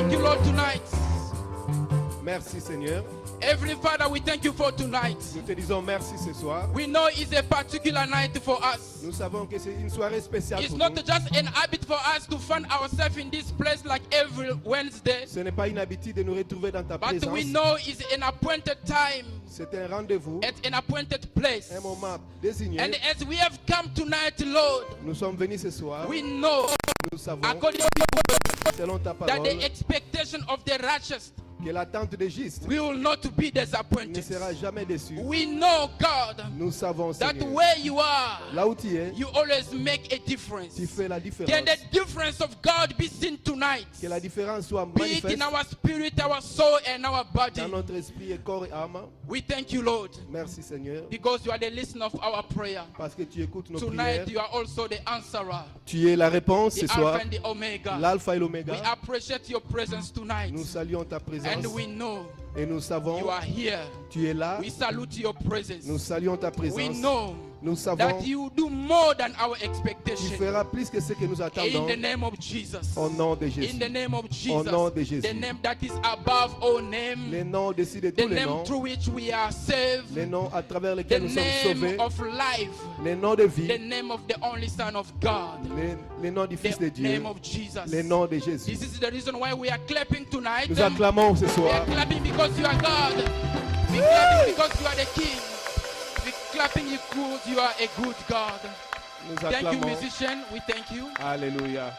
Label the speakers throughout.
Speaker 1: thank you, Lord, tonight.
Speaker 2: Merci Seigneur.
Speaker 1: Heavenly Father, we thank you for tonight.
Speaker 2: Nous te disons merci ce soir.
Speaker 1: We know it's a particular night for us.
Speaker 2: Nous savons que c'est une soirée spéciale
Speaker 1: It's
Speaker 2: pour
Speaker 1: not
Speaker 2: nous.
Speaker 1: just an habit for us to find ourselves in this place like every Wednesday,
Speaker 2: Ce n'est pas une habitude de nous retrouver dans ta
Speaker 1: but
Speaker 2: présence.
Speaker 1: we know it's an appointed time
Speaker 2: C'est un rendez-vous,
Speaker 1: at an appointed place.
Speaker 2: un moment désigné.
Speaker 1: And as we have come tonight, Lord,
Speaker 2: Nous sommes venus ce soir.
Speaker 1: we know,
Speaker 2: Nous savons,
Speaker 1: according to your word,
Speaker 2: selon ta
Speaker 1: that
Speaker 2: parole,
Speaker 1: the expectation of the righteous
Speaker 2: que l'attente des justes
Speaker 1: will not be
Speaker 2: ne
Speaker 1: disappointed.
Speaker 2: sera jamais déçue.
Speaker 1: We know, God,
Speaker 2: Nous savons,
Speaker 1: that
Speaker 2: Seigneur,
Speaker 1: where you are,
Speaker 2: là où tu es,
Speaker 1: you always make a difference.
Speaker 2: tu fais la différence.
Speaker 1: Can the difference of God be seen tonight?
Speaker 2: Que la différence soit
Speaker 1: Be it in
Speaker 2: manifeste
Speaker 1: our spirit, our soul, and our body.
Speaker 2: dans notre esprit et corps et âme.
Speaker 1: We thank you, Lord,
Speaker 2: Merci Seigneur,
Speaker 1: because you are the listener of our prayer.
Speaker 2: parce que tu écoutes nos
Speaker 1: Tonight,
Speaker 2: prières.
Speaker 1: you are also the answerer,
Speaker 2: Tu es la réponse ce
Speaker 1: the
Speaker 2: soir,
Speaker 1: Alpha and the Omega.
Speaker 2: l'alpha et
Speaker 1: We
Speaker 2: l'oméga.
Speaker 1: appreciate your presence tonight,
Speaker 2: Nous saluons ta
Speaker 1: and
Speaker 2: présence
Speaker 1: we know
Speaker 2: et nous savons,
Speaker 1: you are here.
Speaker 2: tu es là.
Speaker 1: We salute your presence.
Speaker 2: Nous saluons ta
Speaker 1: We
Speaker 2: présence.
Speaker 1: know
Speaker 2: Nous savons,
Speaker 1: that you do more than our
Speaker 2: tu
Speaker 1: expectation.
Speaker 2: feras plus que ce que nous
Speaker 1: In
Speaker 2: attendons.
Speaker 1: the name of Jesus.
Speaker 2: Au nom de
Speaker 1: In
Speaker 2: Jésus.
Speaker 1: the name of
Speaker 2: Au nom de
Speaker 1: Jesus.
Speaker 2: Jésus.
Speaker 1: The name that is above all name.
Speaker 2: Les noms au-dessus de
Speaker 1: The
Speaker 2: tous les
Speaker 1: name
Speaker 2: noms.
Speaker 1: through which we are saved.
Speaker 2: Les noms à travers
Speaker 1: The
Speaker 2: lesquels nous sommes
Speaker 1: name
Speaker 2: sauvés.
Speaker 1: of life.
Speaker 2: Les noms de
Speaker 1: The
Speaker 2: vie.
Speaker 1: name of the only Son of God.
Speaker 2: Les noms du Fils de
Speaker 1: The
Speaker 2: Dieu.
Speaker 1: name of Jesus.
Speaker 2: Les noms de Jésus.
Speaker 1: This is the reason why we are clapping tonight.
Speaker 2: Nous acclamons ce
Speaker 1: We are
Speaker 2: soir.
Speaker 1: clapping because you are God. We are clapping because you are the King. We are clapping because you are a good God.
Speaker 2: Nous
Speaker 1: Thank you,
Speaker 2: acclamons.
Speaker 1: musician. We thank you.
Speaker 2: Alléluia.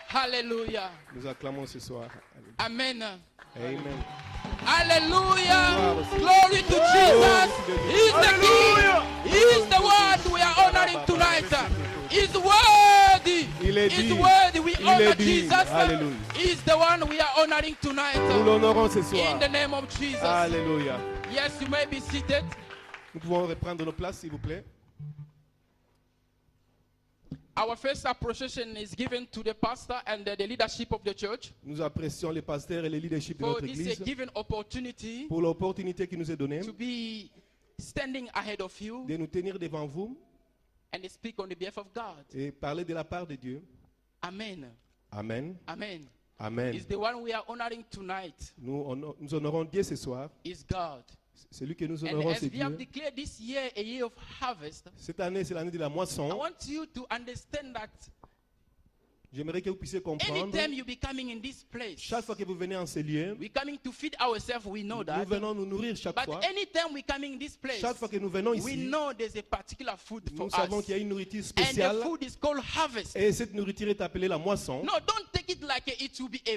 Speaker 1: Hallelujah.
Speaker 2: Nous acclamons ce soir.
Speaker 1: Amen.
Speaker 2: Amen.
Speaker 1: Hallelujah. Glory to Jesus. He is the King. He is the one we are honoring tonight. He's worthy.
Speaker 2: Il est
Speaker 1: He's
Speaker 2: dit.
Speaker 1: worthy. We
Speaker 2: Il
Speaker 1: honor
Speaker 2: est dit.
Speaker 1: Jesus.
Speaker 2: Alléluia.
Speaker 1: He's the one we are honoring
Speaker 2: Nous
Speaker 1: tonight.
Speaker 2: l'honorons ce
Speaker 1: In
Speaker 2: soir.
Speaker 1: the name of Jesus.
Speaker 2: Alléluia.
Speaker 1: Yes, you may be seated.
Speaker 2: Nous pouvons reprendre nos places, s'il vous plaît.
Speaker 1: Our first appreciation is given to the pastor and the leadership of the church
Speaker 2: Nous apprécions les pasteurs et les leadership de
Speaker 1: for
Speaker 2: notre
Speaker 1: this
Speaker 2: église
Speaker 1: given opportunity
Speaker 2: pour l'opportunité qui nous est donnée
Speaker 1: to be standing ahead of you
Speaker 2: de nous tenir devant vous
Speaker 1: and speak on the behalf of God.
Speaker 2: et parler de la part de Dieu.
Speaker 1: Amen.
Speaker 2: Amen.
Speaker 1: Amen.
Speaker 2: Amen.
Speaker 1: Is the one we are honoring tonight
Speaker 2: Nous honorons Dieu ce soir.
Speaker 1: is God.
Speaker 2: Celui que nous
Speaker 1: And
Speaker 2: honorons,
Speaker 1: as
Speaker 2: c'est
Speaker 1: we have
Speaker 2: Dieu.
Speaker 1: declared this year a year of harvest,
Speaker 2: Cette année, c'est l'année de la
Speaker 1: I
Speaker 2: moisson.
Speaker 1: want you to understand that
Speaker 2: J'aimerais que vous puissiez comprendre.
Speaker 1: anytime you be coming in this place,
Speaker 2: Chaque fois que vous venez en ce lieu,
Speaker 1: we're coming to feed ourselves, we know
Speaker 2: nous
Speaker 1: that.
Speaker 2: venons nous nourrir chaque
Speaker 1: But
Speaker 2: fois.
Speaker 1: anytime we coming in this place,
Speaker 2: Chaque fois que nous venons
Speaker 1: we
Speaker 2: ici,
Speaker 1: know there's a particular food for
Speaker 2: nous savons
Speaker 1: us.
Speaker 2: qu'il y a une nourriture
Speaker 1: And
Speaker 2: spéciale.
Speaker 1: the food is called harvest.
Speaker 2: Et cette nourriture est appelée la moisson.
Speaker 1: No, don't take it like it will be a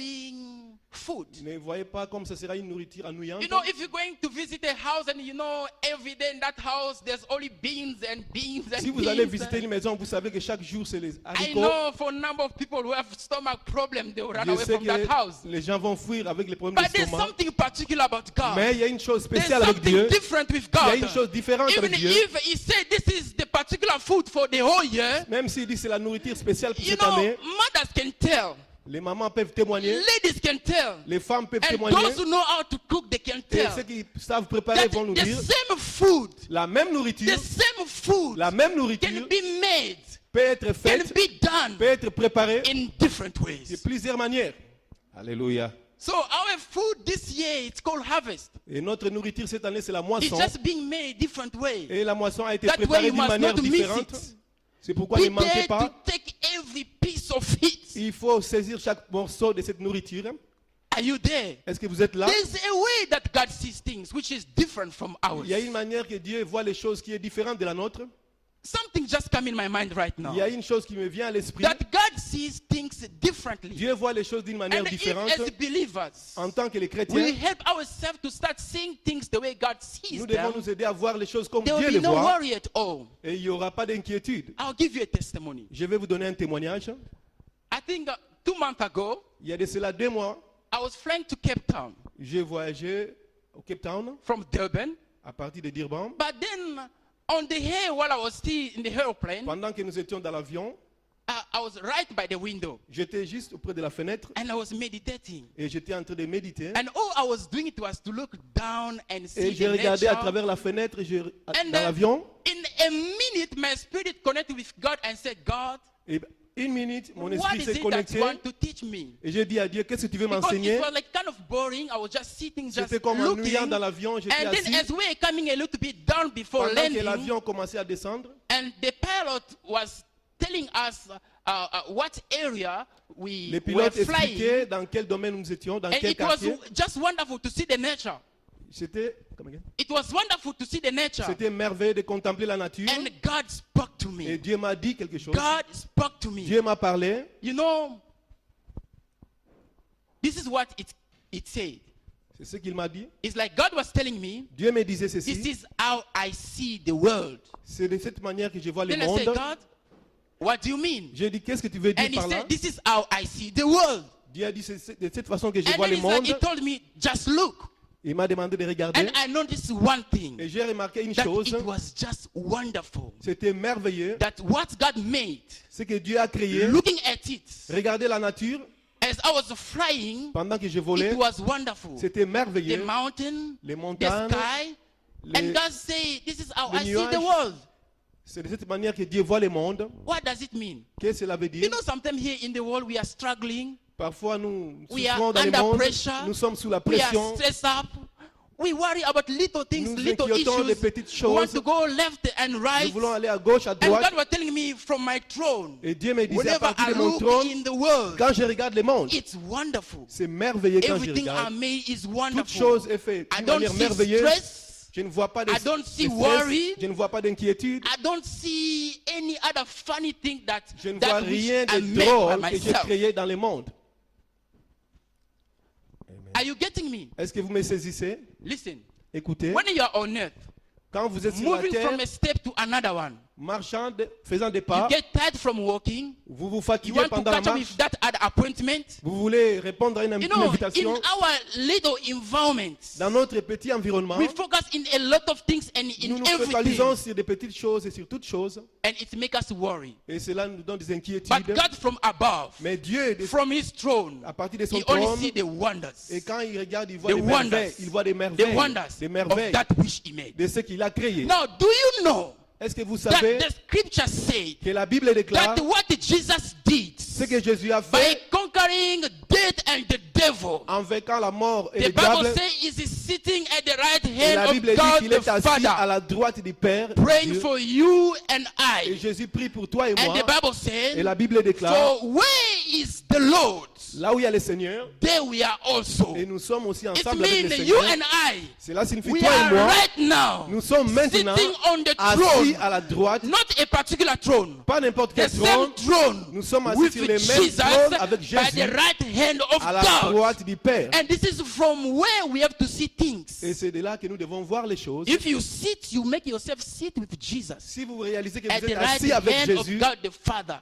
Speaker 1: boring food.
Speaker 2: Ne voyez pas comme ce sera une nourriture ennuyante.
Speaker 1: You know, if you're going to visit a house and you know every day in that house there's only beans and beans and
Speaker 2: Si vous
Speaker 1: beans.
Speaker 2: allez visiter une maison, vous savez que chaque jour, c'est les
Speaker 1: I
Speaker 2: haricots.
Speaker 1: know for a number of people who have stomach problems, they will run
Speaker 2: Je
Speaker 1: away
Speaker 2: sais
Speaker 1: from that house.
Speaker 2: que les gens vont fuir avec les problèmes
Speaker 1: But there's
Speaker 2: d'estomac.
Speaker 1: something particular about God.
Speaker 2: Mais il y a une chose
Speaker 1: There's
Speaker 2: spéciale avec
Speaker 1: something
Speaker 2: Dieu.
Speaker 1: different with
Speaker 2: Il y a
Speaker 1: God.
Speaker 2: une chose différente
Speaker 1: Even
Speaker 2: avec Dieu.
Speaker 1: if he said this is the particular food for the whole year,
Speaker 2: Même s'il dit c'est la nourriture spéciale pour
Speaker 1: you
Speaker 2: cette
Speaker 1: know,
Speaker 2: année,
Speaker 1: mothers can tell.
Speaker 2: les mamans peuvent témoigner,
Speaker 1: Ladies can tell.
Speaker 2: les femmes peuvent
Speaker 1: And
Speaker 2: témoigner,
Speaker 1: those who know how to cook, they can
Speaker 2: et
Speaker 1: tell.
Speaker 2: ceux qui savent préparer
Speaker 1: That
Speaker 2: vont nous
Speaker 1: the
Speaker 2: dire
Speaker 1: same food,
Speaker 2: la même nourriture,
Speaker 1: the same food
Speaker 2: la même
Speaker 1: can
Speaker 2: nourriture
Speaker 1: be made,
Speaker 2: peut être
Speaker 1: can
Speaker 2: faite,
Speaker 1: be done
Speaker 2: peut être préparée
Speaker 1: in different
Speaker 2: de
Speaker 1: ways.
Speaker 2: plusieurs manières. Alléluia.
Speaker 1: So our food this year, it's called harvest.
Speaker 2: Et notre nourriture cette année, c'est la
Speaker 1: It's
Speaker 2: moisson.
Speaker 1: just being made different way.
Speaker 2: Et la moisson a été
Speaker 1: That way
Speaker 2: préparée
Speaker 1: you
Speaker 2: d'une
Speaker 1: must
Speaker 2: manière
Speaker 1: not miss
Speaker 2: différente.
Speaker 1: it.
Speaker 2: C'est pourquoi
Speaker 1: Be
Speaker 2: ne manquez
Speaker 1: there to
Speaker 2: pas.
Speaker 1: take every piece of it.
Speaker 2: Il faut saisir chaque morceau de cette nourriture.
Speaker 1: Are you there?
Speaker 2: Est-ce que vous êtes là?
Speaker 1: There's a way that God sees things which is different from ours.
Speaker 2: Il y a une manière que Dieu voit les choses qui est différente de la nôtre.
Speaker 1: Something just come in my mind right now.
Speaker 2: Il y a une chose qui me vient à l'esprit.
Speaker 1: That God sees things differently.
Speaker 2: Dieu voit les choses d'une manière
Speaker 1: And if
Speaker 2: différente.
Speaker 1: as believers,
Speaker 2: En tant que les
Speaker 1: we
Speaker 2: chrétiens,
Speaker 1: help ourselves to start seeing things the way God sees
Speaker 2: nous devons
Speaker 1: them,
Speaker 2: nous aider à voir les choses comme
Speaker 1: there
Speaker 2: Dieu
Speaker 1: will
Speaker 2: les
Speaker 1: be no
Speaker 2: voit.
Speaker 1: worry at all.
Speaker 2: Et il n'y aura pas d'inquiétude.
Speaker 1: I'll give you a testimony.
Speaker 2: Je vais vous donner un témoignage.
Speaker 1: I think 2 months ago,
Speaker 2: Il y a de cela 2 mois,
Speaker 1: I was flying to Cape Town
Speaker 2: j'ai voyagé au Cape Town,
Speaker 1: from Durban.
Speaker 2: à partir de Durban.
Speaker 1: But then on the air, while I was still in the airplane,
Speaker 2: Pendant que nous étions dans l'avion,
Speaker 1: I was right by the window
Speaker 2: j'étais juste auprès de la fenêtre
Speaker 1: and I was meditating.
Speaker 2: et j'étais en train de méditer.
Speaker 1: And all I was doing it was to look down and see
Speaker 2: Et j'ai
Speaker 1: the
Speaker 2: regardé à
Speaker 1: nature.
Speaker 2: travers la fenêtre
Speaker 1: And
Speaker 2: dans l'avion.
Speaker 1: in a minute, my spirit connected with God and said, God,
Speaker 2: Et une minute, mon
Speaker 1: what
Speaker 2: esprit
Speaker 1: is
Speaker 2: s'est
Speaker 1: it that
Speaker 2: connecté
Speaker 1: you want to teach me?
Speaker 2: et j'ai dit à Dieu, qu'est-ce que tu veux
Speaker 1: Because
Speaker 2: m'enseigner?
Speaker 1: it was like kind of boring. I was just sitting, just
Speaker 2: C'était comme ennuyant
Speaker 1: looking.
Speaker 2: dans l'avion, j'étais
Speaker 1: And then
Speaker 2: assis.
Speaker 1: as we were coming a little bit down before
Speaker 2: Pendant que
Speaker 1: landing,
Speaker 2: l'avion commençait à descendre,
Speaker 1: and the pilot was telling us what area we
Speaker 2: les
Speaker 1: were
Speaker 2: pilotes
Speaker 1: flying.
Speaker 2: expliquaient dans quel domaine nous étions, dans
Speaker 1: And
Speaker 2: quel
Speaker 1: it was
Speaker 2: quartier.
Speaker 1: just wonderful to see the nature.
Speaker 2: C'était
Speaker 1: It was wonderful to see the nature.
Speaker 2: c'était merveilleux de contempler la nature.
Speaker 1: And God spoke to
Speaker 2: Et
Speaker 1: me.
Speaker 2: Dieu m'a dit quelque chose.
Speaker 1: God spoke to me.
Speaker 2: Dieu m'a parlé.
Speaker 1: You know, this is what it said.
Speaker 2: C'est ce qu'il m'a dit.
Speaker 1: It's like God was telling me,
Speaker 2: Dieu me disait
Speaker 1: this
Speaker 2: ceci.
Speaker 1: is how I see the world.
Speaker 2: C'est de cette manière que je vois le
Speaker 1: Then I said,
Speaker 2: monde.
Speaker 1: God, what do you mean?
Speaker 2: J'ai dit, qu'est-ce que tu veux dire
Speaker 1: And he
Speaker 2: par là?
Speaker 1: said, this is how I see the world.
Speaker 2: Dieu a dit, c'est de cette façon que je
Speaker 1: And
Speaker 2: vois
Speaker 1: then
Speaker 2: le
Speaker 1: it's like,
Speaker 2: monde.
Speaker 1: he told me, just look.
Speaker 2: Il m'a demandé de regarder.
Speaker 1: And I noticed one thing,
Speaker 2: Et j'ai remarqué une
Speaker 1: that
Speaker 2: chose.
Speaker 1: it was just wonderful.
Speaker 2: C'était merveilleux.
Speaker 1: That what God made,
Speaker 2: Ce que Dieu a créé.
Speaker 1: looking at it,
Speaker 2: Regardez la nature
Speaker 1: as I was flying,
Speaker 2: pendant que je volais.
Speaker 1: it was wonderful.
Speaker 2: C'était
Speaker 1: The
Speaker 2: merveilleux.
Speaker 1: mountain,
Speaker 2: Les
Speaker 1: the
Speaker 2: montagnes.
Speaker 1: sky, and
Speaker 2: les-
Speaker 1: God said, this is how
Speaker 2: les
Speaker 1: I see
Speaker 2: nuages.
Speaker 1: the world.
Speaker 2: C'est de cette manière que Dieu voit le monde.
Speaker 1: What does it mean?
Speaker 2: Qu'est-ce que cela veut
Speaker 1: You
Speaker 2: dire?
Speaker 1: know, sometimes here in the world we are struggling,
Speaker 2: Parfois, nous
Speaker 1: we are
Speaker 2: souffrons dans le
Speaker 1: under
Speaker 2: monde.
Speaker 1: pressure,
Speaker 2: Nous sommes sous la
Speaker 1: we are
Speaker 2: pression.
Speaker 1: stressed up, we worry about little things,
Speaker 2: Nous
Speaker 1: little
Speaker 2: inquiétons des
Speaker 1: issues.
Speaker 2: petites
Speaker 1: We want
Speaker 2: choses.
Speaker 1: to go left and
Speaker 2: Nous
Speaker 1: right.
Speaker 2: voulons aller à gauche, à
Speaker 1: And
Speaker 2: droite.
Speaker 1: God was telling me from my throne,
Speaker 2: Et Dieu me disait à
Speaker 1: whenever
Speaker 2: partir
Speaker 1: I
Speaker 2: de mon
Speaker 1: look
Speaker 2: trône,
Speaker 1: in the world,
Speaker 2: quand je regarde le monde,
Speaker 1: it's wonderful.
Speaker 2: c'est merveilleux quand je
Speaker 1: Everything I
Speaker 2: regarde.
Speaker 1: made is
Speaker 2: Toute
Speaker 1: wonderful.
Speaker 2: chose est faite
Speaker 1: I
Speaker 2: d'une
Speaker 1: don't
Speaker 2: manière
Speaker 1: see
Speaker 2: merveilleuse.
Speaker 1: stress.
Speaker 2: Je ne vois pas de,
Speaker 1: I don't see
Speaker 2: de stress.
Speaker 1: worry.
Speaker 2: Je ne vois pas d'inquiétude.
Speaker 1: I don't see any other funny thing that,
Speaker 2: Je ne vois
Speaker 1: that which
Speaker 2: rien
Speaker 1: I
Speaker 2: de
Speaker 1: made by
Speaker 2: drôle que j'ai
Speaker 1: myself.
Speaker 2: créé dans le monde.
Speaker 1: Are you getting me?
Speaker 2: Est-ce que vous me saisissez?
Speaker 1: Listen,
Speaker 2: Écoutez,
Speaker 1: when you are on earth,
Speaker 2: quand vous êtes sur la
Speaker 1: moving
Speaker 2: terre,
Speaker 1: from a step to another one,
Speaker 2: marchant, faisant des
Speaker 1: you
Speaker 2: pas,
Speaker 1: get tired from walking.
Speaker 2: vous vous
Speaker 1: You
Speaker 2: fatiguez
Speaker 1: want to
Speaker 2: pendant la
Speaker 1: catch up
Speaker 2: marche,
Speaker 1: with that other appointment.
Speaker 2: vous voulez répondre à une
Speaker 1: You know, in
Speaker 2: invitation.
Speaker 1: our little environment,
Speaker 2: Dans notre petit environnement,
Speaker 1: we focus in a lot of things and
Speaker 2: nous
Speaker 1: in
Speaker 2: nous
Speaker 1: everything,
Speaker 2: focalisons sur des petites choses et sur toutes choses.
Speaker 1: and it makes us worry.
Speaker 2: Et cela nous donne des
Speaker 1: But
Speaker 2: inquiétudes.
Speaker 1: God from above,
Speaker 2: Mais Dieu,
Speaker 1: from His throne,
Speaker 2: à partir de son
Speaker 1: He only
Speaker 2: trône,
Speaker 1: see the wonders,
Speaker 2: et quand il regarde, il voit
Speaker 1: the
Speaker 2: des merveilles.
Speaker 1: wonders,
Speaker 2: Il voit des
Speaker 1: the
Speaker 2: merveilles.
Speaker 1: wonders
Speaker 2: Des
Speaker 1: of
Speaker 2: merveilles
Speaker 1: that which He made.
Speaker 2: de ce qu'il a créé.
Speaker 1: Now, do you know
Speaker 2: Est-ce que vous
Speaker 1: that
Speaker 2: savez
Speaker 1: the scripture said
Speaker 2: que la Bible déclare
Speaker 1: that what Jesus did
Speaker 2: ce que Jésus a
Speaker 1: by
Speaker 2: fait
Speaker 1: conquering death and the devil,
Speaker 2: en vainquant la mort et
Speaker 1: the
Speaker 2: le
Speaker 1: Bible
Speaker 2: diable?
Speaker 1: says is sitting at the right
Speaker 2: Et la
Speaker 1: hand
Speaker 2: Bible
Speaker 1: of
Speaker 2: dit
Speaker 1: God
Speaker 2: qu'il
Speaker 1: the
Speaker 2: est assis à
Speaker 1: Father,
Speaker 2: la droite du Père.
Speaker 1: praying
Speaker 2: Dieu.
Speaker 1: for you and
Speaker 2: Et
Speaker 1: I.
Speaker 2: Jésus prie pour toi et
Speaker 1: And
Speaker 2: moi.
Speaker 1: the Bible
Speaker 2: Et la
Speaker 1: said,
Speaker 2: Bible déclare,
Speaker 1: for where is the Lord,
Speaker 2: là où il y a le Seigneur,
Speaker 1: there we are also.
Speaker 2: et nous sommes aussi
Speaker 1: It
Speaker 2: ensemble avec le
Speaker 1: means you
Speaker 2: Seigneur.
Speaker 1: and I,
Speaker 2: Cela signifie
Speaker 1: we
Speaker 2: toi et
Speaker 1: are
Speaker 2: moi,
Speaker 1: right now
Speaker 2: nous sommes maintenant
Speaker 1: sitting on the
Speaker 2: assis
Speaker 1: throne,
Speaker 2: à la droite,
Speaker 1: not a particular throne,
Speaker 2: pas n'importe
Speaker 1: the
Speaker 2: quel
Speaker 1: same
Speaker 2: trône.
Speaker 1: throne
Speaker 2: Nous sommes assis
Speaker 1: with
Speaker 2: sur les mêmes
Speaker 1: Jesus
Speaker 2: trônes avec
Speaker 1: by
Speaker 2: Jésus
Speaker 1: the right hand of
Speaker 2: à la
Speaker 1: God.
Speaker 2: droite du Père.
Speaker 1: And this is from where we have to see
Speaker 2: Et
Speaker 1: things.
Speaker 2: c'est de là que nous devons voir les choses.
Speaker 1: If you sit, you make yourself sit with Jesus
Speaker 2: Si vous réalisez que
Speaker 1: at
Speaker 2: vous
Speaker 1: the
Speaker 2: êtes
Speaker 1: right
Speaker 2: assis avec
Speaker 1: hand of
Speaker 2: Jésus
Speaker 1: God the Father,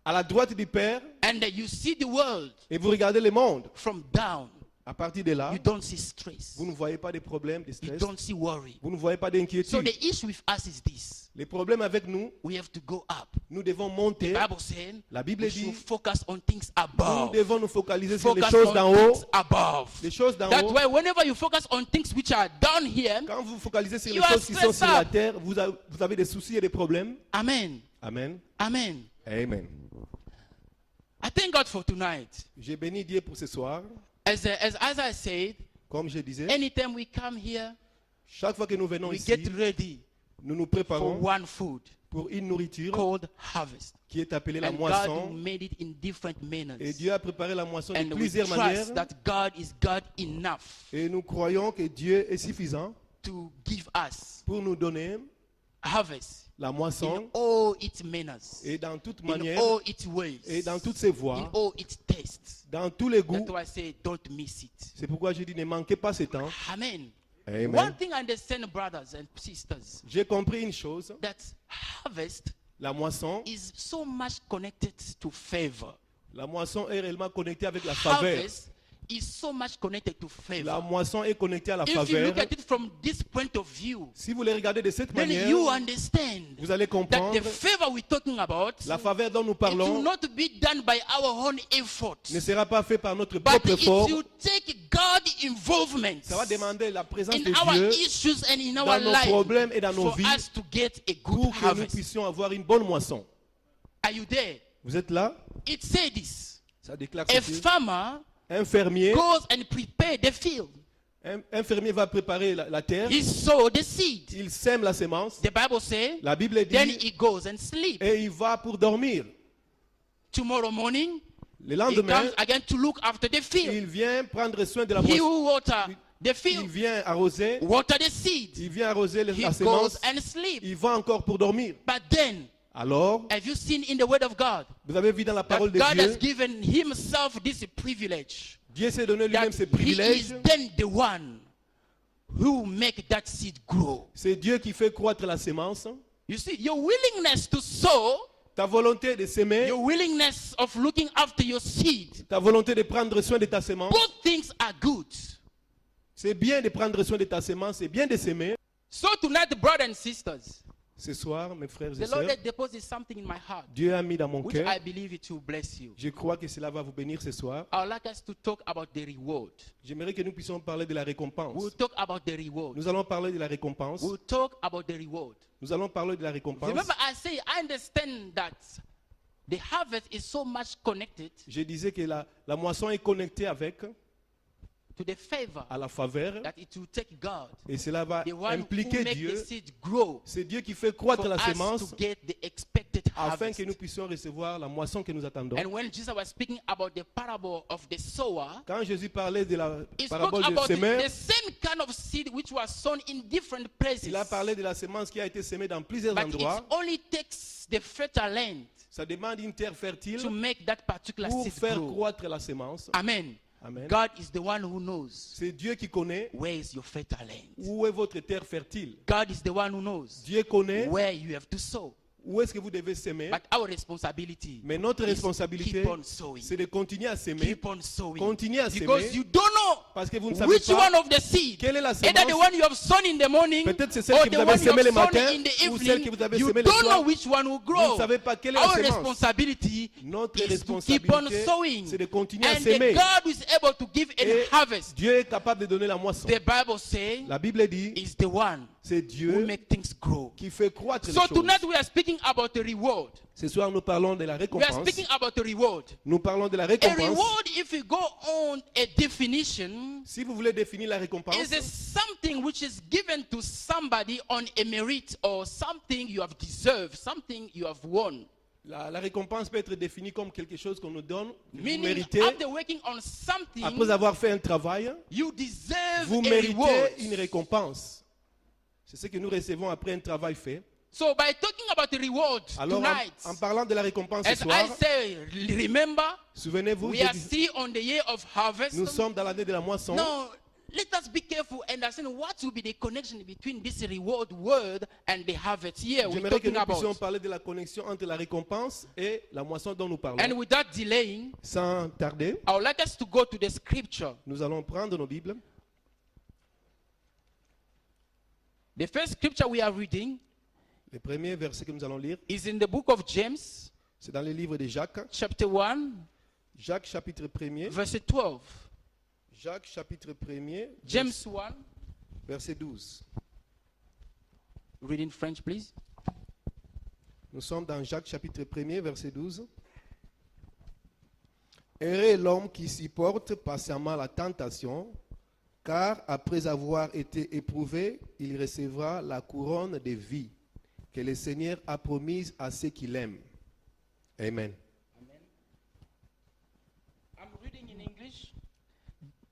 Speaker 2: à la droite du Père
Speaker 1: and you see the world
Speaker 2: et vous regardez le monde,
Speaker 1: from down,
Speaker 2: à partir de là,
Speaker 1: you don't see stress,
Speaker 2: vous ne voyez pas de problèmes, de
Speaker 1: you
Speaker 2: stress,
Speaker 1: don't see worry.
Speaker 2: vous ne voyez pas
Speaker 1: So
Speaker 2: d'inquiétude.
Speaker 1: the issue with us is this:
Speaker 2: Les problèmes avec nous,
Speaker 1: we have to go up.
Speaker 2: nous devons
Speaker 1: The
Speaker 2: monter.
Speaker 1: Bible says
Speaker 2: La Bible
Speaker 1: we
Speaker 2: dit,
Speaker 1: should focus on things
Speaker 2: nous
Speaker 1: above.
Speaker 2: devons nous focaliser sur les
Speaker 1: Focus
Speaker 2: choses d'en
Speaker 1: on
Speaker 2: haut.
Speaker 1: things above.
Speaker 2: Les choses d'en
Speaker 1: That's
Speaker 2: haut.
Speaker 1: why whenever you focus on things which are down here,
Speaker 2: Quand vous focalisez sur les
Speaker 1: You are
Speaker 2: choses qui sont sur la
Speaker 1: stressed up.
Speaker 2: terre, vous avez des soucis et des problèmes.
Speaker 1: amen,
Speaker 2: Amen.
Speaker 1: amen.
Speaker 2: Amen.
Speaker 1: I thank God for tonight.
Speaker 2: J'ai béni Dieu pour ce soir.
Speaker 1: As I said,
Speaker 2: Comme je disais,
Speaker 1: anytime we come here,
Speaker 2: chaque fois que nous venons
Speaker 1: we
Speaker 2: ici,
Speaker 1: get ready
Speaker 2: nous nous
Speaker 1: for
Speaker 2: préparons
Speaker 1: one food
Speaker 2: pour une nourriture
Speaker 1: called harvest.
Speaker 2: qui est appelée la
Speaker 1: And God
Speaker 2: moisson.
Speaker 1: made it in different manners.
Speaker 2: Et Dieu a préparé la moisson de
Speaker 1: And we
Speaker 2: plusieurs manières.
Speaker 1: trust that God is God enough
Speaker 2: Et nous croyons que Dieu est suffisant
Speaker 1: to give us
Speaker 2: pour nous donner
Speaker 1: harvest
Speaker 2: la
Speaker 1: in
Speaker 2: moisson
Speaker 1: all its manners,
Speaker 2: et dans toute
Speaker 1: in
Speaker 2: manière
Speaker 1: all its ways,
Speaker 2: et dans toutes ses
Speaker 1: in
Speaker 2: voies,
Speaker 1: all its tastes.
Speaker 2: dans tous les goûts.
Speaker 1: That's why I say don't miss it.
Speaker 2: C'est pourquoi je dis ne manquez pas ce temps.
Speaker 1: Amen.
Speaker 2: Amen.
Speaker 1: One thing I understand, brothers and sisters,
Speaker 2: J'ai compris une chose,
Speaker 1: that harvest
Speaker 2: la moisson,
Speaker 1: is so much connected to favor.
Speaker 2: la moisson est réellement connectée avec la faveur.
Speaker 1: Harvest is so much connected to
Speaker 2: La
Speaker 1: favor.
Speaker 2: moisson est connectée à la
Speaker 1: If you
Speaker 2: faveur.
Speaker 1: look at it from this point of view,
Speaker 2: Si vous les regardez de cette
Speaker 1: then
Speaker 2: manière,
Speaker 1: you understand
Speaker 2: vous allez
Speaker 1: that
Speaker 2: comprendre
Speaker 1: the favor we're talking about,
Speaker 2: la faveur dont nous
Speaker 1: it will
Speaker 2: parlons
Speaker 1: not be done by our own effort,
Speaker 2: ne sera pas fait par notre
Speaker 1: but
Speaker 2: propre
Speaker 1: it
Speaker 2: effort.
Speaker 1: will take God involvement
Speaker 2: Ça va demander la présence
Speaker 1: in
Speaker 2: de
Speaker 1: our
Speaker 2: Dieu
Speaker 1: issues and in our
Speaker 2: dans nos
Speaker 1: life
Speaker 2: problèmes et dans nos
Speaker 1: for
Speaker 2: vies
Speaker 1: us to get a good
Speaker 2: pour que nous
Speaker 1: harvest.
Speaker 2: puissions avoir une bonne moisson.
Speaker 1: Are you there?
Speaker 2: Vous êtes là?
Speaker 1: It says this.
Speaker 2: Ça déclare
Speaker 1: A
Speaker 2: ceci.
Speaker 1: farmer
Speaker 2: Un fermier,
Speaker 1: goes and prepares the field.
Speaker 2: un fermier va préparer la terre.
Speaker 1: He sows the seed.
Speaker 2: Il sème la sémence.
Speaker 1: The Bible says,
Speaker 2: La Bible
Speaker 1: then
Speaker 2: dit,
Speaker 1: he goes and sleeps.
Speaker 2: et il va pour dormir.
Speaker 1: Tomorrow morning,
Speaker 2: Le
Speaker 1: he
Speaker 2: lendemain,
Speaker 1: comes again to look after the field.
Speaker 2: il vient prendre soin de la
Speaker 1: He
Speaker 2: moisson.
Speaker 1: who water the
Speaker 2: Il
Speaker 1: field,
Speaker 2: vient arroser.
Speaker 1: water the seed.
Speaker 2: Il vient arroser
Speaker 1: He
Speaker 2: la
Speaker 1: goes
Speaker 2: sémence.
Speaker 1: and sleeps.
Speaker 2: Il va encore pour dormir.
Speaker 1: But then,
Speaker 2: Alors,
Speaker 1: have you seen in the word of God
Speaker 2: vous avez vu dans la
Speaker 1: that
Speaker 2: parole de
Speaker 1: God has
Speaker 2: Dieu,
Speaker 1: given himself this privilege?
Speaker 2: Dieu s'est donné lui-même
Speaker 1: That
Speaker 2: ses
Speaker 1: he
Speaker 2: privilèges.
Speaker 1: is then the one who make that seed grow.
Speaker 2: C'est Dieu qui fait croître la sémence.
Speaker 1: You see, your willingness to sow,
Speaker 2: Ta volonté de s'aimer,
Speaker 1: your willingness of looking after your seed,
Speaker 2: ta volonté de prendre soin de ta sémence.
Speaker 1: both things are good.
Speaker 2: C'est bien de prendre soin de ta sémence, c'est bien de s'aimer.
Speaker 1: So tonight, brothers and sisters,
Speaker 2: Ce soir, mes frères et
Speaker 1: the Lord
Speaker 2: sœurs,
Speaker 1: has deposited something in my heart,
Speaker 2: Dieu a mis dans mon
Speaker 1: which
Speaker 2: cœur.
Speaker 1: I believe it will bless you.
Speaker 2: Je crois que cela va vous bénir ce soir.
Speaker 1: I would like us to talk about the reward.
Speaker 2: J'aimerais que nous puissions parler de la récompense.
Speaker 1: We'll talk about the reward.
Speaker 2: Nous allons parler de la récompense.
Speaker 1: We'll talk about the reward.
Speaker 2: Nous allons parler de la récompense.
Speaker 1: Remember, I understand that the harvest is so much connected
Speaker 2: Je disais que la moisson est connectée avec
Speaker 1: to the favor
Speaker 2: à la faveur
Speaker 1: that it will take God,
Speaker 2: et cela va
Speaker 1: the one who
Speaker 2: impliquer
Speaker 1: makes the
Speaker 2: Dieu.
Speaker 1: seed grow,
Speaker 2: C'est Dieu qui fait
Speaker 1: for
Speaker 2: croître la
Speaker 1: us
Speaker 2: sémence
Speaker 1: to get the expected
Speaker 2: afin
Speaker 1: harvest.
Speaker 2: que nous puissions recevoir la moisson que nous attendons.
Speaker 1: And when Jesus was speaking about the parable of the sower,
Speaker 2: Quand Jésus parlait de la
Speaker 1: he spoke
Speaker 2: parabole du
Speaker 1: about
Speaker 2: semeur,
Speaker 1: the same kind of seed which was sown in different places.
Speaker 2: il a parlé de la sémence qui a été semée dans plusieurs
Speaker 1: But it
Speaker 2: endroits.
Speaker 1: only takes the fertile land
Speaker 2: Ça demande une terre fertile
Speaker 1: to make that particular
Speaker 2: pour
Speaker 1: seed
Speaker 2: faire
Speaker 1: grow.
Speaker 2: croître la sémence.
Speaker 1: Amen.
Speaker 2: Amen.
Speaker 1: God is the one who knows
Speaker 2: C'est Dieu qui connaît
Speaker 1: where is your fertile land.
Speaker 2: où est votre terre fertile.
Speaker 1: God is the one who knows
Speaker 2: Dieu connaît
Speaker 1: where you have to sow.
Speaker 2: où est-ce que vous devez s'aimer.
Speaker 1: But our responsibility
Speaker 2: Mais notre
Speaker 1: is
Speaker 2: responsabilité,
Speaker 1: keep on sowing.
Speaker 2: c'est de continuer à s'aimer.
Speaker 1: Keep on sowing.
Speaker 2: Continuez à
Speaker 1: Because
Speaker 2: s'aimer.
Speaker 1: you don't know
Speaker 2: Parce que vous ne savez
Speaker 1: which
Speaker 2: pas
Speaker 1: one of the seed,
Speaker 2: quelle est la
Speaker 1: either the
Speaker 2: sémence.
Speaker 1: one you have sown in the morning
Speaker 2: Peut-être c'est celle
Speaker 1: or
Speaker 2: que
Speaker 1: the
Speaker 2: vous avez
Speaker 1: one you
Speaker 2: semée
Speaker 1: have
Speaker 2: le
Speaker 1: sown
Speaker 2: matin
Speaker 1: in the
Speaker 2: ou celle que
Speaker 1: evening.
Speaker 2: vous avez
Speaker 1: You
Speaker 2: semée le
Speaker 1: don't know
Speaker 2: soir.
Speaker 1: which one will
Speaker 2: Vous
Speaker 1: grow.
Speaker 2: ne savez pas quelle est la
Speaker 1: Our
Speaker 2: sémence.
Speaker 1: responsibility
Speaker 2: Notre
Speaker 1: is to keep on
Speaker 2: responsabilité,
Speaker 1: sowing.
Speaker 2: c'est de continuer à
Speaker 1: And
Speaker 2: s'aimer.
Speaker 1: God is able to give
Speaker 2: Et
Speaker 1: a harvest.
Speaker 2: Dieu est capable de donner la moisson.
Speaker 1: The Bible says
Speaker 2: La Bible dit,
Speaker 1: is the one
Speaker 2: c'est
Speaker 1: who
Speaker 2: Dieu
Speaker 1: make things grow.
Speaker 2: qui fait croître les
Speaker 1: So
Speaker 2: choses.
Speaker 1: tonight we are speaking about the reward.
Speaker 2: Ce soir, nous parlons de la
Speaker 1: We are
Speaker 2: récompense.
Speaker 1: speaking about the reward.
Speaker 2: Nous parlons de la
Speaker 1: A
Speaker 2: récompense.
Speaker 1: reward, if you go on a definition,
Speaker 2: Si vous voulez définir la récompense,
Speaker 1: is something which is given to somebody on a merit or something you have deserved, something you have won.
Speaker 2: la récompense peut être définie comme quelque chose qu'on nous donne, que vous
Speaker 1: Meaning,
Speaker 2: méritez.
Speaker 1: after working on something,
Speaker 2: Après avoir fait un travail,
Speaker 1: you deserve
Speaker 2: vous
Speaker 1: a
Speaker 2: méritez
Speaker 1: reward.
Speaker 2: une récompense. C'est ce que nous recevons après un travail fait.
Speaker 1: So by talking about the reward
Speaker 2: Alors,
Speaker 1: tonight,
Speaker 2: en parlant de la récompense ce
Speaker 1: as
Speaker 2: soir,
Speaker 1: I say, remember,
Speaker 2: souvenez-vous,
Speaker 1: we are still on the year of harvest.
Speaker 2: nous sommes dans l'année de la moisson.
Speaker 1: Now, let us be careful and understand what will be the connection between this reward word and the harvest here we're
Speaker 2: J'aimerais que
Speaker 1: talking
Speaker 2: nous puissions
Speaker 1: about.
Speaker 2: parler de la connexion entre la récompense et la moisson dont nous parlons.
Speaker 1: And without delaying,
Speaker 2: Sans tarder,
Speaker 1: I would like us to go to the scripture.
Speaker 2: nous allons prendre nos Bibles.
Speaker 1: The first scripture we are reading
Speaker 2: Le premier verset que nous allons lire,
Speaker 1: is in the book of James,
Speaker 2: c'est dans le livre de Jacques.
Speaker 1: chapter 1,
Speaker 2: Jacques chapitre 1er.
Speaker 1: verse 12.
Speaker 2: Jacques chapitre 1er,
Speaker 1: James 1,
Speaker 2: verset 12.
Speaker 1: read in French, please.
Speaker 2: Nous sommes dans Jacques chapitre 1er, verset 12. Heureux est l'homme qui supporte patiemment la tentation, car après avoir été éprouvé, il recevra la couronne de vie que le Seigneur a promise à ceux qui l'aiment. Amen.
Speaker 1: I'm reading in English.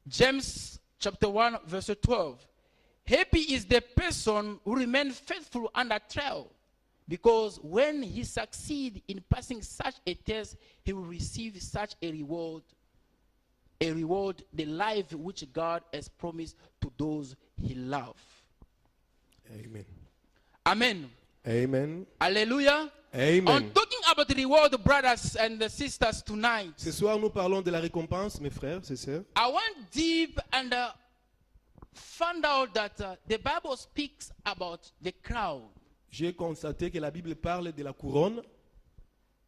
Speaker 1: James chapter 1, verse 12. Happy is the person who remains faithful under trial, because when he succeeds in passing such a test, he will receive such a reward, the life which God has promised to those he loves.
Speaker 2: Amen.
Speaker 1: Amen.
Speaker 2: Amen.
Speaker 1: Hallelujah.
Speaker 2: Amen.
Speaker 1: I'm talking about the reward, brothers and sisters, tonight.
Speaker 2: Ce soir, nous parlons de la récompense, mes frères, et sœurs.
Speaker 1: I went deep and found out that the Bible speaks about the crown.
Speaker 2: J'ai constaté que la Bible parle de la couronne.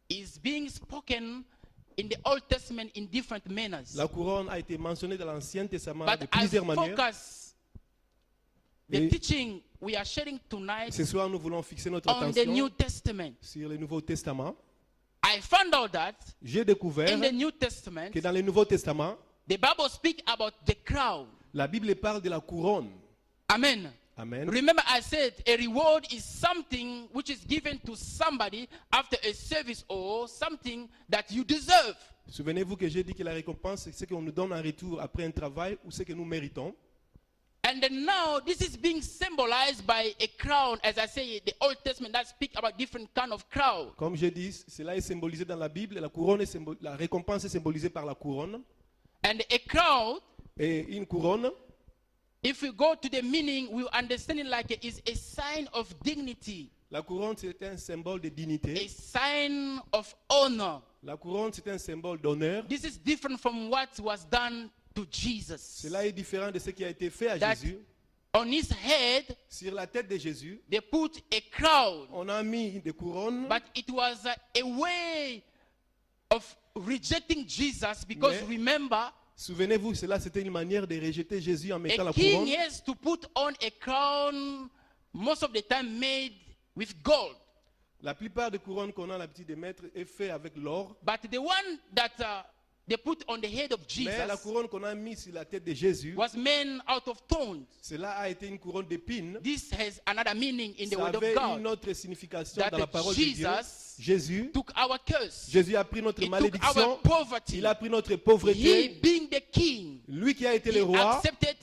Speaker 1: Is being spoken in the Old Testament in different manners.
Speaker 2: La couronne a été mentionnée dans l'Ancien Testament
Speaker 1: But
Speaker 2: de
Speaker 1: I
Speaker 2: plusieurs manières.
Speaker 1: focus the
Speaker 2: Et
Speaker 1: teaching we are sharing tonight
Speaker 2: ce soir, nous voulons fixer notre
Speaker 1: on the New
Speaker 2: attention
Speaker 1: Testament.
Speaker 2: sur le Nouveau Testament.
Speaker 1: I found out that
Speaker 2: j'ai découvert
Speaker 1: in the New Testament,
Speaker 2: que dans le Nouveau Testament,
Speaker 1: the Bible speaks about the crown.
Speaker 2: la Bible parle de la couronne.
Speaker 1: Amen.
Speaker 2: Amen.
Speaker 1: Remember, I said a reward is something which is given to somebody after a service or something that you deserve.
Speaker 2: Souvenez-vous que j'ai dit que la récompense, c'est ce qu'on nous donne en retour après un travail ou ce que nous méritons.
Speaker 1: And then now this is being symbolized by a crown, as I say, the Old Testament that speak about different kind of crown.
Speaker 2: Comme je dis, cela est symbolisé dans la Bible. La couronne est la récompense est symbolisée par la couronne.
Speaker 1: And a crown,
Speaker 2: Et une couronne,
Speaker 1: if we go to the meaning, we understand it like it is a sign of dignity,
Speaker 2: la couronne c'est un symbole de
Speaker 1: a
Speaker 2: dignité.
Speaker 1: sign of honor.
Speaker 2: La couronne c'est un symbole d'honneur.
Speaker 1: This is different from what was done to Jesus.
Speaker 2: Cela est différent de ce qui a été fait à
Speaker 1: That
Speaker 2: Jésus.
Speaker 1: on his head,
Speaker 2: Sur la tête de Jésus,
Speaker 1: they put a crown,
Speaker 2: on a mis des couronnes.
Speaker 1: but it was a way of rejecting Jesus because
Speaker 2: Mais-
Speaker 1: remember,
Speaker 2: Souvenez-vous, cela c'était une manière de rejeter Jésus en mettant
Speaker 1: a
Speaker 2: la
Speaker 1: king
Speaker 2: couronne.
Speaker 1: has to put on a crown most of the time made with gold.
Speaker 2: La plupart des couronnes qu'on a l'habitude de mettre est fait avec l'or.
Speaker 1: But the one that they put on the head of
Speaker 2: Mais la
Speaker 1: Jesus
Speaker 2: couronne qu'on a mise sur la tête de Jésus,
Speaker 1: was made out of thorns.
Speaker 2: cela a été une couronne d'épines.
Speaker 1: This has another meaning in the
Speaker 2: Ça
Speaker 1: word of
Speaker 2: avait une
Speaker 1: God.
Speaker 2: autre signification
Speaker 1: That
Speaker 2: dans la parole de Dieu.
Speaker 1: Jesus
Speaker 2: Jésus,
Speaker 1: took our curse.
Speaker 2: Jésus a pris notre
Speaker 1: He took
Speaker 2: malédiction.
Speaker 1: our poverty.
Speaker 2: Il a pris notre
Speaker 1: He,
Speaker 2: pauvreté.
Speaker 1: being the king,
Speaker 2: Lui qui a été
Speaker 1: he
Speaker 2: le roi,
Speaker 1: accepted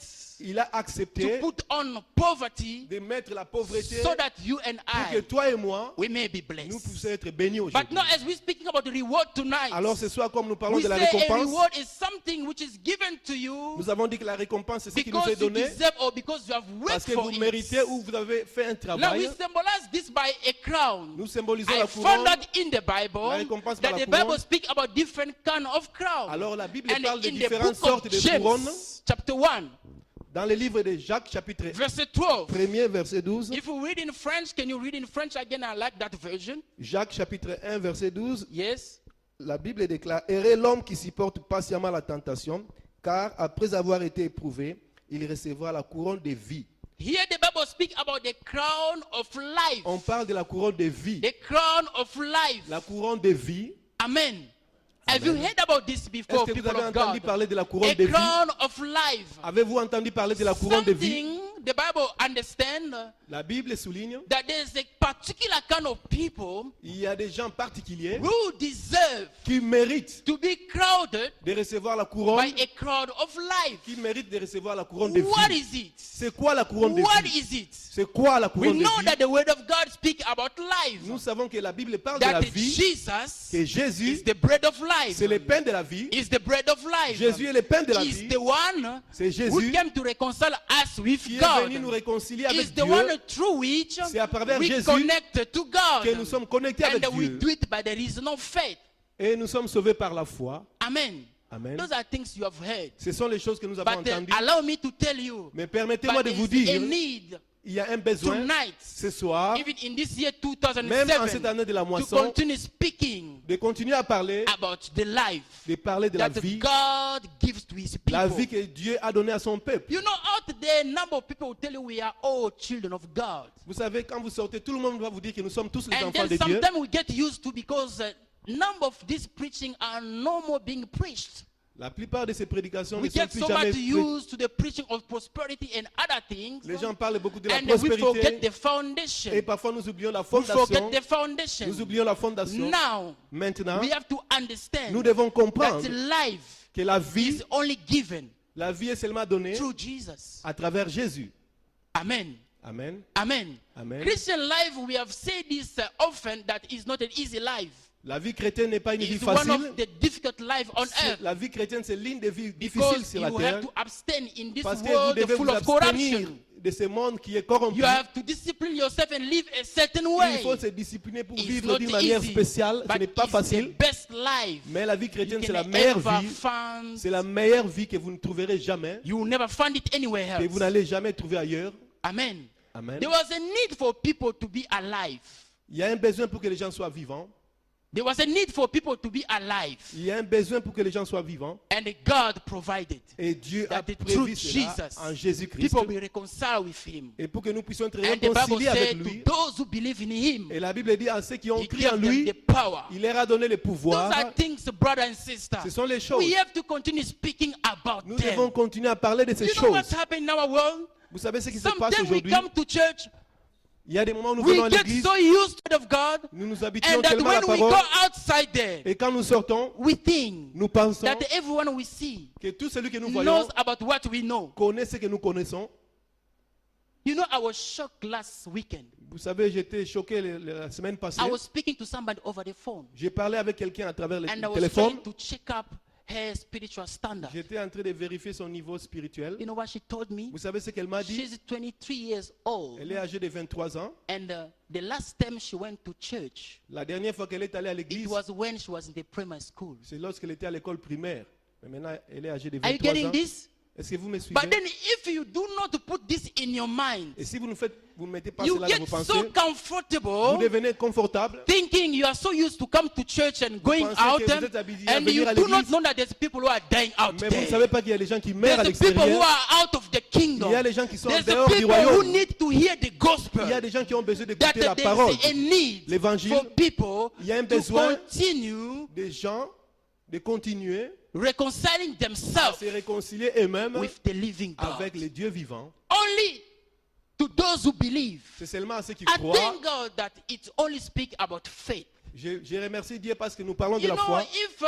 Speaker 2: il a
Speaker 1: to
Speaker 2: accepté
Speaker 1: put on poverty
Speaker 2: de mettre la pauvreté
Speaker 1: so that you and
Speaker 2: pour que
Speaker 1: I,
Speaker 2: toi et moi,
Speaker 1: we may be
Speaker 2: nous
Speaker 1: blessed.
Speaker 2: puissions être bénis
Speaker 1: But
Speaker 2: aujourd'hui.
Speaker 1: now as we're speaking about the reward tonight,
Speaker 2: Alors ce soir, comme nous parlons
Speaker 1: we
Speaker 2: de la
Speaker 1: say a
Speaker 2: récompense,
Speaker 1: reward is something which is given to you
Speaker 2: nous avons dit que la récompense, c'est ce qui nous est
Speaker 1: because you
Speaker 2: donné
Speaker 1: deserve or because you have
Speaker 2: parce
Speaker 1: worked
Speaker 2: que
Speaker 1: for
Speaker 2: vous
Speaker 1: it.
Speaker 2: méritez ou vous avez fait un
Speaker 1: Now we
Speaker 2: travail.
Speaker 1: symbolize this by a crown.
Speaker 2: Nous symbolisons
Speaker 1: I
Speaker 2: la
Speaker 1: found
Speaker 2: couronne.
Speaker 1: out in the
Speaker 2: La
Speaker 1: Bible
Speaker 2: récompense par
Speaker 1: that
Speaker 2: la
Speaker 1: the Bible
Speaker 2: couronne.
Speaker 1: speaks about different kind of crown.
Speaker 2: Alors la Bible
Speaker 1: And
Speaker 2: parle de
Speaker 1: in the
Speaker 2: différentes
Speaker 1: book
Speaker 2: sortes
Speaker 1: of
Speaker 2: de couronnes.
Speaker 1: James, chapter 1,
Speaker 2: Dans le livre de Jacques, chapitre
Speaker 1: verse 12.
Speaker 2: 1er, verset 12.
Speaker 1: If you read in French, can you read in French again? I like that version.
Speaker 2: Jacques, chapitre 1, verset 12.
Speaker 1: Yes.
Speaker 2: La Bible déclare: Heureux l'homme qui supporte patiemment la tentation, car après avoir été éprouvé, il recevra la couronne de vie.
Speaker 1: Here the Bible speaks about the crown of life.
Speaker 2: On parle de la couronne de vie.
Speaker 1: The crown of life.
Speaker 2: La couronne de vie.
Speaker 1: Amen. Have you heard about this
Speaker 2: Est-ce
Speaker 1: before,
Speaker 2: que vous
Speaker 1: people
Speaker 2: avez
Speaker 1: of
Speaker 2: entendu
Speaker 1: God?
Speaker 2: parler de la couronne
Speaker 1: A
Speaker 2: de vie?
Speaker 1: crown of life.
Speaker 2: Avez-vous entendu parler de la couronne de vie?
Speaker 1: Something the Bible understands
Speaker 2: La Bible souligne:
Speaker 1: that there's a particular kind of people
Speaker 2: il y a des gens particuliers
Speaker 1: who deserve
Speaker 2: qui méritent
Speaker 1: to be crowded
Speaker 2: de recevoir la
Speaker 1: by
Speaker 2: couronne,
Speaker 1: a crown of life.
Speaker 2: qui méritent de recevoir la couronne de
Speaker 1: What
Speaker 2: vie.
Speaker 1: is it?
Speaker 2: C'est quoi la couronne de
Speaker 1: What
Speaker 2: vie?
Speaker 1: is it?
Speaker 2: C'est quoi la
Speaker 1: We
Speaker 2: couronne de
Speaker 1: know
Speaker 2: vie?
Speaker 1: that the word of God speaks about
Speaker 2: Nous
Speaker 1: life.
Speaker 2: savons que la Bible parle de la
Speaker 1: That
Speaker 2: vie,
Speaker 1: Jesus
Speaker 2: que Jésus,
Speaker 1: is the bread of life.
Speaker 2: c'est le pain de la vie.
Speaker 1: Is the bread of life.
Speaker 2: Jésus est le pain de la
Speaker 1: Is
Speaker 2: vie.
Speaker 1: the one
Speaker 2: C'est
Speaker 1: who
Speaker 2: Jésus
Speaker 1: came to reconcile us with
Speaker 2: qui est
Speaker 1: God.
Speaker 2: venu nous réconcilier
Speaker 1: Is
Speaker 2: avec
Speaker 1: the one
Speaker 2: Dieu,
Speaker 1: through which
Speaker 2: C'est à travers
Speaker 1: we
Speaker 2: Jésus
Speaker 1: connect to God.
Speaker 2: que nous sommes connectés avec
Speaker 1: And we
Speaker 2: Dieu.
Speaker 1: do it by the reason of faith.
Speaker 2: Et nous sommes sauvés par la foi.
Speaker 1: Amen.
Speaker 2: Amen.
Speaker 1: Those are things you have heard.
Speaker 2: Ce sont les choses que nous avons
Speaker 1: But
Speaker 2: entendues.
Speaker 1: allow me to tell you,
Speaker 2: Mais permettez-moi
Speaker 1: but
Speaker 2: de vous
Speaker 1: there is a
Speaker 2: dire,
Speaker 1: need
Speaker 2: il y a un besoin
Speaker 1: tonight,
Speaker 2: ce soir,
Speaker 1: even in this year
Speaker 2: même en cette
Speaker 1: 2007,
Speaker 2: année de la
Speaker 1: to
Speaker 2: moisson,
Speaker 1: continue speaking
Speaker 2: de continuer à parler,
Speaker 1: about the life
Speaker 2: de parler de la
Speaker 1: that
Speaker 2: vie,
Speaker 1: God gives to his
Speaker 2: la vie
Speaker 1: people.
Speaker 2: que Dieu a donnée à son peuple.
Speaker 1: You know, out there, a number of people will tell you we are all children of God.
Speaker 2: Vous savez, quand vous sortez, tout le monde va vous dire que nous sommes tous les
Speaker 1: And
Speaker 2: enfants
Speaker 1: then
Speaker 2: de Dieu.
Speaker 1: sometimes we get used to because number of these preaching are no more being preached.
Speaker 2: La plupart de ces prédications
Speaker 1: We
Speaker 2: ne sont
Speaker 1: get
Speaker 2: plus
Speaker 1: so
Speaker 2: jamais
Speaker 1: much
Speaker 2: prêches.
Speaker 1: used to the preaching of prosperity and other things.
Speaker 2: Les gens parlent beaucoup de la
Speaker 1: And we forget
Speaker 2: prospérité
Speaker 1: the foundation.
Speaker 2: et parfois nous oublions la
Speaker 1: We
Speaker 2: fondation.
Speaker 1: forget the foundation.
Speaker 2: Nous oublions la fondation.
Speaker 1: Now,
Speaker 2: Maintenant,
Speaker 1: we have to understand
Speaker 2: nous devons
Speaker 1: that
Speaker 2: comprendre
Speaker 1: life
Speaker 2: que la vie,
Speaker 1: is only given
Speaker 2: la vie est seulement donnée
Speaker 1: through Jesus.
Speaker 2: à travers Jésus.
Speaker 1: Amen.
Speaker 2: Amen.
Speaker 1: Amen.
Speaker 2: Amen.
Speaker 1: Christian life, we have said this often, that is not an easy life.
Speaker 2: La vie chrétienne n'est pas une vie
Speaker 1: It's one
Speaker 2: facile.
Speaker 1: of the difficult life on earth.
Speaker 2: La vie chrétienne, c'est l'une des vies difficiles
Speaker 1: Because
Speaker 2: sur
Speaker 1: you
Speaker 2: la terre.
Speaker 1: have to abstain in this
Speaker 2: Parce que vous
Speaker 1: world
Speaker 2: devez
Speaker 1: full
Speaker 2: vous
Speaker 1: of
Speaker 2: abstenir
Speaker 1: corruption.
Speaker 2: de ce monde qui est corrompu.
Speaker 1: You have to discipline yourself and live a certain
Speaker 2: Il
Speaker 1: way.
Speaker 2: faut se discipliner pour
Speaker 1: It's
Speaker 2: vivre
Speaker 1: not
Speaker 2: d'une manière
Speaker 1: easy,
Speaker 2: spéciale. Ce
Speaker 1: but
Speaker 2: n'est pas
Speaker 1: it's
Speaker 2: facile.
Speaker 1: the best life
Speaker 2: Mais la vie
Speaker 1: you
Speaker 2: chrétienne, c'est
Speaker 1: can
Speaker 2: la meilleure
Speaker 1: ever
Speaker 2: vie.
Speaker 1: find.
Speaker 2: C'est la meilleure vie que vous ne trouverez jamais.
Speaker 1: You will never find it anywhere
Speaker 2: Que vous
Speaker 1: else.
Speaker 2: n'allez jamais trouver ailleurs.
Speaker 1: Amen.
Speaker 2: Amen.
Speaker 1: There was a need for people to be alive.
Speaker 2: Il y a un besoin pour que les gens soient vivants.
Speaker 1: There was a need for people to be alive.
Speaker 2: Il y a un besoin pour que les gens soient vivants.
Speaker 1: And God provided
Speaker 2: Et Dieu a
Speaker 1: that
Speaker 2: prévu
Speaker 1: through
Speaker 2: cela
Speaker 1: Jesus,
Speaker 2: en Jésus-Christ.
Speaker 1: people be reconciled with him.
Speaker 2: Et pour que nous puissions être
Speaker 1: And the Bible
Speaker 2: réconciliés avec
Speaker 1: said to
Speaker 2: lui.
Speaker 1: those who believe in him,
Speaker 2: Et la Bible dit à ceux qui ont
Speaker 1: he
Speaker 2: cru en
Speaker 1: gave them
Speaker 2: lui,
Speaker 1: the power.
Speaker 2: il leur a donné le
Speaker 1: Those
Speaker 2: pouvoir.
Speaker 1: are things, brother and sister.
Speaker 2: Ce sont les choses.
Speaker 1: We have to continue speaking about
Speaker 2: Nous
Speaker 1: them.
Speaker 2: devons continuer à parler de ces
Speaker 1: You know what's
Speaker 2: choses.
Speaker 1: happening in our world?
Speaker 2: Vous savez ce qui se passe
Speaker 1: Sometimes we
Speaker 2: aujourd'hui?
Speaker 1: come to church,
Speaker 2: Il y a des moments où nous venons à
Speaker 1: we get
Speaker 2: l'église,
Speaker 1: so used to the word of God,
Speaker 2: nous nous habituons
Speaker 1: and that
Speaker 2: tellement à la
Speaker 1: when we go
Speaker 2: parole.
Speaker 1: outside there,
Speaker 2: Et quand nous sortons,
Speaker 1: we think
Speaker 2: nous pensons
Speaker 1: that everyone we see
Speaker 2: que tout celui que nous
Speaker 1: knows
Speaker 2: voyons
Speaker 1: about what we know.
Speaker 2: connaît ce que nous connaissons.
Speaker 1: You know, I was shocked last weekend.
Speaker 2: Vous savez, j'étais choqué la semaine passée.
Speaker 1: I was speaking to somebody over the phone,
Speaker 2: J'ai parlé avec quelqu'un à travers le
Speaker 1: and I was
Speaker 2: téléphone.
Speaker 1: trying to check up her spiritual standard.
Speaker 2: J'étais en train de vérifier son niveau spirituel.
Speaker 1: You know what she told me?
Speaker 2: Vous savez ce qu'elle m'a dit?
Speaker 1: She's 23 years old,
Speaker 2: Elle est âgée de 23 ans.
Speaker 1: and the last time she went to church,
Speaker 2: La dernière fois qu'elle est allée à
Speaker 1: it
Speaker 2: l'église,
Speaker 1: was when she was in the primary school.
Speaker 2: c'est lorsqu'elle était à l'école primaire. Mais maintenant, elle est âgée de
Speaker 1: Are you
Speaker 2: 23
Speaker 1: getting
Speaker 2: ans.
Speaker 1: this?
Speaker 2: Est-ce que vous me suivez?
Speaker 1: But then, if you do not put this in your mind,
Speaker 2: Et si vous ne mettez pas
Speaker 1: you
Speaker 2: cela dans
Speaker 1: get
Speaker 2: vos
Speaker 1: so
Speaker 2: pensées, vous
Speaker 1: comfortable
Speaker 2: devenez confortable.
Speaker 1: thinking you are so used to come to church and going
Speaker 2: pensez
Speaker 1: out,
Speaker 2: que vous êtes habitué à
Speaker 1: and
Speaker 2: venir
Speaker 1: you
Speaker 2: à
Speaker 1: do not
Speaker 2: l'église.
Speaker 1: know that there's people who are dying out
Speaker 2: Mais vous ne
Speaker 1: there.
Speaker 2: savez pas qu'il y a des gens qui meurent à
Speaker 1: There's the people who
Speaker 2: l'extérieur.
Speaker 1: are out of the kingdom.
Speaker 2: Il y a des gens qui sont en
Speaker 1: There's the
Speaker 2: dehors du
Speaker 1: people who
Speaker 2: royaume.
Speaker 1: need to hear the gospel.
Speaker 2: Il y a des gens qui ont besoin
Speaker 1: That
Speaker 2: d'écouter la
Speaker 1: there
Speaker 2: parole.
Speaker 1: is a need
Speaker 2: L'évangile.
Speaker 1: for people
Speaker 2: Il y a un
Speaker 1: to
Speaker 2: besoin
Speaker 1: continue
Speaker 2: des gens de continuer
Speaker 1: reconciling
Speaker 2: à
Speaker 1: themselves
Speaker 2: se réconcilier eux-mêmes
Speaker 1: with the living God.
Speaker 2: avec les dieux vivants.
Speaker 1: Only to those who believe.
Speaker 2: C'est seulement à ceux qui
Speaker 1: I
Speaker 2: croient.
Speaker 1: thank God that it only speaks about faith.
Speaker 2: Je remercie Dieu parce que nous parlons de
Speaker 1: You
Speaker 2: la
Speaker 1: know,
Speaker 2: foi.
Speaker 1: if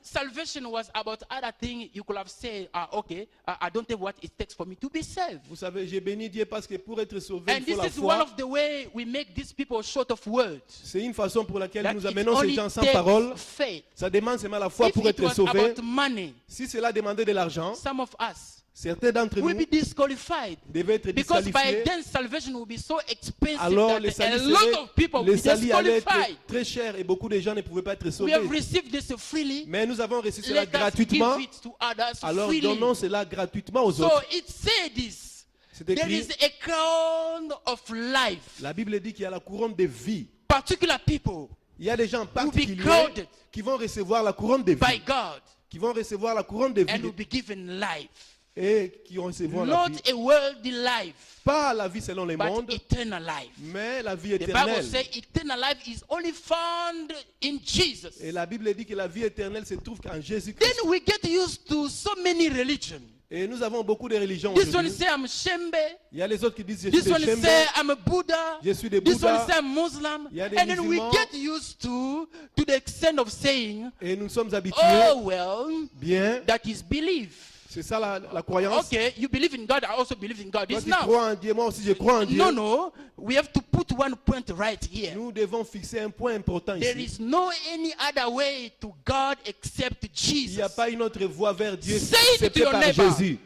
Speaker 1: salvation was about other things, you could have said, okay, I don't have what it takes for me to be saved.
Speaker 2: Vous savez, j'ai béni Dieu parce que pour être sauvé,
Speaker 1: And
Speaker 2: il
Speaker 1: this
Speaker 2: faut la
Speaker 1: is one
Speaker 2: foi.
Speaker 1: of the way we make these people short of words.
Speaker 2: C'est une façon pour laquelle
Speaker 1: That
Speaker 2: nous
Speaker 1: it
Speaker 2: amenons ces
Speaker 1: only
Speaker 2: gens sans
Speaker 1: takes
Speaker 2: parole.
Speaker 1: faith.
Speaker 2: Ça demande seulement la foi
Speaker 1: If
Speaker 2: pour
Speaker 1: it
Speaker 2: être
Speaker 1: was
Speaker 2: sauvé.
Speaker 1: about money,
Speaker 2: Si cela demandait de l'argent,
Speaker 1: some of us
Speaker 2: certains d'entre
Speaker 1: will
Speaker 2: nous
Speaker 1: be disqualified.
Speaker 2: devaient être
Speaker 1: Because by
Speaker 2: disqualifiés.
Speaker 1: then salvation will be so expensive
Speaker 2: Alors les
Speaker 1: that a
Speaker 2: salis,
Speaker 1: lot of people will
Speaker 2: les
Speaker 1: be
Speaker 2: salis allaient être
Speaker 1: disqualified.
Speaker 2: très chers et beaucoup de gens ne pouvaient pas être
Speaker 1: We
Speaker 2: sauvés.
Speaker 1: have received this freely.
Speaker 2: Mais nous avons reçu cela
Speaker 1: Let us give
Speaker 2: gratuitement.
Speaker 1: it to others
Speaker 2: Alors
Speaker 1: freely.
Speaker 2: donnons cela gratuitement aux
Speaker 1: So
Speaker 2: autres.
Speaker 1: it said this.
Speaker 2: C'est
Speaker 1: There
Speaker 2: écrit.
Speaker 1: is a crown of life.
Speaker 2: La Bible dit qu'il y a la couronne de vie.
Speaker 1: Particular people
Speaker 2: Il y a des gens particuliers
Speaker 1: crowned
Speaker 2: qui vont recevoir la couronne de
Speaker 1: by
Speaker 2: vie.
Speaker 1: God
Speaker 2: Qui vont recevoir la couronne de
Speaker 1: and will
Speaker 2: vie
Speaker 1: be given life.
Speaker 2: et qui vont recevoir la vie.
Speaker 1: Not a worldly life,
Speaker 2: Pas la vie selon les
Speaker 1: but
Speaker 2: mondes,
Speaker 1: eternal life.
Speaker 2: mais la vie
Speaker 1: The Bible
Speaker 2: éternelle.
Speaker 1: says eternal life is only found in Jesus.
Speaker 2: Et la Bible dit que la vie éternelle se trouve qu'en Jésus-Christ.
Speaker 1: Then we get used to so many religions.
Speaker 2: Et nous avons beaucoup de religions
Speaker 1: This one
Speaker 2: aujourd'hui.
Speaker 1: say I'm Shembe.
Speaker 2: Il y a les autres qui disent je
Speaker 1: This
Speaker 2: suis
Speaker 1: one
Speaker 2: des Shembe,
Speaker 1: say I'm a Buddha.
Speaker 2: je suis des
Speaker 1: This one
Speaker 2: Bouddhas.
Speaker 1: say I'm Muslim.
Speaker 2: Il y a des
Speaker 1: And then we
Speaker 2: musulmans.
Speaker 1: get used to the extent of saying,
Speaker 2: Et nous sommes habitués,
Speaker 1: oh well,
Speaker 2: bien,
Speaker 1: that is belief.
Speaker 2: c'est ça la croyance.
Speaker 1: Okay, you believe in God, I also believe in God.
Speaker 2: Toi
Speaker 1: It's
Speaker 2: tu
Speaker 1: now.
Speaker 2: crois en Dieu, moi aussi je crois en Dieu.
Speaker 1: No, we have to put one point right here.
Speaker 2: Nous devons fixer un point important
Speaker 1: There
Speaker 2: ici.
Speaker 1: is no any other way to God except
Speaker 2: Il n'y a
Speaker 1: Jesus.
Speaker 2: pas une autre voie vers Dieu
Speaker 1: Say it to
Speaker 2: excepté
Speaker 1: your
Speaker 2: par
Speaker 1: neighbor.
Speaker 2: Jésus.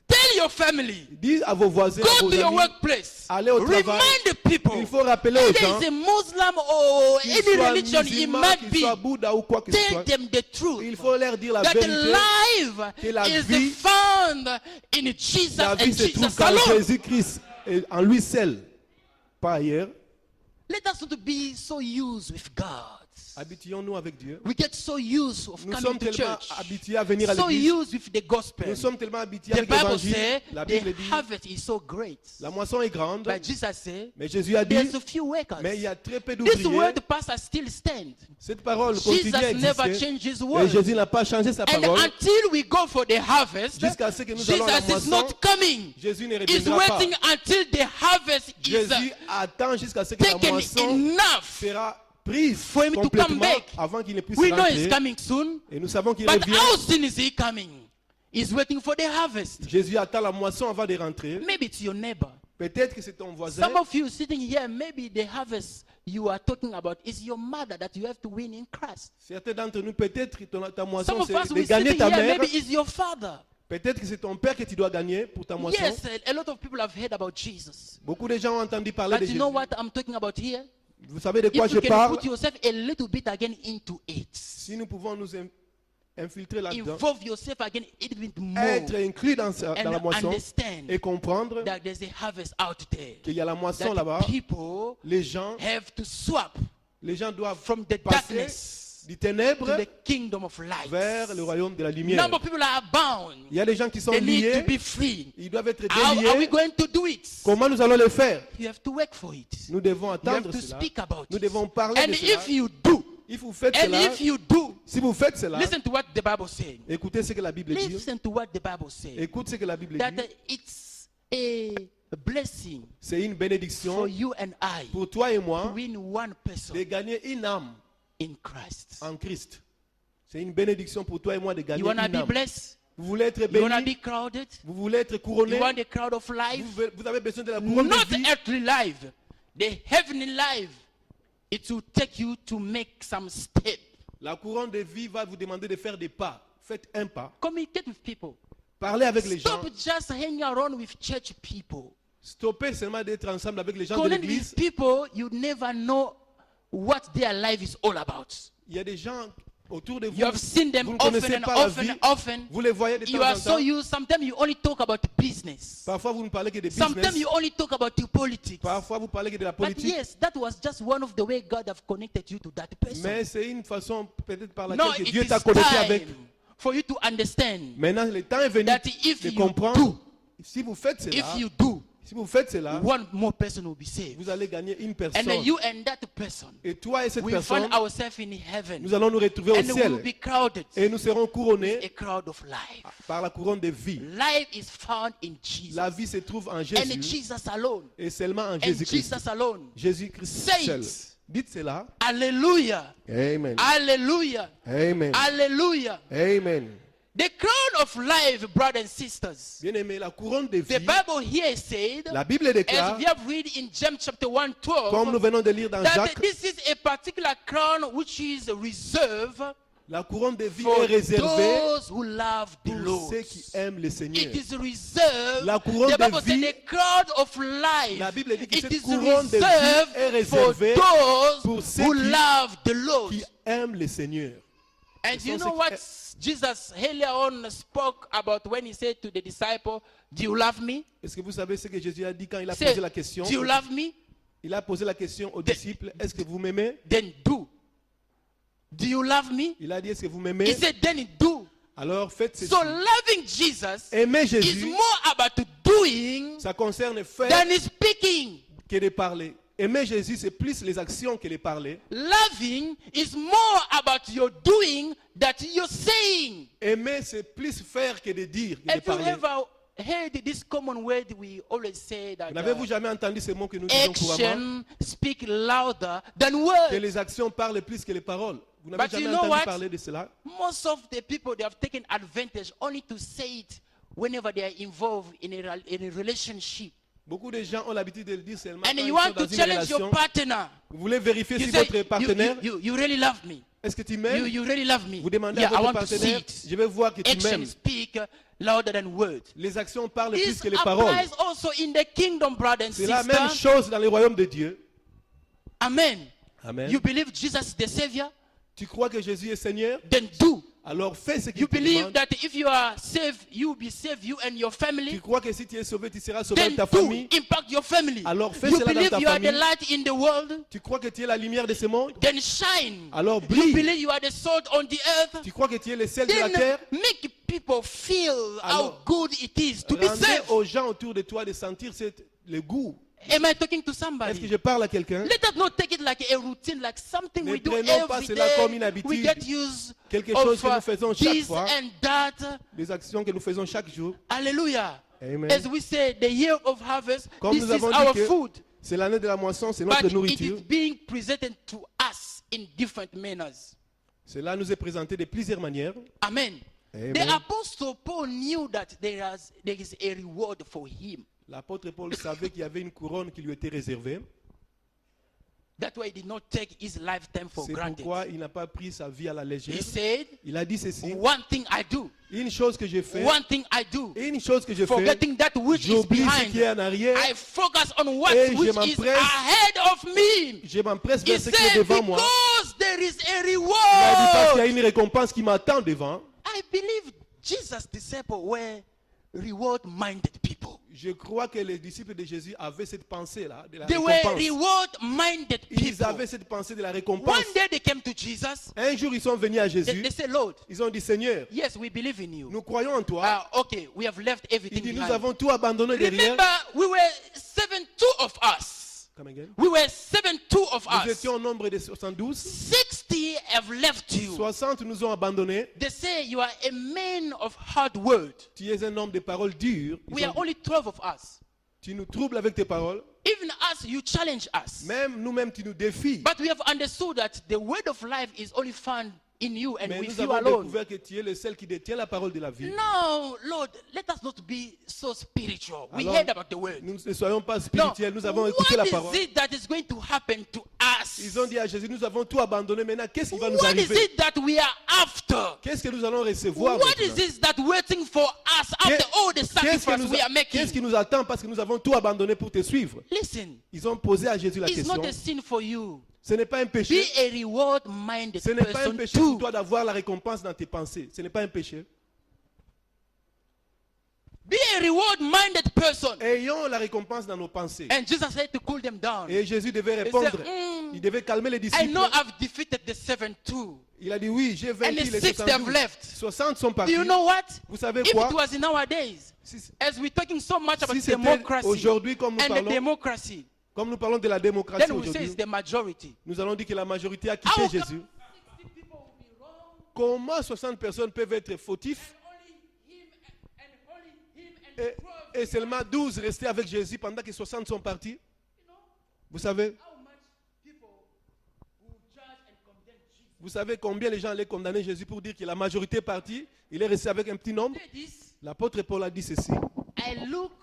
Speaker 1: Tell your family,
Speaker 2: Dis à vos voisins, à
Speaker 1: go
Speaker 2: vos
Speaker 1: to your
Speaker 2: amis,
Speaker 1: workplace,
Speaker 2: allez au travail.
Speaker 1: remind the people,
Speaker 2: Il faut rappeler aux
Speaker 1: whether
Speaker 2: gens,
Speaker 1: it's a Muslim or
Speaker 2: qu'ils
Speaker 1: any
Speaker 2: soient
Speaker 1: religion it
Speaker 2: musulmans,
Speaker 1: might
Speaker 2: qu'ils
Speaker 1: be,
Speaker 2: soient Bouddha ou quoi que ce
Speaker 1: tell
Speaker 2: soit.
Speaker 1: them the truth.
Speaker 2: Il faut leur dire la
Speaker 1: That
Speaker 2: vérité.
Speaker 1: life
Speaker 2: Que la
Speaker 1: is
Speaker 2: vie-
Speaker 1: found in Jesus
Speaker 2: La
Speaker 1: and
Speaker 2: vie se trouve
Speaker 1: Jesus
Speaker 2: qu'en
Speaker 1: alone.
Speaker 2: Jésus-Christ, et en lui seul, pas ailleurs.
Speaker 1: Let us not be so used with God.
Speaker 2: Habituons-nous avec Dieu.
Speaker 1: We get so used of
Speaker 2: Nous
Speaker 1: coming
Speaker 2: sommes
Speaker 1: to
Speaker 2: tellement
Speaker 1: church,
Speaker 2: habitués à venir à
Speaker 1: so
Speaker 2: l'église.
Speaker 1: used with the gospel.
Speaker 2: Nous sommes tellement habitués
Speaker 1: The
Speaker 2: avec
Speaker 1: Bible
Speaker 2: l'évangile.
Speaker 1: says
Speaker 2: La
Speaker 1: the
Speaker 2: Bible dit,
Speaker 1: harvest is so great.
Speaker 2: la moisson est grande,
Speaker 1: But Jesus said,
Speaker 2: mais Jésus a dit,
Speaker 1: there's a few workers.
Speaker 2: mais il y a très peu
Speaker 1: This
Speaker 2: d'ouvriers.
Speaker 1: word pastor still stand.
Speaker 2: Cette parole continue à
Speaker 1: Jesus never
Speaker 2: exister.
Speaker 1: changed his
Speaker 2: Et
Speaker 1: word.
Speaker 2: Jésus n'a pas changé sa
Speaker 1: And
Speaker 2: parole.
Speaker 1: until we go for the harvest,
Speaker 2: Jusqu'à ce que nous allons à la
Speaker 1: Jesus is
Speaker 2: moisson,
Speaker 1: not coming.
Speaker 2: Jésus ne
Speaker 1: He's
Speaker 2: reviendra pas.
Speaker 1: waiting until the harvest is
Speaker 2: Jésus attend jusqu'à ce que la
Speaker 1: taken
Speaker 2: moisson
Speaker 1: enough.
Speaker 2: sera prise
Speaker 1: For him to come
Speaker 2: complètement
Speaker 1: back.
Speaker 2: avant qu'il ne puisse
Speaker 1: We know he's
Speaker 2: rentrer.
Speaker 1: coming soon.
Speaker 2: Et nous savons qu'il
Speaker 1: But
Speaker 2: revient.
Speaker 1: how soon is he coming? He's waiting for the harvest.
Speaker 2: Jésus attend la moisson avant de rentrer.
Speaker 1: Maybe it's your neighbor.
Speaker 2: Peut-être que c'est ton voisin.
Speaker 1: Some of you sitting here, maybe the harvest you are talking about is your mother that you have to win in Christ.
Speaker 2: Certains d'entre nous, peut-être ta
Speaker 1: Some
Speaker 2: moisson,
Speaker 1: of us,
Speaker 2: c'est
Speaker 1: we
Speaker 2: de gagner
Speaker 1: sitting
Speaker 2: ta
Speaker 1: here,
Speaker 2: mère.
Speaker 1: maybe it's your father.
Speaker 2: Peut-être que c'est ton père que tu dois gagner pour ta moisson.
Speaker 1: Yes, a lot of people have heard about Jesus.
Speaker 2: Beaucoup de gens ont entendu parler
Speaker 1: But
Speaker 2: de
Speaker 1: you know
Speaker 2: Jésus.
Speaker 1: what I'm talking about here?
Speaker 2: Vous savez de quoi
Speaker 1: If
Speaker 2: je
Speaker 1: you can
Speaker 2: parle?
Speaker 1: put yourself a little bit again into it,
Speaker 2: Si nous pouvons nous infiltrer là-dedans,
Speaker 1: involve yourself again a little bit more,
Speaker 2: être inclus dans la
Speaker 1: and
Speaker 2: moisson
Speaker 1: understand
Speaker 2: et comprendre
Speaker 1: that there's a harvest out there.
Speaker 2: qu'il y a la moisson
Speaker 1: That
Speaker 2: là-bas,
Speaker 1: people
Speaker 2: les gens
Speaker 1: have to swap
Speaker 2: Les gens doivent
Speaker 1: from the
Speaker 2: passer
Speaker 1: darkness
Speaker 2: du
Speaker 1: to
Speaker 2: ténèbre
Speaker 1: the kingdom of light.
Speaker 2: vers le royaume de la lumière.
Speaker 1: Number of people are bound.
Speaker 2: Il y a des gens qui sont
Speaker 1: They need to
Speaker 2: liés,
Speaker 1: be free.
Speaker 2: ils doivent être
Speaker 1: How are we
Speaker 2: déliés.
Speaker 1: going to do it?
Speaker 2: Comment nous allons le faire?
Speaker 1: You have to work for it.
Speaker 2: Nous devons
Speaker 1: You have
Speaker 2: attendre
Speaker 1: to
Speaker 2: cela.
Speaker 1: speak about
Speaker 2: Nous
Speaker 1: it.
Speaker 2: devons parler
Speaker 1: And
Speaker 2: de cela.
Speaker 1: if you do,
Speaker 2: If vous faites
Speaker 1: and
Speaker 2: cela,
Speaker 1: if you do,
Speaker 2: si vous faites cela,
Speaker 1: listen to what the Bible says.
Speaker 2: écoutez ce que la Bible dit.
Speaker 1: Listen to what the Bible says.
Speaker 2: Écoute ce que la Bible
Speaker 1: That
Speaker 2: dit.
Speaker 1: it's a blessing
Speaker 2: C'est une bénédiction
Speaker 1: for you and I
Speaker 2: pour toi et
Speaker 1: to
Speaker 2: moi
Speaker 1: win one person
Speaker 2: de gagner une âme
Speaker 1: in Christ.
Speaker 2: en Christ. C'est une bénédiction pour toi et moi de gagner
Speaker 1: You want to
Speaker 2: une
Speaker 1: be
Speaker 2: âme.
Speaker 1: blessed?
Speaker 2: Vous voulez être
Speaker 1: You want to
Speaker 2: béni,
Speaker 1: be crowded?
Speaker 2: vous voulez être
Speaker 1: You
Speaker 2: couronné,
Speaker 1: want the crowd of life?
Speaker 2: vous avez besoin de la couronne
Speaker 1: Not
Speaker 2: de vie.
Speaker 1: earthly life, the heavenly life. It will take you to make some step.
Speaker 2: La couronne de vie va vous demander de faire des pas. Faites un pas.
Speaker 1: Communicate with people.
Speaker 2: Parlez avec les gens.
Speaker 1: Stop just hanging around with church people.
Speaker 2: Stoppez seulement d'être ensemble avec les gens de
Speaker 1: Connect with
Speaker 2: l'église.
Speaker 1: people you never know what their life is all about.
Speaker 2: Il y a des gens autour de vous.
Speaker 1: You have seen them
Speaker 2: Vous ne
Speaker 1: often
Speaker 2: connaissez
Speaker 1: and
Speaker 2: pas la
Speaker 1: often
Speaker 2: vie.
Speaker 1: and often.
Speaker 2: Vous les voyez de
Speaker 1: You
Speaker 2: temps
Speaker 1: are
Speaker 2: en
Speaker 1: so
Speaker 2: temps.
Speaker 1: used. Sometimes you only talk about business.
Speaker 2: Parfois, vous ne parlez que de
Speaker 1: Sometimes
Speaker 2: business.
Speaker 1: you only talk about politics.
Speaker 2: Parfois, vous parlez que de la
Speaker 1: But
Speaker 2: politique.
Speaker 1: yes, that was just one of the way God have connected you to that person.
Speaker 2: Mais c'est une façon peut-être par
Speaker 1: No,
Speaker 2: laquelle que
Speaker 1: it
Speaker 2: Dieu
Speaker 1: is
Speaker 2: t'a connecté avec.
Speaker 1: time for you to understand
Speaker 2: Maintenant, le temps est venu
Speaker 1: that if
Speaker 2: de
Speaker 1: you
Speaker 2: comprendre.
Speaker 1: do,
Speaker 2: Si vous faites cela,
Speaker 1: if you do,
Speaker 2: si vous faites cela,
Speaker 1: one more person will be saved.
Speaker 2: vous allez gagner une
Speaker 1: And
Speaker 2: personne.
Speaker 1: then you and that person,
Speaker 2: Et toi et cette
Speaker 1: we
Speaker 2: personne,
Speaker 1: find ourselves in heaven.
Speaker 2: nous allons nous retrouver au
Speaker 1: And we will
Speaker 2: ciel.
Speaker 1: be crowded.
Speaker 2: Et nous serons
Speaker 1: A
Speaker 2: couronnés
Speaker 1: crowd of life.
Speaker 2: par la couronne de vie.
Speaker 1: Life is found in Jesus.
Speaker 2: La vie se trouve en
Speaker 1: And
Speaker 2: Jésus
Speaker 1: Jesus alone.
Speaker 2: et seulement en
Speaker 1: And
Speaker 2: Jésus-Christ.
Speaker 1: Jesus alone.
Speaker 2: Jésus-Christ
Speaker 1: Say
Speaker 2: seul.
Speaker 1: it.
Speaker 2: Dites cela.
Speaker 1: Hallelujah.
Speaker 2: Amen.
Speaker 1: Hallelujah.
Speaker 2: Amen.
Speaker 1: Hallelujah.
Speaker 2: Amen.
Speaker 1: The crown of life, brothers and sisters.
Speaker 2: Bien-aimé, la couronne de
Speaker 1: The
Speaker 2: vie,
Speaker 1: Bible here said,
Speaker 2: la Bible
Speaker 1: as
Speaker 2: déclare,
Speaker 1: we have read in James chapter 1,
Speaker 2: comme nous
Speaker 1: 12,
Speaker 2: venons de lire dans
Speaker 1: that
Speaker 2: Jacques,
Speaker 1: this is a particular crown which is reserved
Speaker 2: la couronne de vie
Speaker 1: for
Speaker 2: est réservée
Speaker 1: those who love the
Speaker 2: pour
Speaker 1: Lord.
Speaker 2: ceux qui aiment le Seigneur.
Speaker 1: It is reserved.
Speaker 2: La couronne
Speaker 1: The
Speaker 2: de
Speaker 1: Bible said
Speaker 2: vie,
Speaker 1: the crown of life.
Speaker 2: la Bible dit que
Speaker 1: It
Speaker 2: cette
Speaker 1: is
Speaker 2: couronne de vie
Speaker 1: reserved
Speaker 2: est
Speaker 1: for
Speaker 2: réservée
Speaker 1: those
Speaker 2: pour ceux
Speaker 1: who
Speaker 2: qui-
Speaker 1: love the Lord.
Speaker 2: qui aiment le Seigneur.
Speaker 1: And
Speaker 2: Ce
Speaker 1: you
Speaker 2: sont
Speaker 1: know
Speaker 2: ceux
Speaker 1: what
Speaker 2: qui-
Speaker 1: Jesus earlier on spoke about when he said to the disciple, "Do you love me?"
Speaker 2: Est-ce que vous savez ce que Jésus a dit quand il a
Speaker 1: Say,
Speaker 2: posé la question?
Speaker 1: "Do you love me?"
Speaker 2: Il a posé la question aux disciples, est-ce que vous m'aimez?
Speaker 1: Then do. Do you love me?
Speaker 2: Il a dit, est-ce que vous
Speaker 1: He
Speaker 2: m'aimez?
Speaker 1: said, then do.
Speaker 2: Alors faites ceci.
Speaker 1: So loving Jesus
Speaker 2: Aimer
Speaker 1: is
Speaker 2: Jésus,
Speaker 1: more about doing
Speaker 2: ça concerne faire
Speaker 1: than speaking.
Speaker 2: que de parler. Aimer Jésus, c'est plus les actions que les parler.
Speaker 1: Loving is more about your doing that you're saying.
Speaker 2: Aimer, c'est plus faire que de dire, que de
Speaker 1: Have you
Speaker 2: parler.
Speaker 1: ever heard this common word we always say that
Speaker 2: N'avez-vous jamais entendu ce mot que nous disons couramment?
Speaker 1: action speak louder than
Speaker 2: Que
Speaker 1: words?
Speaker 2: les actions parlent plus que les paroles. Vous n'avez
Speaker 1: But you
Speaker 2: jamais
Speaker 1: know
Speaker 2: entendu
Speaker 1: what?
Speaker 2: parler de cela?
Speaker 1: Most of the people, they have taken advantage only to say it whenever they are involved in a relationship.
Speaker 2: Beaucoup de gens ont l'habitude de le dire seulement
Speaker 1: And
Speaker 2: quand
Speaker 1: you
Speaker 2: ils
Speaker 1: want
Speaker 2: sont dans
Speaker 1: to
Speaker 2: une
Speaker 1: challenge your
Speaker 2: relation.
Speaker 1: partner.
Speaker 2: Vous voulez vérifier
Speaker 1: You
Speaker 2: si
Speaker 1: say,
Speaker 2: votre partenaire,
Speaker 1: you really love me.
Speaker 2: est-ce que tu
Speaker 1: You,
Speaker 2: m'aimes?
Speaker 1: you really love me.
Speaker 2: Vous demandez
Speaker 1: Yeah,
Speaker 2: à
Speaker 1: I
Speaker 2: votre
Speaker 1: want to see
Speaker 2: partenaire,
Speaker 1: it.
Speaker 2: je vais voir que tu
Speaker 1: Action
Speaker 2: m'aimes.
Speaker 1: speak louder than words.
Speaker 2: Les actions parlent plus
Speaker 1: This
Speaker 2: que les paroles.
Speaker 1: applies also in the kingdom, brother and
Speaker 2: C'est la même
Speaker 1: sister.
Speaker 2: chose dans le royaume de Dieu.
Speaker 1: Amen.
Speaker 2: Amen.
Speaker 1: You believe Jesus is the Savior?
Speaker 2: Tu crois que Jésus est Seigneur?
Speaker 1: Then do.
Speaker 2: Alors fais ce qu'il
Speaker 1: You
Speaker 2: te
Speaker 1: believe
Speaker 2: demande.
Speaker 1: that if you are saved, you will be saved, you and your
Speaker 2: Tu
Speaker 1: family?
Speaker 2: crois que si tu es sauvé, tu seras sauvé
Speaker 1: Then
Speaker 2: avec ta
Speaker 1: do.
Speaker 2: famille?
Speaker 1: Impact your family.
Speaker 2: Alors fais
Speaker 1: You
Speaker 2: cela dans
Speaker 1: believe
Speaker 2: ta
Speaker 1: you are the
Speaker 2: famille.
Speaker 1: light in the world?
Speaker 2: Tu crois que tu es la lumière de ce monde?
Speaker 1: Then shine.
Speaker 2: Alors
Speaker 1: You
Speaker 2: brille.
Speaker 1: believe you are the salt on the earth?
Speaker 2: Tu crois que tu es le sel de la
Speaker 1: Then
Speaker 2: terre?
Speaker 1: make people feel how
Speaker 2: Alors,
Speaker 1: good it is to be
Speaker 2: Rendez
Speaker 1: saved.
Speaker 2: aux gens autour de toi de sentir le goût.
Speaker 1: Am I talking to
Speaker 2: Est-ce que
Speaker 1: somebody?
Speaker 2: je parle à quelqu'un?
Speaker 1: Let us not take it like a routine, like something
Speaker 2: Ne
Speaker 1: we do
Speaker 2: prenons pas
Speaker 1: every
Speaker 2: cela comme une
Speaker 1: day.
Speaker 2: habitude.
Speaker 1: We get used
Speaker 2: Quelque chose
Speaker 1: of
Speaker 2: que nous faisons chaque
Speaker 1: this
Speaker 2: fois.
Speaker 1: and that.
Speaker 2: Des actions que nous faisons chaque jour.
Speaker 1: Hallelujah.
Speaker 2: Amen.
Speaker 1: As we say, the year of harvest,
Speaker 2: Comme
Speaker 1: this
Speaker 2: nous
Speaker 1: is
Speaker 2: avons
Speaker 1: our
Speaker 2: dit que
Speaker 1: food.
Speaker 2: c'est l'année de la moisson, c'est
Speaker 1: But
Speaker 2: notre
Speaker 1: it
Speaker 2: nourriture.
Speaker 1: is being presented to us in different manners.
Speaker 2: Cela nous est présenté de plusieurs manières.
Speaker 1: Amen.
Speaker 2: Amen.
Speaker 1: The apostle Paul knew that there is a reward for him.
Speaker 2: L'apôtre Paul savait qu'il y avait une couronne qui lui était réservée.
Speaker 1: That's why he did not take his lifetime for
Speaker 2: C'est
Speaker 1: granted.
Speaker 2: pourquoi il n'a pas pris sa vie à la légère.
Speaker 1: He said,
Speaker 2: Il a dit ceci.
Speaker 1: one thing I do,
Speaker 2: Une chose que je fais,
Speaker 1: one thing I do,
Speaker 2: une chose que je fais,
Speaker 1: forgetting that which is
Speaker 2: j'oublie ce
Speaker 1: behind,
Speaker 2: qui est en arrière,
Speaker 1: I focus on what
Speaker 2: Et je
Speaker 1: which is
Speaker 2: m'empresse.
Speaker 1: ahead of me.
Speaker 2: je m'empresse
Speaker 1: He
Speaker 2: vers ce qui est
Speaker 1: said,
Speaker 2: devant moi.
Speaker 1: because there is a
Speaker 2: Il a dit parce qu'il y a
Speaker 1: reward.
Speaker 2: une récompense qui m'attend devant.
Speaker 1: I believe Jesus' disciples were reward-minded people.
Speaker 2: Je crois que les disciples de Jésus avaient cette pensée-là, de la
Speaker 1: They were
Speaker 2: récompense.
Speaker 1: reward-minded
Speaker 2: Ils
Speaker 1: people.
Speaker 2: avaient cette pensée de la récompense.
Speaker 1: One day they came to Jesus.
Speaker 2: Un jour, ils sont venus à
Speaker 1: They
Speaker 2: Jésus.
Speaker 1: said, Lord,
Speaker 2: Ils ont dit, Seigneur,
Speaker 1: yes, we believe in you.
Speaker 2: nous croyons en toi.
Speaker 1: Okay, we have left
Speaker 2: Il
Speaker 1: everything
Speaker 2: dit, nous
Speaker 1: behind.
Speaker 2: avons tout abandonné derrière.
Speaker 1: Remember, we were 72 of us.
Speaker 2: Come again.
Speaker 1: We were 72 of
Speaker 2: Nous
Speaker 1: us.
Speaker 2: étions au nombre de 72.
Speaker 1: 60 have left you.
Speaker 2: 60 nous ont abandonnés.
Speaker 1: They say you are a man of hard word.
Speaker 2: Tu es un homme de paroles dures.
Speaker 1: We are only 12 of us.
Speaker 2: Tu nous troubles avec tes paroles.
Speaker 1: Even us, you challenge us.
Speaker 2: Même nous-mêmes, tu nous défies.
Speaker 1: But we have understood that the word of life is only found in you and
Speaker 2: Mais
Speaker 1: with
Speaker 2: nous
Speaker 1: you
Speaker 2: avons
Speaker 1: alone.
Speaker 2: découvert que tu es le seul qui détient la parole de la vie.
Speaker 1: No, Lord, let us not be so spiritual. We
Speaker 2: Alors,
Speaker 1: heard about the word.
Speaker 2: Nous ne soyons pas
Speaker 1: No,
Speaker 2: spirituels. Nous avons écouté la
Speaker 1: what
Speaker 2: parole.
Speaker 1: is it that is going to happen to us?
Speaker 2: Ils ont dit à Jésus, nous avons tout abandonné. Maintenant, qu'est-ce qui va nous
Speaker 1: What is
Speaker 2: arriver?
Speaker 1: it that we are after?
Speaker 2: Qu'est-ce que nous allons recevoir
Speaker 1: What
Speaker 2: maintenant?
Speaker 1: is this that waiting for us after all the
Speaker 2: Qu'est-ce que
Speaker 1: sacrifice we are
Speaker 2: qu'est-ce qui
Speaker 1: making?
Speaker 2: nous attend parce que nous avons tout abandonné pour te suivre?
Speaker 1: Listen,
Speaker 2: Ils ont posé à Jésus la
Speaker 1: it's
Speaker 2: question.
Speaker 1: not a sin for you.
Speaker 2: Ce n'est pas un
Speaker 1: Be
Speaker 2: péché.
Speaker 1: a reward-minded
Speaker 2: Ce n'est pas un
Speaker 1: person
Speaker 2: péché pour
Speaker 1: too.
Speaker 2: toi d'avoir la récompense dans tes pensées. Ce n'est pas un péché.
Speaker 1: Be a reward-minded person.
Speaker 2: Ayons la récompense dans nos pensées.
Speaker 1: And Jesus said to cool them down.
Speaker 2: Et Jésus devait
Speaker 1: He
Speaker 2: répondre.
Speaker 1: said,
Speaker 2: Il devait calmer les
Speaker 1: I
Speaker 2: disciples.
Speaker 1: know I've defeated the 72.
Speaker 2: Il a dit oui, j'ai
Speaker 1: And
Speaker 2: vaincu
Speaker 1: the
Speaker 2: les
Speaker 1: 60 have
Speaker 2: 72.
Speaker 1: left.
Speaker 2: 60 sont
Speaker 1: Do
Speaker 2: partis.
Speaker 1: you know what?
Speaker 2: Vous savez
Speaker 1: If
Speaker 2: quoi?
Speaker 1: it was in our days,
Speaker 2: Si,
Speaker 1: as we're talking so much about
Speaker 2: si c'était
Speaker 1: democracy
Speaker 2: aujourd'hui comme nous
Speaker 1: and the
Speaker 2: parlons,
Speaker 1: democracy,
Speaker 2: comme nous parlons de la démocratie
Speaker 1: then we say it's
Speaker 2: aujourd'hui,
Speaker 1: the majority.
Speaker 2: nous allons dire que la majorité a
Speaker 1: How
Speaker 2: quitté
Speaker 1: come
Speaker 2: Jésus.
Speaker 1: 60 people will be wrong
Speaker 2: Comment 60 personnes peuvent être fautifs
Speaker 1: only him and the 12?
Speaker 2: et seulement 12 rester avec Jésus pendant que 60 sont partis? Vous savez,
Speaker 1: How much people will judge and condemn Jesus?
Speaker 2: vous savez combien les gens allaient condamner Jésus pour dire que la majorité est partie? Il est resté avec un petit nombre.
Speaker 1: Say this,
Speaker 2: L'apôtre Paul a dit ceci.
Speaker 1: I look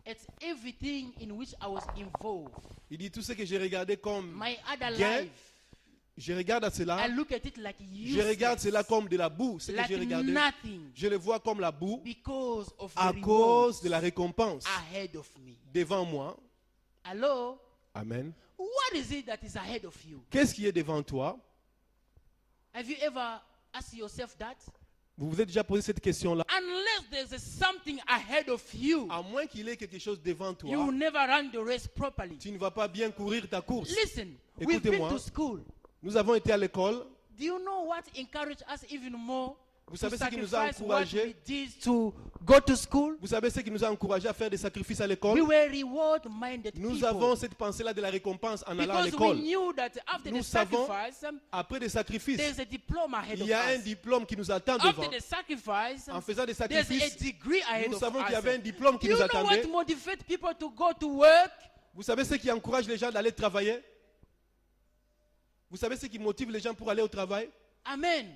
Speaker 1: at everything in which I was involved.
Speaker 2: Il dit tout ce que j'ai regardé comme
Speaker 1: My other
Speaker 2: gain,
Speaker 1: life,
Speaker 2: je regarde à cela,
Speaker 1: I look at it like
Speaker 2: je regarde
Speaker 1: useless,
Speaker 2: cela comme de la boue, ce que
Speaker 1: like
Speaker 2: j'ai regardé.
Speaker 1: nothing,
Speaker 2: Je le vois comme la boue
Speaker 1: because of
Speaker 2: à
Speaker 1: the
Speaker 2: cause de la
Speaker 1: rewards
Speaker 2: récompense
Speaker 1: ahead of me.
Speaker 2: devant moi.
Speaker 1: Hello?
Speaker 2: Amen.
Speaker 1: What is it that is ahead of you?
Speaker 2: Qu'est-ce qui est devant toi?
Speaker 1: Have you ever asked yourself that?
Speaker 2: Vous vous êtes déjà posé cette question-là?
Speaker 1: Unless there's something ahead of you,
Speaker 2: À moins qu'il y ait quelque chose devant
Speaker 1: you will
Speaker 2: toi,
Speaker 1: never run the race properly.
Speaker 2: tu ne vas pas bien courir ta course.
Speaker 1: Listen, we've been
Speaker 2: Écoutez-moi.
Speaker 1: to school.
Speaker 2: Nous avons été à l'école.
Speaker 1: Do you know what encouraged us even more
Speaker 2: Vous
Speaker 1: to
Speaker 2: savez ce qui nous a
Speaker 1: sacrifice what we
Speaker 2: encouragés?
Speaker 1: did to go to school?
Speaker 2: Vous savez ce qui nous a encouragés à faire des sacrifices à
Speaker 1: We
Speaker 2: l'école?
Speaker 1: were reward-minded
Speaker 2: Nous
Speaker 1: people.
Speaker 2: avons cette pensée-là de la récompense en allant à
Speaker 1: Because we
Speaker 2: l'école.
Speaker 1: knew that after
Speaker 2: Nous
Speaker 1: the
Speaker 2: savons,
Speaker 1: sacrifice,
Speaker 2: Après des sacrifices,
Speaker 1: there's a diploma ahead
Speaker 2: il
Speaker 1: of
Speaker 2: y a un
Speaker 1: us.
Speaker 2: diplôme qui nous attend
Speaker 1: After
Speaker 2: devant.
Speaker 1: the sacrifice,
Speaker 2: En faisant des
Speaker 1: there's a
Speaker 2: sacrifices,
Speaker 1: degree ahead
Speaker 2: nous
Speaker 1: of
Speaker 2: savons
Speaker 1: us.
Speaker 2: qu'il y avait un diplôme qui
Speaker 1: Do you
Speaker 2: nous
Speaker 1: know
Speaker 2: attendait.
Speaker 1: what motivates people to go to work?
Speaker 2: Vous savez ce qui encourage les gens d'aller travailler? Vous savez ce qui motive les gens pour aller au travail?
Speaker 1: Amen.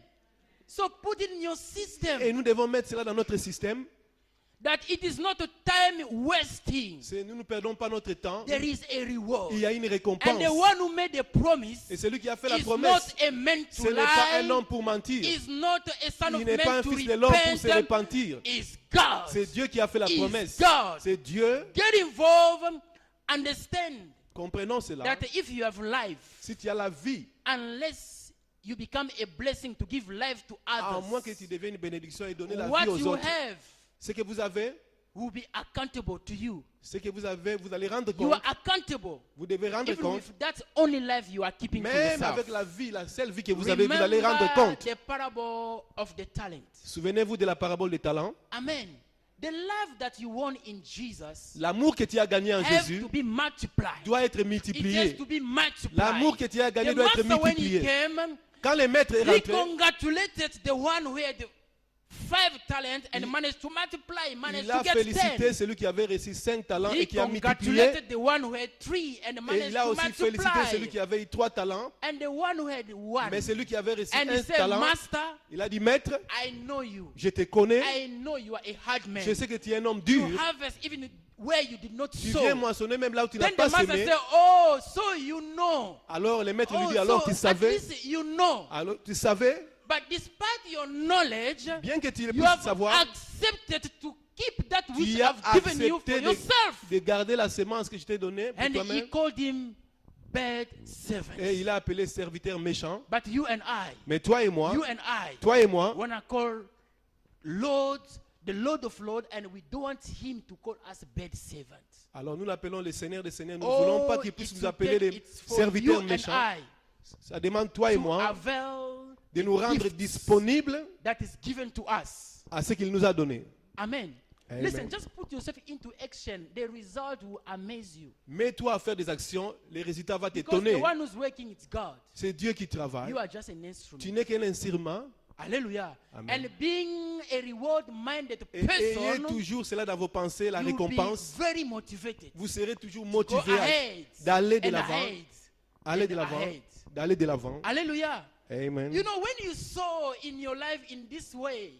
Speaker 1: So put in your system
Speaker 2: Et nous devons mettre cela dans notre système.
Speaker 1: that it is not a time wasting.
Speaker 2: Nous ne perdons pas notre temps.
Speaker 1: There is a reward.
Speaker 2: Il y a une
Speaker 1: And
Speaker 2: récompense.
Speaker 1: the one who made the promise
Speaker 2: Et celui qui a fait la
Speaker 1: is not
Speaker 2: promesse,
Speaker 1: a man
Speaker 2: ce
Speaker 1: to
Speaker 2: n'est pas un
Speaker 1: lie,
Speaker 2: homme pour mentir.
Speaker 1: is not a son
Speaker 2: Il
Speaker 1: of
Speaker 2: n'est pas
Speaker 1: man
Speaker 2: un
Speaker 1: to
Speaker 2: fils de l'homme pour se
Speaker 1: repent,
Speaker 2: repentir.
Speaker 1: is God.
Speaker 2: C'est Dieu qui a fait la
Speaker 1: Is
Speaker 2: promesse.
Speaker 1: God.
Speaker 2: C'est Dieu.
Speaker 1: Get involved, understand
Speaker 2: Comprenons cela.
Speaker 1: that if you have life,
Speaker 2: Si tu as la vie,
Speaker 1: unless you become a blessing to give life to
Speaker 2: à moins que
Speaker 1: others,
Speaker 2: tu deviennes une bénédiction et donner la
Speaker 1: what
Speaker 2: vie aux
Speaker 1: you
Speaker 2: autres,
Speaker 1: have
Speaker 2: ce que vous avez,
Speaker 1: will be accountable to you.
Speaker 2: ce que vous avez, vous allez rendre
Speaker 1: You
Speaker 2: compte.
Speaker 1: are accountable.
Speaker 2: Vous devez rendre
Speaker 1: Even
Speaker 2: compte.
Speaker 1: if that's only life you are keeping for
Speaker 2: Même
Speaker 1: yourself.
Speaker 2: avec la vie, la seule vie que vous avez, vous allez rendre
Speaker 1: Remember
Speaker 2: compte.
Speaker 1: the parable of the talent.
Speaker 2: Souvenez-vous de la parabole des talents.
Speaker 1: Amen. The love that you want in Jesus
Speaker 2: L'amour que tu as gagné en
Speaker 1: has
Speaker 2: Jésus
Speaker 1: to be multiplied.
Speaker 2: doit être
Speaker 1: It has
Speaker 2: multiplié.
Speaker 1: to be multiplied.
Speaker 2: L'amour que tu as gagné
Speaker 1: The
Speaker 2: doit être
Speaker 1: master, when he
Speaker 2: multiplié.
Speaker 1: came,
Speaker 2: Quand le maître est
Speaker 1: he
Speaker 2: rentré,
Speaker 1: congratulated the one who had 5 talents and managed to multiply, managed
Speaker 2: il a
Speaker 1: to get
Speaker 2: félicité
Speaker 1: 10.
Speaker 2: celui qui avait reçu 5 talents
Speaker 1: He
Speaker 2: et qui a multiplié.
Speaker 1: congratulated the one who had 3 and
Speaker 2: Et
Speaker 1: managed
Speaker 2: il a
Speaker 1: to
Speaker 2: aussi félicité celui
Speaker 1: multiply.
Speaker 2: qui avait eu 3 talents.
Speaker 1: And the one who had 1.
Speaker 2: Mais celui qui avait reçu
Speaker 1: And he
Speaker 2: un
Speaker 1: said,
Speaker 2: talent,
Speaker 1: Master,
Speaker 2: il a dit, Maître,
Speaker 1: I know you.
Speaker 2: je te connais.
Speaker 1: I know you are a hard man.
Speaker 2: Je sais que tu es un homme
Speaker 1: You
Speaker 2: dur.
Speaker 1: harvest even where you did not
Speaker 2: Tu
Speaker 1: sow.
Speaker 2: viens moissonner même là où tu n'as
Speaker 1: Then
Speaker 2: pas
Speaker 1: the master
Speaker 2: semé.
Speaker 1: said, oh, so you know.
Speaker 2: Alors le maître lui
Speaker 1: Oh,
Speaker 2: dit, alors
Speaker 1: so
Speaker 2: tu
Speaker 1: at
Speaker 2: savais.
Speaker 1: least you know.
Speaker 2: Alors tu savais,
Speaker 1: But despite your knowledge,
Speaker 2: bien que tu
Speaker 1: you
Speaker 2: puisses
Speaker 1: have
Speaker 2: savoir,
Speaker 1: accepted to keep that which
Speaker 2: tu
Speaker 1: I
Speaker 2: as
Speaker 1: have given you for
Speaker 2: accepté
Speaker 1: yourself.
Speaker 2: de garder la semence que je t'ai donnée pour
Speaker 1: And he
Speaker 2: toi-même.
Speaker 1: called him bad servant.
Speaker 2: Et il a appelé serviteur méchant.
Speaker 1: But you and I,
Speaker 2: Mais toi et moi,
Speaker 1: you and I,
Speaker 2: toi et moi,
Speaker 1: when I call lords, the Lord of Lords, and we don't want him to call us bad servants.
Speaker 2: Alors nous l'appelons le Seigneur des Seigneurs. Nous ne
Speaker 1: Oh,
Speaker 2: voulons pas qu'il puisse
Speaker 1: it's
Speaker 2: nous appeler des
Speaker 1: it's for
Speaker 2: serviteurs
Speaker 1: you and
Speaker 2: méchants.
Speaker 1: I
Speaker 2: Ça demande toi et
Speaker 1: to
Speaker 2: moi
Speaker 1: avail
Speaker 2: de nous
Speaker 1: the
Speaker 2: rendre
Speaker 1: gifts
Speaker 2: disponibles
Speaker 1: that is given to us.
Speaker 2: à ce qu'il nous a donné.
Speaker 1: Amen.
Speaker 2: Amen.
Speaker 1: Listen, just put yourself into action. The result will amaze you.
Speaker 2: Mets-toi à faire des actions, les résultats vont
Speaker 1: Because the
Speaker 2: t'étonner.
Speaker 1: one who's working, it's God.
Speaker 2: C'est Dieu qui travaille.
Speaker 1: You are just an
Speaker 2: Tu
Speaker 1: instrument.
Speaker 2: n'es qu'un instrument.
Speaker 1: Hallelujah.
Speaker 2: Amen.
Speaker 1: And being a reward-minded
Speaker 2: Et ayez
Speaker 1: person,
Speaker 2: toujours cela dans vos pensées, la
Speaker 1: you'll be
Speaker 2: récompense.
Speaker 1: very motivated.
Speaker 2: Vous serez toujours
Speaker 1: Go
Speaker 2: motivé
Speaker 1: ahead.
Speaker 2: d'aller de
Speaker 1: And
Speaker 2: l'avant,
Speaker 1: ahead.
Speaker 2: aller de
Speaker 1: and
Speaker 2: l'avant,
Speaker 1: ahead.
Speaker 2: d'aller de l'avant.
Speaker 1: Hallelujah.
Speaker 2: Amen.
Speaker 1: You know, when you sow in your life in this way,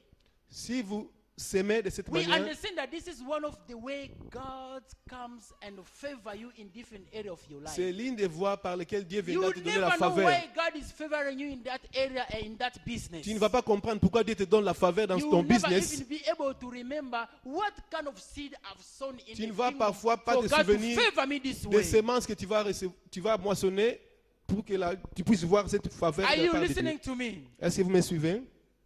Speaker 2: Si vous s'aimez de cette
Speaker 1: we
Speaker 2: manière,
Speaker 1: understand that this is one of the way God comes and favor you in different areas of your life.
Speaker 2: c'est l'une des voies par lesquelles Dieu
Speaker 1: You
Speaker 2: viendra te donner la
Speaker 1: never know
Speaker 2: faveur.
Speaker 1: why God is favoring you in that area and in that business.
Speaker 2: Tu ne vas pas comprendre pourquoi Dieu te donne la faveur dans
Speaker 1: You
Speaker 2: ton
Speaker 1: will never
Speaker 2: business.
Speaker 1: even be able to remember what kind of seed I've sown in
Speaker 2: Tu
Speaker 1: the
Speaker 2: ne vas
Speaker 1: kingdom
Speaker 2: parfois pas
Speaker 1: for
Speaker 2: te
Speaker 1: God to
Speaker 2: souvenir
Speaker 1: favor me this
Speaker 2: des
Speaker 1: way.
Speaker 2: semences que tu vas moissonner pour que tu puisses voir cette faveur
Speaker 1: Are
Speaker 2: de la
Speaker 1: you
Speaker 2: part de Dieu.
Speaker 1: listening to me?
Speaker 2: Est-ce que vous me suivez?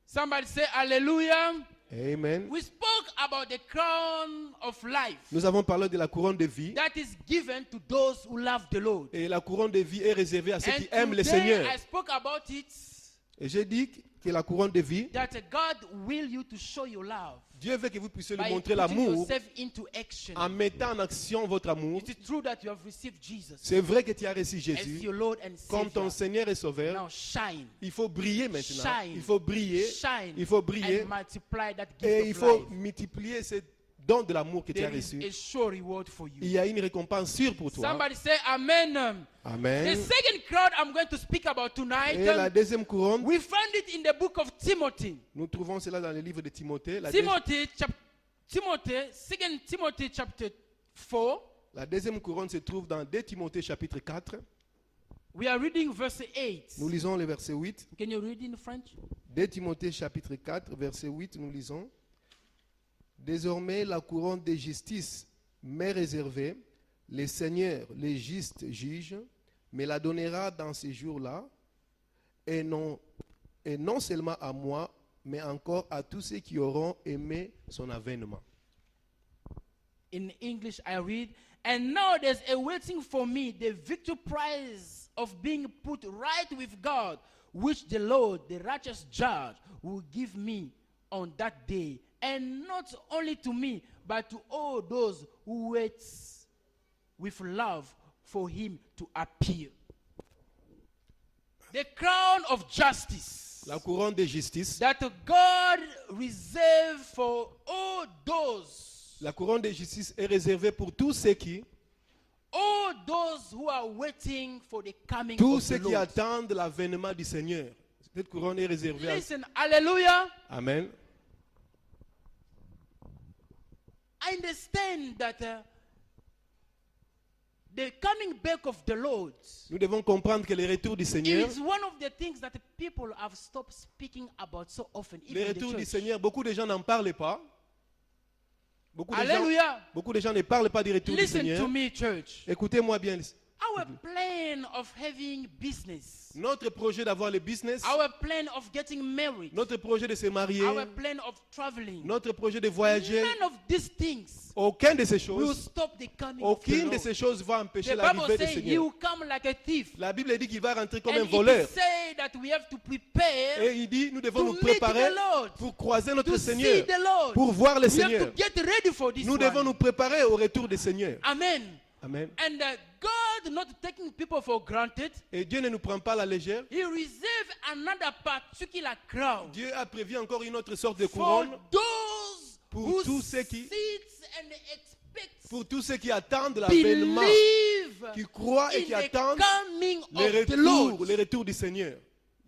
Speaker 1: Somebody say hallelujah.
Speaker 2: Amen.
Speaker 1: We spoke about the crown of life
Speaker 2: Nous avons parlé de la couronne de vie.
Speaker 1: that is given to those who love the Lord.
Speaker 2: Et la couronne de vie est réservée à ceux qui
Speaker 1: And
Speaker 2: aiment le
Speaker 1: today
Speaker 2: Seigneur.
Speaker 1: I spoke about it,
Speaker 2: Et j'ai dit que la couronne de vie,
Speaker 1: that God will you to show your love
Speaker 2: Dieu veut que vous puissiez lui
Speaker 1: by
Speaker 2: montrer
Speaker 1: putting
Speaker 2: l'amour
Speaker 1: yourself into action.
Speaker 2: en mettant en action votre amour.
Speaker 1: It is true that you have received Jesus
Speaker 2: C'est vrai que tu as reçu
Speaker 1: as
Speaker 2: Jésus
Speaker 1: your Lord and
Speaker 2: comme ton
Speaker 1: Savior.
Speaker 2: Seigneur et Sauveur.
Speaker 1: Now shine.
Speaker 2: Il faut briller maintenant.
Speaker 1: Shine.
Speaker 2: Il faut briller.
Speaker 1: Shine
Speaker 2: Il faut briller.
Speaker 1: and multiply that
Speaker 2: Et il
Speaker 1: gift
Speaker 2: faut
Speaker 1: of life.
Speaker 2: multiplier ce don de l'amour que tu as
Speaker 1: There is
Speaker 2: reçu.
Speaker 1: a sure reward for
Speaker 2: Il
Speaker 1: you.
Speaker 2: y a une récompense sûre pour toi.
Speaker 1: Somebody say amen. The
Speaker 2: Amen.
Speaker 1: second crowd I'm going to speak about tonight,
Speaker 2: Et la deuxième couronne,
Speaker 1: we find it in the book of Timothy.
Speaker 2: nous trouvons cela dans le livre de Timothée.
Speaker 1: Second Timothy chapter 4.
Speaker 2: La deuxième couronne se trouve dans 2 Timothée chapitre 4.
Speaker 1: We are reading verse 8.
Speaker 2: Nous lisons le verset 8.
Speaker 1: Can you read in French?
Speaker 2: 2 Timothée chapitre 4, verset 8, nous lisons. Désormais, la couronne de justice m'est réservée. Le Seigneur, le juste juge, me la donnera dans ces jours-là, et non seulement à moi, mais encore à tous ceux qui auront aimé son avènement.
Speaker 1: In English, I read, and now there's a waiting for me the victory prize of being put right with God, which the Lord, the righteous judge, will give me on that day, and not only to me, but to all those who wait with love for him to appear. The crown of justice
Speaker 2: La couronne de justice.
Speaker 1: that God reserved for all those
Speaker 2: La couronne de justice est réservée pour tous ceux qui
Speaker 1: who are waiting for the coming
Speaker 2: tous
Speaker 1: of
Speaker 2: ceux
Speaker 1: the
Speaker 2: qui
Speaker 1: Lord.
Speaker 2: attendent l'avènement du Seigneur. Cette couronne est réservée à...
Speaker 1: Listen, hallelujah.
Speaker 2: Amen.
Speaker 1: I understand that the coming back of the Lord
Speaker 2: Nous devons comprendre que le retour du Seigneur,
Speaker 1: is one of the things that people have stopped speaking about so often.
Speaker 2: le
Speaker 1: Even the
Speaker 2: retour du
Speaker 1: church.
Speaker 2: Seigneur, beaucoup de gens n'en parlent pas. Beaucoup
Speaker 1: Hallelujah.
Speaker 2: de gens ne parlent pas du retour du
Speaker 1: Listen
Speaker 2: Seigneur.
Speaker 1: to me, church.
Speaker 2: Écoutez-moi bien.
Speaker 1: Our plan of having business,
Speaker 2: Notre projet d'avoir le business,
Speaker 1: our plan of getting married,
Speaker 2: notre projet de se marier,
Speaker 1: our plan of traveling,
Speaker 2: notre projet de voyager,
Speaker 1: none of these things
Speaker 2: aucune de ces
Speaker 1: will
Speaker 2: choses,
Speaker 1: stop the coming of the
Speaker 2: aucune de
Speaker 1: Lord.
Speaker 2: ces choses va empêcher
Speaker 1: The
Speaker 2: l'arrivée
Speaker 1: Bible
Speaker 2: du
Speaker 1: says he
Speaker 2: Seigneur.
Speaker 1: will come like a thief.
Speaker 2: La Bible dit qu'il va rentrer comme un
Speaker 1: And
Speaker 2: voleur.
Speaker 1: it say that we have to prepare
Speaker 2: Et il dit, nous devons
Speaker 1: to
Speaker 2: nous
Speaker 1: meet
Speaker 2: préparer
Speaker 1: the Lord,
Speaker 2: pour croiser notre
Speaker 1: to see
Speaker 2: Seigneur,
Speaker 1: the Lord.
Speaker 2: pour voir le
Speaker 1: We have
Speaker 2: Seigneur.
Speaker 1: to get ready for this
Speaker 2: Nous devons
Speaker 1: one.
Speaker 2: nous préparer au retour du Seigneur.
Speaker 1: Amen.
Speaker 2: Amen.
Speaker 1: And God not taking people for granted,
Speaker 2: Et Dieu ne nous prend pas à la légère.
Speaker 1: he reserved another particular crown
Speaker 2: Dieu a prévu encore une autre sorte de
Speaker 1: for
Speaker 2: couronne
Speaker 1: those
Speaker 2: pour
Speaker 1: who
Speaker 2: tous ceux qui-
Speaker 1: sit and expect,
Speaker 2: pour tous ceux qui attendent l'avènement,
Speaker 1: believe
Speaker 2: qui croient et
Speaker 1: in
Speaker 2: qui
Speaker 1: the
Speaker 2: attendent
Speaker 1: coming
Speaker 2: le
Speaker 1: of the Lord.
Speaker 2: retour du Seigneur.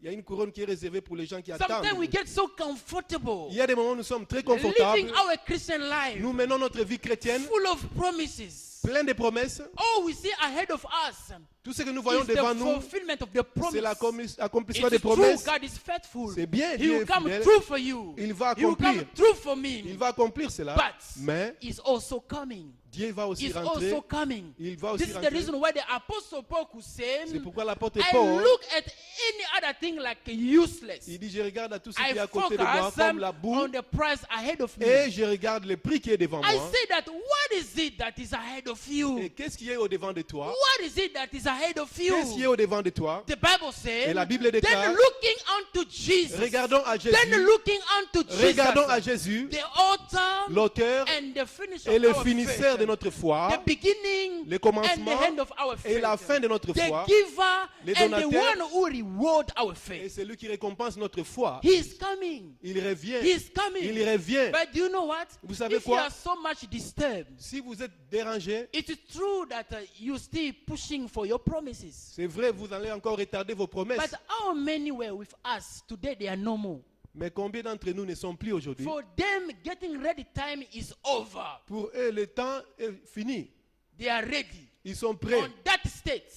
Speaker 2: Il y a une couronne qui est réservée pour les gens qui attendent.
Speaker 1: Sometimes we get so comfortable
Speaker 2: Il y a des moments où nous sommes très
Speaker 1: living
Speaker 2: confortables.
Speaker 1: our Christian life
Speaker 2: Nous menons notre vie chrétienne
Speaker 1: full of promises.
Speaker 2: plein de promesses.
Speaker 1: All we see ahead of us
Speaker 2: Tout ce que nous voyons
Speaker 1: is the
Speaker 2: devant nous,
Speaker 1: fulfillment of the
Speaker 2: c'est
Speaker 1: promise.
Speaker 2: l'accomplissement des
Speaker 1: It's true,
Speaker 2: promesses.
Speaker 1: God is faithful.
Speaker 2: C'est bien,
Speaker 1: He
Speaker 2: Dieu
Speaker 1: will
Speaker 2: est
Speaker 1: come
Speaker 2: fidèle.
Speaker 1: through for you.
Speaker 2: Il va
Speaker 1: He will come
Speaker 2: accomplir.
Speaker 1: through for me.
Speaker 2: Il va accomplir cela.
Speaker 1: But
Speaker 2: Mais
Speaker 1: He's also coming.
Speaker 2: Dieu va aussi
Speaker 1: Is
Speaker 2: rentrer.
Speaker 1: also coming.
Speaker 2: Il va
Speaker 1: This
Speaker 2: aussi
Speaker 1: is the
Speaker 2: rentrer.
Speaker 1: reason why the Apostle Paul could say,
Speaker 2: C'est pourquoi l'apôtre
Speaker 1: I
Speaker 2: Paul,
Speaker 1: look at any other thing like useless.
Speaker 2: il dit, je regarde à tout ce qui
Speaker 1: I
Speaker 2: est à côté de moi
Speaker 1: focus
Speaker 2: comme la boue
Speaker 1: on the prize ahead of me.
Speaker 2: et je regarde le prix qui est devant
Speaker 1: I
Speaker 2: moi.
Speaker 1: say that what is it that is ahead of you?
Speaker 2: Et qu'est-ce qui est au devant de toi?
Speaker 1: What is it that is ahead of
Speaker 2: Qu'est-ce qui est
Speaker 1: you?
Speaker 2: au devant de toi?
Speaker 1: The Bible says,
Speaker 2: Et la Bible déclare,
Speaker 1: then looking unto Jesus,
Speaker 2: regardons à
Speaker 1: then
Speaker 2: Jésus,
Speaker 1: looking unto
Speaker 2: regardons à
Speaker 1: Jesus,
Speaker 2: Jésus,
Speaker 1: the author
Speaker 2: l'auteur
Speaker 1: and the finisher
Speaker 2: et
Speaker 1: of
Speaker 2: le
Speaker 1: our
Speaker 2: finisseur de
Speaker 1: faith,
Speaker 2: notre foi,
Speaker 1: the beginning
Speaker 2: le
Speaker 1: and the
Speaker 2: commencement
Speaker 1: end of our
Speaker 2: et la
Speaker 1: faith,
Speaker 2: fin de notre
Speaker 1: the
Speaker 2: foi,
Speaker 1: giver
Speaker 2: les
Speaker 1: and the
Speaker 2: donateurs,
Speaker 1: one who reward our
Speaker 2: et
Speaker 1: faith.
Speaker 2: c'est lui qui récompense notre foi.
Speaker 1: He is coming.
Speaker 2: Il revient.
Speaker 1: He is coming.
Speaker 2: Il revient.
Speaker 1: But do you know what?
Speaker 2: Vous savez
Speaker 1: If you
Speaker 2: quoi?
Speaker 1: are so much disturbed,
Speaker 2: Si vous êtes dérangé,
Speaker 1: it is true that you still pushing for your promises.
Speaker 2: c'est vrai, vous allez encore retarder vos promesses.
Speaker 1: But how many were with us today? They are no more.
Speaker 2: Mais combien d'entre nous ne sont plus aujourd'hui?
Speaker 1: For them, getting ready time is over.
Speaker 2: Pour eux, le temps est fini.
Speaker 1: They are ready.
Speaker 2: Ils sont prêts.
Speaker 1: On that state,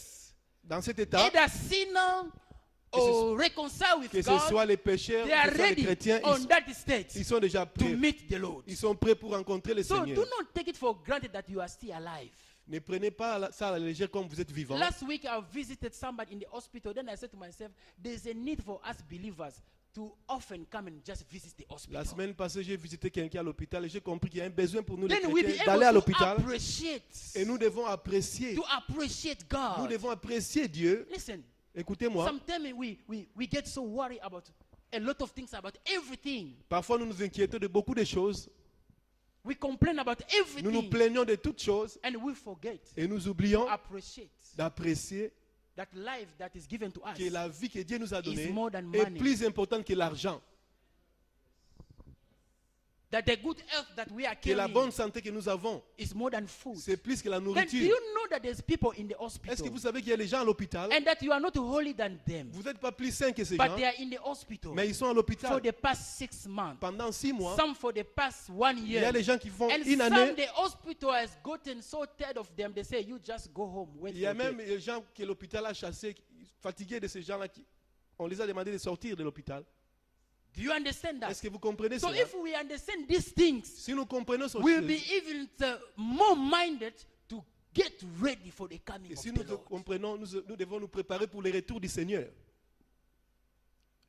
Speaker 2: Dans cet état,
Speaker 1: either sinner or reconcile with
Speaker 2: que ce
Speaker 1: God,
Speaker 2: soit les pécheurs,
Speaker 1: they are
Speaker 2: que ce soit les
Speaker 1: ready
Speaker 2: chrétiens,
Speaker 1: on that state
Speaker 2: ils sont déjà
Speaker 1: to
Speaker 2: prêts.
Speaker 1: meet the Lord.
Speaker 2: Ils sont prêts pour rencontrer le
Speaker 1: So do
Speaker 2: Seigneur.
Speaker 1: not take it for granted that you are still alive.
Speaker 2: Ne prenez pas ça à la légère comme vous êtes vivant.
Speaker 1: Last week I visited somebody in the hospital. Then I said to myself, there's a need for us believers to often come and just visit the hospital.
Speaker 2: La semaine passée, j'ai visité quelqu'un à l'hôpital et j'ai compris qu'il y a un besoin pour nous les
Speaker 1: Then we'll be
Speaker 2: chrétiens
Speaker 1: able
Speaker 2: d'aller à
Speaker 1: to
Speaker 2: l'hôpital.
Speaker 1: appreciate,
Speaker 2: Et nous devons apprécier.
Speaker 1: to appreciate
Speaker 2: Nous
Speaker 1: God.
Speaker 2: devons apprécier Dieu.
Speaker 1: Listen,
Speaker 2: Écoutez-moi.
Speaker 1: sometimes we get so worried about a lot of things, about everything.
Speaker 2: Parfois, nous nous inquiétons de beaucoup de choses.
Speaker 1: We complain about
Speaker 2: Nous nous
Speaker 1: everything,
Speaker 2: plaignons de toutes choses.
Speaker 1: and we forget
Speaker 2: Et nous
Speaker 1: to
Speaker 2: oublions
Speaker 1: appreciate
Speaker 2: d'apprécier
Speaker 1: that life that is given to us
Speaker 2: que la vie que Dieu nous a donnée
Speaker 1: is more than
Speaker 2: est
Speaker 1: money.
Speaker 2: plus importante que l'argent.
Speaker 1: That the good health that we are
Speaker 2: Que la
Speaker 1: carrying
Speaker 2: bonne santé que nous avons,
Speaker 1: is more than food.
Speaker 2: c'est plus que la
Speaker 1: Then do
Speaker 2: nourriture.
Speaker 1: you know that there's people in the
Speaker 2: Est-ce que
Speaker 1: hospital
Speaker 2: vous savez qu'il y a des gens à l'hôpital?
Speaker 1: and that you are not holy than them,
Speaker 2: Vous n'êtes pas plus sains que ces
Speaker 1: but
Speaker 2: gens,
Speaker 1: they are in the hospital
Speaker 2: mais ils sont à
Speaker 1: for
Speaker 2: l'hôpital
Speaker 1: the past 6 months,
Speaker 2: pendant 6 mois.
Speaker 1: some for the past 1
Speaker 2: Il y a
Speaker 1: year,
Speaker 2: des gens qui font
Speaker 1: and
Speaker 2: une
Speaker 1: some
Speaker 2: année.
Speaker 1: the hospital has gotten so tired of them, they say you just go home, wait
Speaker 2: Il y a
Speaker 1: for
Speaker 2: même
Speaker 1: death.
Speaker 2: des gens que l'hôpital a chassés, fatigués de ces gens-là. On les a demandé de sortir de l'hôpital.
Speaker 1: Do you understand that?
Speaker 2: Est-ce que vous comprenez
Speaker 1: So
Speaker 2: cela?
Speaker 1: if we understand these things,
Speaker 2: Si nous comprenons ce
Speaker 1: we'll be even more minded to get ready for the coming
Speaker 2: et
Speaker 1: of
Speaker 2: si
Speaker 1: the
Speaker 2: nous
Speaker 1: Lord.
Speaker 2: comprenons, nous devons nous préparer pour le retour du Seigneur.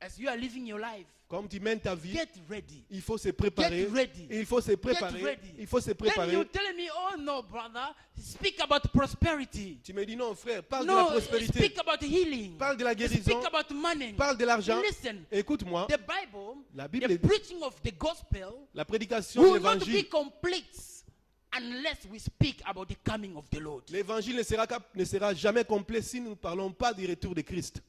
Speaker 1: As you are living your life,
Speaker 2: Comme tu mènes ta vie,
Speaker 1: get ready.
Speaker 2: il faut se préparer.
Speaker 1: Get ready.
Speaker 2: Il faut se
Speaker 1: Get
Speaker 2: préparer.
Speaker 1: ready.
Speaker 2: Il faut se
Speaker 1: Then
Speaker 2: préparer.
Speaker 1: you telling me, oh no, brother, speak about prosperity.
Speaker 2: Tu me dis non, frère, parle de la
Speaker 1: No,
Speaker 2: prospérité.
Speaker 1: speak about healing.
Speaker 2: Parle de la guérison.
Speaker 1: Speak about money.
Speaker 2: Parle de l'argent.
Speaker 1: Listen,
Speaker 2: Écoute-moi,
Speaker 1: the Bible,
Speaker 2: La Bible
Speaker 1: the
Speaker 2: dit-
Speaker 1: preaching of the gospel
Speaker 2: la prédication de
Speaker 1: will not be
Speaker 2: l'évangile.
Speaker 1: complete unless we speak about the coming of the Lord.
Speaker 2: L'évangile ne sera jamais complet si nous ne parlons pas du retour de Christ.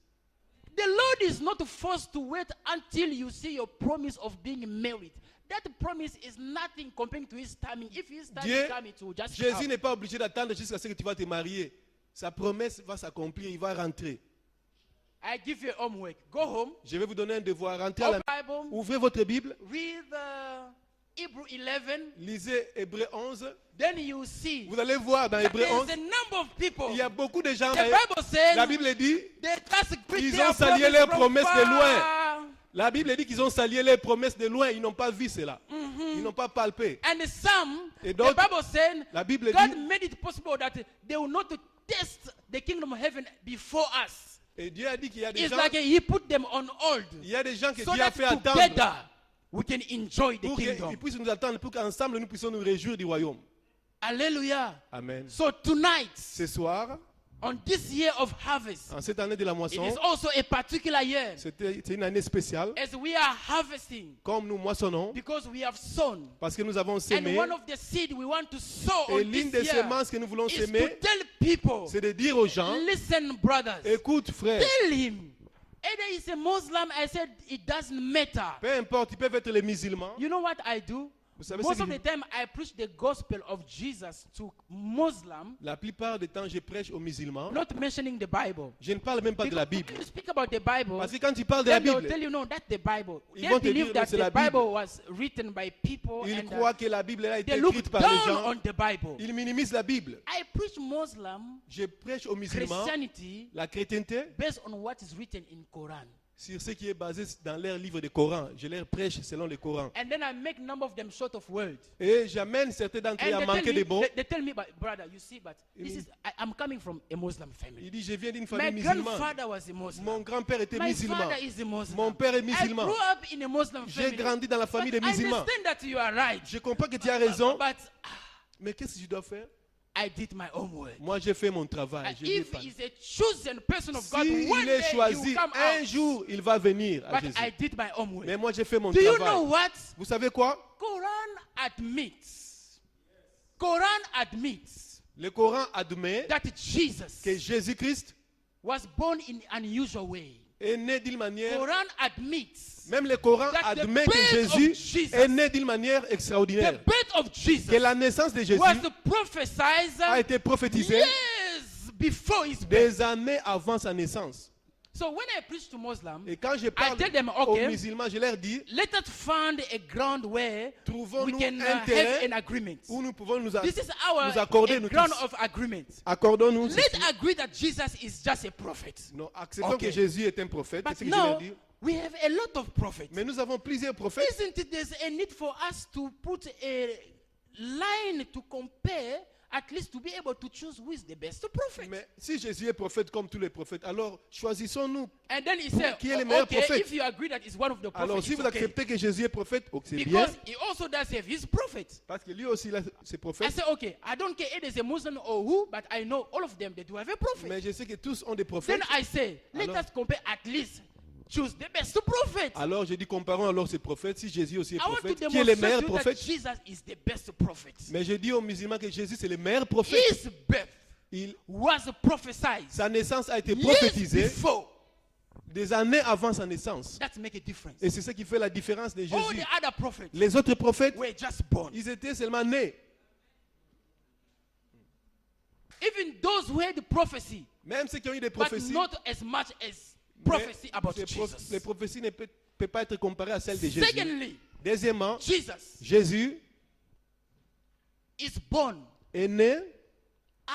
Speaker 1: The Lord is not forced to wait until you see your promise of being married. That promise is nothing compared to his timing. If his timing
Speaker 2: Dieu,
Speaker 1: comes, it will just
Speaker 2: Jésus
Speaker 1: come.
Speaker 2: n'est pas obligé d'attendre jusqu'à ce que tu vas te marier. Sa promesse va s'accomplir, il va rentrer.
Speaker 1: I give you homework. Go home,
Speaker 2: Je vais vous donner un devoir. Rentrez à la
Speaker 1: Bible,
Speaker 2: Ouvrez votre Bible,
Speaker 1: read Hebrew 11,
Speaker 2: lisez Hébreux 11.
Speaker 1: then you see
Speaker 2: Vous allez voir dans Hébreux
Speaker 1: there's
Speaker 2: 11,
Speaker 1: a number of people.
Speaker 2: il y a beaucoup de gens.
Speaker 1: The Bible says
Speaker 2: La Bible dit,
Speaker 1: they just greet
Speaker 2: Ils
Speaker 1: their
Speaker 2: ont salué
Speaker 1: promise
Speaker 2: leurs
Speaker 1: from
Speaker 2: promesses de
Speaker 1: far.
Speaker 2: la Bible dit qu'ils ont salué les promesses de loin. Ils n'ont pas vu cela. Ils n'ont pas palpé.
Speaker 1: And some,
Speaker 2: Et
Speaker 1: the
Speaker 2: d'autres,
Speaker 1: Bible said,
Speaker 2: La Bible
Speaker 1: God
Speaker 2: dit,
Speaker 1: made it possible that they will not test the kingdom of heaven before us.
Speaker 2: et Dieu a dit qu'il y a des
Speaker 1: It's
Speaker 2: gens,
Speaker 1: like He put them on hold
Speaker 2: il y a des gens que
Speaker 1: so
Speaker 2: Dieu a
Speaker 1: that
Speaker 2: fait attendre
Speaker 1: together we can enjoy the
Speaker 2: pour
Speaker 1: kingdom.
Speaker 2: qu'ils puissent nous attendre, pour qu'ensemble nous puissions nous réjouir du royaume.
Speaker 1: Hallelujah.
Speaker 2: Amen.
Speaker 1: So tonight,
Speaker 2: Ce soir,
Speaker 1: on this year of harvest,
Speaker 2: en cette année de la
Speaker 1: it
Speaker 2: moisson,
Speaker 1: is also a particular year
Speaker 2: c'est une année spéciale.
Speaker 1: as we are harvesting
Speaker 2: Comme nous moissonnons,
Speaker 1: because we have sown.
Speaker 2: parce que nous avons
Speaker 1: And
Speaker 2: sémé.
Speaker 1: one of the seed we want to sow
Speaker 2: Et
Speaker 1: on
Speaker 2: l'une
Speaker 1: this
Speaker 2: des
Speaker 1: year
Speaker 2: semences que nous voulons
Speaker 1: is to
Speaker 2: s'aimer,
Speaker 1: tell people,
Speaker 2: c'est de dire aux gens,
Speaker 1: listen, brothers,
Speaker 2: écoute frère,
Speaker 1: tell him. Either he's a Muslim, I said it doesn't matter.
Speaker 2: peu importe, ils peuvent être les musulmans.
Speaker 1: You know what I do?
Speaker 2: Vous savez,
Speaker 1: most of the time I preach the gospel of Jesus to Muslim,
Speaker 2: la plupart du temps, je prêche aux musulmans.
Speaker 1: not mentioning the Bible.
Speaker 2: Je ne parle même pas de la
Speaker 1: Because
Speaker 2: Bible.
Speaker 1: when you speak about the Bible,
Speaker 2: Parce que quand tu parles de la
Speaker 1: then they'll
Speaker 2: Bible,
Speaker 1: tell you, no, that's the Bible.
Speaker 2: Ils
Speaker 1: They
Speaker 2: vont te
Speaker 1: believe
Speaker 2: dire,
Speaker 1: that
Speaker 2: non, c'est
Speaker 1: the
Speaker 2: la Bible.
Speaker 1: Bible was written by people
Speaker 2: ils
Speaker 1: and
Speaker 2: croient que la Bible a été
Speaker 1: they look
Speaker 2: écrite par les
Speaker 1: down
Speaker 2: gens.
Speaker 1: on the Bible.
Speaker 2: Ils minimisent la Bible.
Speaker 1: I preach Muslim
Speaker 2: Je prêche aux musulmans
Speaker 1: Christianity
Speaker 2: la chrétienté
Speaker 1: based on what is written in Quran.
Speaker 2: sur ce qui est basé dans leur livre de Coran. Je leur prêche selon le Coran.
Speaker 1: And then I make number of them short of words.
Speaker 2: Et j'amène certains d'entre eux
Speaker 1: And
Speaker 2: à manquer des mots.
Speaker 1: they tell me, but brother, you see, but this is, I'm coming from a Muslim family.
Speaker 2: Il dit, je viens d'une
Speaker 1: My
Speaker 2: famille musulmane.
Speaker 1: grandfather was a Muslim.
Speaker 2: Mon grand-père était
Speaker 1: My
Speaker 2: musulman.
Speaker 1: father is a Muslim.
Speaker 2: Mon père est
Speaker 1: I
Speaker 2: musulman.
Speaker 1: grew up in a Muslim
Speaker 2: J'ai
Speaker 1: family.
Speaker 2: grandi dans la famille des
Speaker 1: But I
Speaker 2: musulmans.
Speaker 1: understand that you are right.
Speaker 2: Je comprends que tu as raison.
Speaker 1: But
Speaker 2: Mais qu'est-ce que je dois faire?
Speaker 1: I did my own work.
Speaker 2: Moi, j'ai fait mon travail. Je l'ai
Speaker 1: If
Speaker 2: pas.
Speaker 1: he is a chosen person of God, one
Speaker 2: S'il
Speaker 1: day
Speaker 2: est
Speaker 1: he
Speaker 2: choisi,
Speaker 1: will come
Speaker 2: un
Speaker 1: out.
Speaker 2: jour, il va venir à
Speaker 1: But
Speaker 2: Jésus.
Speaker 1: I did my own work.
Speaker 2: Mais moi, j'ai fait mon
Speaker 1: Do you know
Speaker 2: travail.
Speaker 1: what?
Speaker 2: Vous savez quoi?
Speaker 1: Quran admits
Speaker 2: Le Coran admet
Speaker 1: that Jesus
Speaker 2: que Jésus-Christ
Speaker 1: was born in an unusual way.
Speaker 2: est né d'une manière.
Speaker 1: Quran admits
Speaker 2: Même le Coran
Speaker 1: that the
Speaker 2: admet que
Speaker 1: birth of
Speaker 2: Jésus
Speaker 1: Jesus-
Speaker 2: est né d'une manière
Speaker 1: the
Speaker 2: extraordinaire.
Speaker 1: birth of Jesus
Speaker 2: Que la naissance de Jésus
Speaker 1: was prophesied
Speaker 2: a été prophétisée
Speaker 1: years before his birth.
Speaker 2: des années avant sa naissance.
Speaker 1: So when I preach to Muslims,
Speaker 2: Et quand je parle
Speaker 1: tell them,
Speaker 2: aux
Speaker 1: okay,
Speaker 2: musulmans, je leur dis,
Speaker 1: let us find a ground where we
Speaker 2: trouvons-nous
Speaker 1: can
Speaker 2: un
Speaker 1: have
Speaker 2: terrain
Speaker 1: an agreement.
Speaker 2: où nous pouvons nous
Speaker 1: This is our
Speaker 2: nous accorder,
Speaker 1: a
Speaker 2: nous
Speaker 1: ground
Speaker 2: tous.
Speaker 1: of agreement.
Speaker 2: Accordons-nous
Speaker 1: Let's
Speaker 2: ceci.
Speaker 1: agree that Jesus is just a prophet.
Speaker 2: Non, acceptons
Speaker 1: Okay.
Speaker 2: que Jésus est un prophète, c'est
Speaker 1: But
Speaker 2: ce que je leur
Speaker 1: now
Speaker 2: dis.
Speaker 1: we have a lot of prophets.
Speaker 2: Mais nous avons plusieurs prophètes.
Speaker 1: Isn't it there's a need for us to put a line to compare, at least to be able to choose who is the best prophet?
Speaker 2: Mais si Jésus est prophète comme tous les prophètes, alors choisissons-nous.
Speaker 1: And then he said,
Speaker 2: Qui est le meilleur
Speaker 1: okay,
Speaker 2: prophète?
Speaker 1: if you agree that he's one of the
Speaker 2: Alors
Speaker 1: prophets,
Speaker 2: si
Speaker 1: it's
Speaker 2: vous
Speaker 1: okay.
Speaker 2: acceptez que Jésus est prophète, oh, c'est bien.
Speaker 1: Because he also does have his prophets.
Speaker 2: Parce que lui aussi, il a ses
Speaker 1: I
Speaker 2: prophètes.
Speaker 1: say, okay, I don't care if there's a Muslim or who, but I know all of them, they do have a prophet.
Speaker 2: Mais je sais que tous ont des prophètes.
Speaker 1: Then I say, let
Speaker 2: Alors-
Speaker 1: us compare, at least choose the best prophet.
Speaker 2: Alors je dis, comparons alors ces prophètes. Si Jésus aussi est
Speaker 1: I want to
Speaker 2: prophète, qui est le
Speaker 1: demonstrate
Speaker 2: meilleur
Speaker 1: to you that
Speaker 2: prophète?
Speaker 1: Jesus is the best prophet.
Speaker 2: Mais je dis aux musulmans que Jésus c'est le meilleur prophète.
Speaker 1: His birth
Speaker 2: Il,
Speaker 1: was prophesied
Speaker 2: sa naissance a été
Speaker 1: years
Speaker 2: prophétisée
Speaker 1: before.
Speaker 2: des années avant sa naissance.
Speaker 1: That make a difference.
Speaker 2: Et c'est ce qui fait la différence de
Speaker 1: All
Speaker 2: Jésus.
Speaker 1: the other prophets
Speaker 2: Les autres prophètes,
Speaker 1: were just born.
Speaker 2: ils étaient seulement nés.
Speaker 1: Even those who had the prophecy,
Speaker 2: Même ceux qui ont eu des
Speaker 1: but
Speaker 2: prophéties.
Speaker 1: not as much as
Speaker 2: mais
Speaker 1: prophecy about
Speaker 2: les
Speaker 1: Jesus.
Speaker 2: les prophéties ne peuvent pas être comparées à celles de Jésus.
Speaker 1: Secondly,
Speaker 2: Deuxièmement,
Speaker 1: Jesus
Speaker 2: Jésus
Speaker 1: is born
Speaker 2: est né,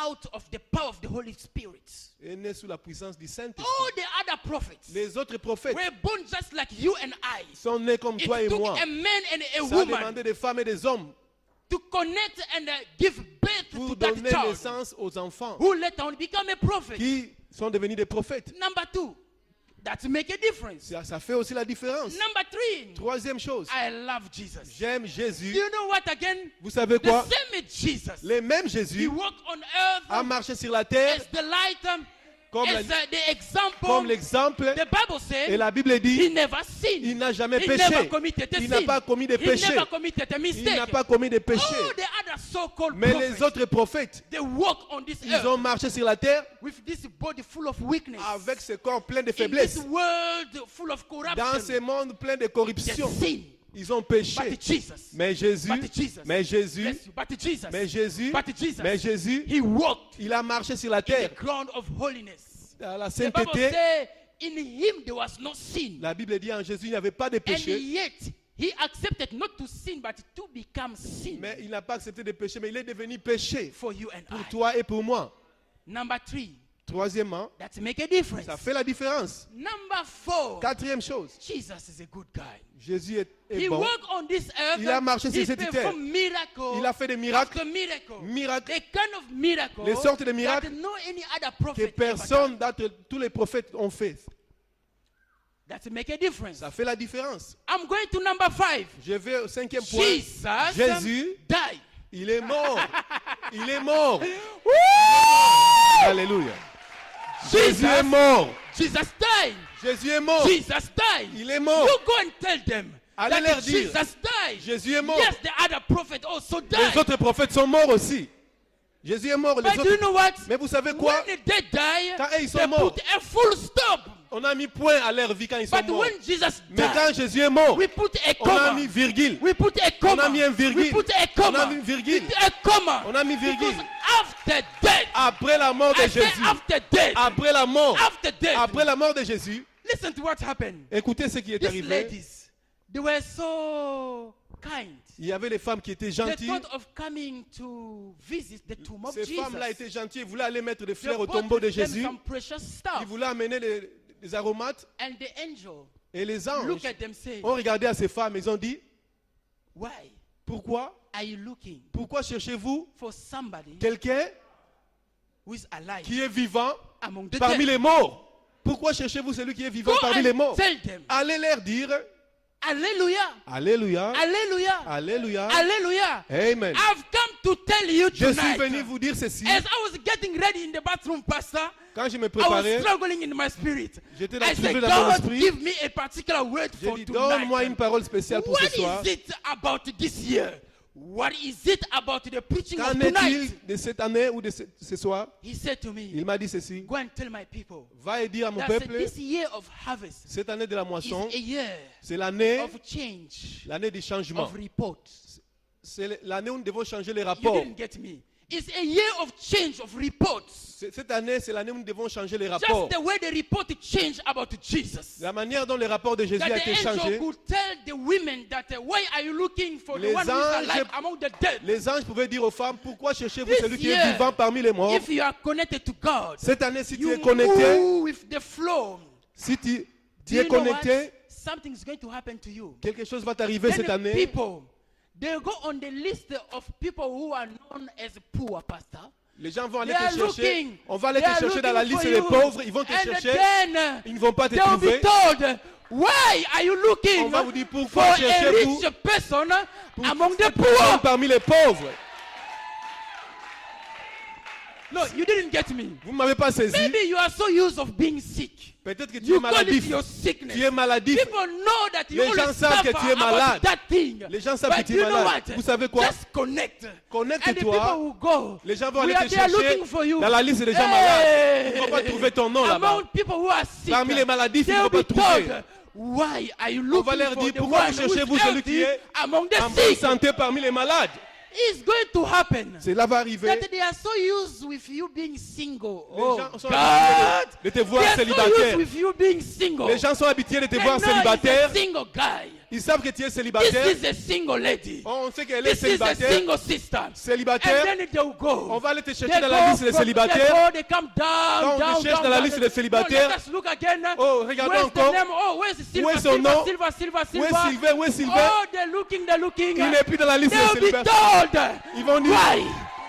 Speaker 1: out of the power of the Holy Spirit.
Speaker 2: est né sous la puissance du Saint-Esprit.
Speaker 1: All the other prophets
Speaker 2: Les autres prophètes
Speaker 1: were born just like you and I.
Speaker 2: sont nés comme
Speaker 1: It
Speaker 2: toi et
Speaker 1: took
Speaker 2: moi.
Speaker 1: a man and a
Speaker 2: Ça a
Speaker 1: woman
Speaker 2: demandé des femmes et des hommes
Speaker 1: to connect and give birth
Speaker 2: pour
Speaker 1: to that
Speaker 2: donner
Speaker 1: child
Speaker 2: naissance aux enfants
Speaker 1: who later on become a prophet.
Speaker 2: qui sont devenus des prophètes.
Speaker 1: Number two, that make a difference.
Speaker 2: Ça fait aussi la différence.
Speaker 1: Number three,
Speaker 2: Troisième chose,
Speaker 1: I love Jesus.
Speaker 2: j'aime
Speaker 1: Do
Speaker 2: Jésus.
Speaker 1: you know what again?
Speaker 2: Vous savez
Speaker 1: The
Speaker 2: quoi?
Speaker 1: same Jesus.
Speaker 2: Le même
Speaker 1: He
Speaker 2: Jésus
Speaker 1: walked on earth
Speaker 2: a marché sur la terre
Speaker 1: as the light,
Speaker 2: comme
Speaker 1: as the example.
Speaker 2: comme l'exemple.
Speaker 1: The Bible
Speaker 2: Et
Speaker 1: says
Speaker 2: la Bible
Speaker 1: he
Speaker 2: dit,
Speaker 1: never sinned.
Speaker 2: il n'a jamais
Speaker 1: He
Speaker 2: péché.
Speaker 1: never committed a
Speaker 2: Il n'a
Speaker 1: sin.
Speaker 2: pas commis de
Speaker 1: He
Speaker 2: péché.
Speaker 1: never committed a
Speaker 2: Il
Speaker 1: mistake.
Speaker 2: n'a pas commis de péché.
Speaker 1: All the other so-called
Speaker 2: Mais
Speaker 1: prophets,
Speaker 2: les autres prophètes,
Speaker 1: they walk on this
Speaker 2: ils
Speaker 1: earth
Speaker 2: ont marché sur la terre
Speaker 1: with this body full of weakness.
Speaker 2: avec ce corps plein de
Speaker 1: In this
Speaker 2: faiblesses.
Speaker 1: world full of
Speaker 2: Dans
Speaker 1: corruption.
Speaker 2: ce monde plein de
Speaker 1: They
Speaker 2: corruption,
Speaker 1: sin.
Speaker 2: ils ont
Speaker 1: But
Speaker 2: péché.
Speaker 1: Jesus.
Speaker 2: Mais Jésus,
Speaker 1: But Jesus.
Speaker 2: mais Jésus,
Speaker 1: Bless you. But Jesus.
Speaker 2: mais Jésus,
Speaker 1: But Jesus.
Speaker 2: mais Jésus,
Speaker 1: He walked
Speaker 2: il a marché sur la
Speaker 1: in
Speaker 2: terre.
Speaker 1: the ground of holiness.
Speaker 2: À la
Speaker 1: The Bible
Speaker 2: sainteté,
Speaker 1: says, in him there was no sin.
Speaker 2: la Bible dit en Jésus, il n'y avait pas de
Speaker 1: And
Speaker 2: péché.
Speaker 1: yet, he accepted not to sin, but to become sin
Speaker 2: Mais il n'a pas accepté de péché, mais il est devenu péché
Speaker 1: for you and
Speaker 2: pour
Speaker 1: I.
Speaker 2: toi et pour moi.
Speaker 1: Number three,
Speaker 2: Troisièmement,
Speaker 1: that make a difference.
Speaker 2: ça fait la différence.
Speaker 1: Number four,
Speaker 2: Quatrième chose,
Speaker 1: Jesus is a good guy.
Speaker 2: Jésus est
Speaker 1: He
Speaker 2: bon.
Speaker 1: walked on this earth.
Speaker 2: Il a marché sur
Speaker 1: He
Speaker 2: cette terre.
Speaker 1: performed miracle
Speaker 2: Il a fait des miracles,
Speaker 1: after miracle.
Speaker 2: miracles
Speaker 1: The kind of miracle
Speaker 2: Les sortes de miracles
Speaker 1: that no any other
Speaker 2: que
Speaker 1: prophet ever
Speaker 2: personne d'entre tous les prophètes ont fait.
Speaker 1: done. That make a difference.
Speaker 2: Ça fait la différence.
Speaker 1: I'm going to number five.
Speaker 2: Je vais au cinquième point.
Speaker 1: Jesus
Speaker 2: Jésus,
Speaker 1: died.
Speaker 2: il est mort. Il est mort.
Speaker 1: Woo!
Speaker 2: Alléluia. Jésus est mort.
Speaker 1: Jesus died.
Speaker 2: Jésus est mort.
Speaker 1: Jesus died.
Speaker 2: Il est mort.
Speaker 1: You go and tell them
Speaker 2: Allez
Speaker 1: that
Speaker 2: leur dire,
Speaker 1: Jesus died.
Speaker 2: Jésus est mort.
Speaker 1: Yes, the other prophet also
Speaker 2: Les
Speaker 1: died.
Speaker 2: autres prophètes sont morts aussi. Jésus est mort. Les
Speaker 1: But do you
Speaker 2: autres...
Speaker 1: know what?
Speaker 2: Mais vous savez quoi?
Speaker 1: When they die,
Speaker 2: Quand ils sont
Speaker 1: they
Speaker 2: morts,
Speaker 1: put a full stop
Speaker 2: On a mis point à leur vie quand ils sont
Speaker 1: But
Speaker 2: morts.
Speaker 1: when Jesus
Speaker 2: Mais
Speaker 1: died,
Speaker 2: quand Jésus est mort,
Speaker 1: we put a
Speaker 2: on a
Speaker 1: comma.
Speaker 2: mis virgule.
Speaker 1: We put a
Speaker 2: On
Speaker 1: comma.
Speaker 2: a mis un virgule.
Speaker 1: We put a
Speaker 2: On a
Speaker 1: comma.
Speaker 2: mis virgule.
Speaker 1: A comma.
Speaker 2: On a mis virgule.
Speaker 1: Because after death,
Speaker 2: Après la mort de
Speaker 1: I say
Speaker 2: Jésus,
Speaker 1: after death,
Speaker 2: après la mort,
Speaker 1: after death,
Speaker 2: après la mort de Jésus,
Speaker 1: listen to what happened.
Speaker 2: écoutez ce qui est
Speaker 1: These
Speaker 2: arrivé.
Speaker 1: ladies, they were so kind.
Speaker 2: Il y avait les femmes qui étaient
Speaker 1: They
Speaker 2: gentilles.
Speaker 1: thought of coming to visit the tomb of
Speaker 2: Ces
Speaker 1: Jesus.
Speaker 2: femmes-là étaient gentilles. Ils voulaient aller mettre des
Speaker 1: They
Speaker 2: fleurs au
Speaker 1: brought
Speaker 2: tombeau de
Speaker 1: them
Speaker 2: Jésus.
Speaker 1: some precious stuff.
Speaker 2: Ils voulaient amener des aromates.
Speaker 1: And the angel
Speaker 2: Et les anges
Speaker 1: look at them say,
Speaker 2: ont regardé à ces femmes. Ils ont dit,
Speaker 1: why
Speaker 2: pourquoi?
Speaker 1: are you looking
Speaker 2: Pourquoi cherchez-vous
Speaker 1: for somebody
Speaker 2: quelqu'un
Speaker 1: who is alive
Speaker 2: qui est vivant
Speaker 1: among the
Speaker 2: parmi
Speaker 1: dead?
Speaker 2: les morts? Pourquoi cherchez-vous celui qui est vivant
Speaker 1: Go
Speaker 2: parmi les
Speaker 1: and
Speaker 2: morts?
Speaker 1: tell them,
Speaker 2: Allez leur dire,
Speaker 1: Hallelujah,
Speaker 2: Alléluia,
Speaker 1: Hallelujah,
Speaker 2: Alléluia,
Speaker 1: Hallelujah.
Speaker 2: Amen.
Speaker 1: I've come to tell you
Speaker 2: Je suis
Speaker 1: tonight.
Speaker 2: venu vous dire ceci.
Speaker 1: As I was getting ready in the bathroom, Pastor,
Speaker 2: Quand je me
Speaker 1: I was
Speaker 2: préparais,
Speaker 1: struggling in my spirit.
Speaker 2: j'étais
Speaker 1: I said,
Speaker 2: trouvé dans mon
Speaker 1: God,
Speaker 2: esprit.
Speaker 1: give me a particular word
Speaker 2: J'ai
Speaker 1: for
Speaker 2: dit, donne-moi une
Speaker 1: tonight.
Speaker 2: parole spéciale pour
Speaker 1: What
Speaker 2: ce soir.
Speaker 1: is it about this year? What is it about the preaching
Speaker 2: Qu'en
Speaker 1: of
Speaker 2: est-il
Speaker 1: tonight?
Speaker 2: de cette année ou de ce soir?
Speaker 1: He said to me,
Speaker 2: Il m'a dit ceci.
Speaker 1: go and tell my people
Speaker 2: Va et dire à mon
Speaker 1: that
Speaker 2: peuple,
Speaker 1: this year of harvest
Speaker 2: cette année de la
Speaker 1: is
Speaker 2: moisson,
Speaker 1: a year
Speaker 2: c'est l'année
Speaker 1: of change,
Speaker 2: du changement.
Speaker 1: of report.
Speaker 2: C'est l'année où nous devons changer les
Speaker 1: You
Speaker 2: rapports.
Speaker 1: didn't get me. It's a year of change of reports.
Speaker 2: Cette année, c'est l'année où nous devons changer les rapports.
Speaker 1: Just the way the report changed about Jesus.
Speaker 2: La manière dont le rapport de Jésus
Speaker 1: That
Speaker 2: a
Speaker 1: the
Speaker 2: été
Speaker 1: angel
Speaker 2: changé.
Speaker 1: could tell the women that why are you looking for the
Speaker 2: Les
Speaker 1: one who is
Speaker 2: anges-
Speaker 1: alive among the dead?
Speaker 2: Les anges pouvaient dire aux femmes, pourquoi cherchez-vous
Speaker 1: This
Speaker 2: celui qui
Speaker 1: year,
Speaker 2: est vivant parmi les morts?
Speaker 1: If you are connected to God,
Speaker 2: Cette année, si tu
Speaker 1: you
Speaker 2: es connecté,
Speaker 1: move with the flow.
Speaker 2: si tu
Speaker 1: Do
Speaker 2: es
Speaker 1: you know what?
Speaker 2: connecté,
Speaker 1: Something is going to happen to you.
Speaker 2: quelque chose va t'arriver
Speaker 1: Then
Speaker 2: cette
Speaker 1: the
Speaker 2: année.
Speaker 1: people, they go on the list of people who are known as poor, pastor.
Speaker 2: Les gens vont aller
Speaker 1: They are
Speaker 2: te chercher.
Speaker 1: looking.
Speaker 2: On va aller
Speaker 1: They
Speaker 2: te
Speaker 1: are
Speaker 2: chercher dans la
Speaker 1: looking
Speaker 2: liste
Speaker 1: for
Speaker 2: des
Speaker 1: you.
Speaker 2: pauvres. Ils vont te
Speaker 1: And
Speaker 2: chercher.
Speaker 1: then
Speaker 2: Ils ne vont pas te
Speaker 1: they will be
Speaker 2: trouver.
Speaker 1: told, why are you looking
Speaker 2: On va vous dire,
Speaker 1: for
Speaker 2: pourquoi
Speaker 1: a
Speaker 2: cherchez-vous
Speaker 1: rich person
Speaker 2: pour
Speaker 1: among the
Speaker 2: cette personne
Speaker 1: poor?
Speaker 2: parmi les pauvres?
Speaker 1: No, you didn't get me.
Speaker 2: Vous ne m'avez pas saisi.
Speaker 1: Maybe you are so used of being sick.
Speaker 2: Peut-être que tu
Speaker 1: You
Speaker 2: es
Speaker 1: call it
Speaker 2: maladif.
Speaker 1: your sickness.
Speaker 2: Tu es maladif.
Speaker 1: People know that you
Speaker 2: Les gens
Speaker 1: always
Speaker 2: savent que
Speaker 1: suffer
Speaker 2: tu es
Speaker 1: about
Speaker 2: malade.
Speaker 1: that thing.
Speaker 2: Les gens savent
Speaker 1: But
Speaker 2: que tu es
Speaker 1: you know
Speaker 2: malade.
Speaker 1: what?
Speaker 2: Vous savez quoi?
Speaker 1: Just connect.
Speaker 2: Connecte-toi.
Speaker 1: And the people will go.
Speaker 2: Les gens vont
Speaker 1: We
Speaker 2: aller
Speaker 1: are
Speaker 2: te
Speaker 1: there
Speaker 2: chercher
Speaker 1: looking for you.
Speaker 2: dans la liste des gens
Speaker 1: Hey!
Speaker 2: malades. Ils ne vont pas trouver ton nom là-bas.
Speaker 1: Among people who are sick,
Speaker 2: Parmi les maladifs, ils
Speaker 1: they
Speaker 2: ne
Speaker 1: will
Speaker 2: vont
Speaker 1: be
Speaker 2: pas trouver.
Speaker 1: told, why are you
Speaker 2: On va
Speaker 1: looking
Speaker 2: leur
Speaker 1: for
Speaker 2: dire,
Speaker 1: the
Speaker 2: pourquoi
Speaker 1: one
Speaker 2: vous
Speaker 1: who is
Speaker 2: cherchez-vous celui qui
Speaker 1: healthy
Speaker 2: est
Speaker 1: among the
Speaker 2: en bonne
Speaker 1: sick?
Speaker 2: santé parmi les malades?
Speaker 1: It's going to happen.
Speaker 2: Cela va arriver.
Speaker 1: That they are so used with you being single.
Speaker 2: Les
Speaker 1: Oh
Speaker 2: gens sont
Speaker 1: God!
Speaker 2: habitués de te voir
Speaker 1: They are so
Speaker 2: célibataire.
Speaker 1: used with you being single.
Speaker 2: Les gens sont habitués de te
Speaker 1: They
Speaker 2: voir
Speaker 1: know
Speaker 2: célibataire.
Speaker 1: he's a single guy.
Speaker 2: Ils savent que tu es
Speaker 1: This
Speaker 2: célibataire.
Speaker 1: is a single lady.
Speaker 2: On sait qu'elle est
Speaker 1: This is a
Speaker 2: célibataire.
Speaker 1: single sister.
Speaker 2: Célibataire.
Speaker 1: And then they will go.
Speaker 2: On va aller te chercher
Speaker 1: They
Speaker 2: dans la liste des
Speaker 1: from-
Speaker 2: célibataires.
Speaker 1: They go, they come down,
Speaker 2: Quand on
Speaker 1: down,
Speaker 2: te cherche
Speaker 1: down,
Speaker 2: dans la
Speaker 1: down.
Speaker 2: liste des célibataires.
Speaker 1: No, let us look again.
Speaker 2: Oh, regardons
Speaker 1: Where's
Speaker 2: encore.
Speaker 1: the name? Oh, where's Silver,
Speaker 2: Où est son
Speaker 1: Silver,
Speaker 2: nom?
Speaker 1: Silver, Silver,
Speaker 2: Où
Speaker 1: Silver?
Speaker 2: est Sylvain? Où est Sylvain?
Speaker 1: Oh, they're looking, they're looking.
Speaker 2: Il n'est plus dans la liste des
Speaker 1: They'll be
Speaker 2: célibataires.
Speaker 1: told.
Speaker 2: Ils vont dire,
Speaker 1: Why?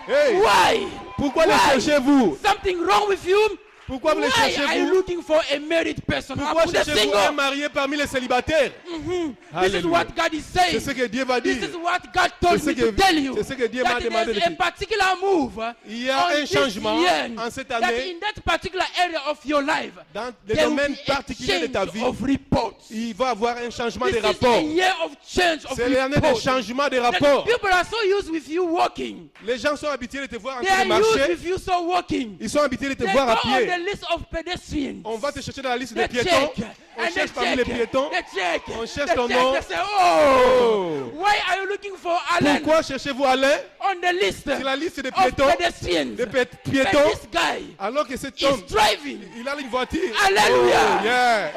Speaker 2: hey,
Speaker 1: Why?
Speaker 2: pourquoi les
Speaker 1: Why?
Speaker 2: cherchez-vous?
Speaker 1: Something wrong with you?
Speaker 2: Pourquoi vous les
Speaker 1: Why are you
Speaker 2: cherchez-vous?
Speaker 1: looking for a married person?
Speaker 2: Pourquoi
Speaker 1: Among the
Speaker 2: cherchez-vous un
Speaker 1: single?
Speaker 2: marié parmi les célibataires?
Speaker 1: This is
Speaker 2: Alléluia.
Speaker 1: what God is saying.
Speaker 2: C'est ce que Dieu va
Speaker 1: This
Speaker 2: dire.
Speaker 1: is what God told
Speaker 2: C'est
Speaker 1: me
Speaker 2: ce
Speaker 1: to
Speaker 2: que-
Speaker 1: tell you.
Speaker 2: c'est ce que Dieu m'a
Speaker 1: That
Speaker 2: demandé de
Speaker 1: there's a
Speaker 2: dire.
Speaker 1: particular move
Speaker 2: Il y a
Speaker 1: on
Speaker 2: un
Speaker 1: this
Speaker 2: changement
Speaker 1: year,
Speaker 2: en cette
Speaker 1: that
Speaker 2: année
Speaker 1: in that particular area of your life,
Speaker 2: dans les
Speaker 1: there will
Speaker 2: domaines
Speaker 1: be a
Speaker 2: particuliers de ta
Speaker 1: change
Speaker 2: vie.
Speaker 1: of reports.
Speaker 2: Il va y avoir un changement
Speaker 1: This
Speaker 2: de
Speaker 1: is a
Speaker 2: rapport.
Speaker 1: year of change of
Speaker 2: C'est l'année de
Speaker 1: reports.
Speaker 2: changement de
Speaker 1: That
Speaker 2: rapport.
Speaker 1: people are so used with you walking.
Speaker 2: Les gens sont habitués de te voir en
Speaker 1: They
Speaker 2: train de
Speaker 1: are used
Speaker 2: marcher.
Speaker 1: with you so walking.
Speaker 2: Ils sont habitués de te
Speaker 1: They
Speaker 2: voir
Speaker 1: go
Speaker 2: à
Speaker 1: on
Speaker 2: pied.
Speaker 1: the list of pedestrians.
Speaker 2: On va te chercher dans la liste
Speaker 1: They
Speaker 2: des piétons.
Speaker 1: check.
Speaker 2: On
Speaker 1: And they
Speaker 2: cherche parmi les
Speaker 1: check.
Speaker 2: piétons.
Speaker 1: They check.
Speaker 2: On cherche
Speaker 1: They
Speaker 2: ton
Speaker 1: check.
Speaker 2: nom.
Speaker 1: They say, oh,
Speaker 2: Oh.
Speaker 1: why are you looking for Alan
Speaker 2: Pourquoi cherchez-vous Alain
Speaker 1: on the list
Speaker 2: sur la liste des
Speaker 1: of
Speaker 2: piétons?
Speaker 1: pedestrians?
Speaker 2: Des
Speaker 1: But
Speaker 2: piétons.
Speaker 1: this guy
Speaker 2: Alors que cet homme,
Speaker 1: is driving.
Speaker 2: il a une voiture.
Speaker 1: Hallelujah.
Speaker 2: Oh, yeah.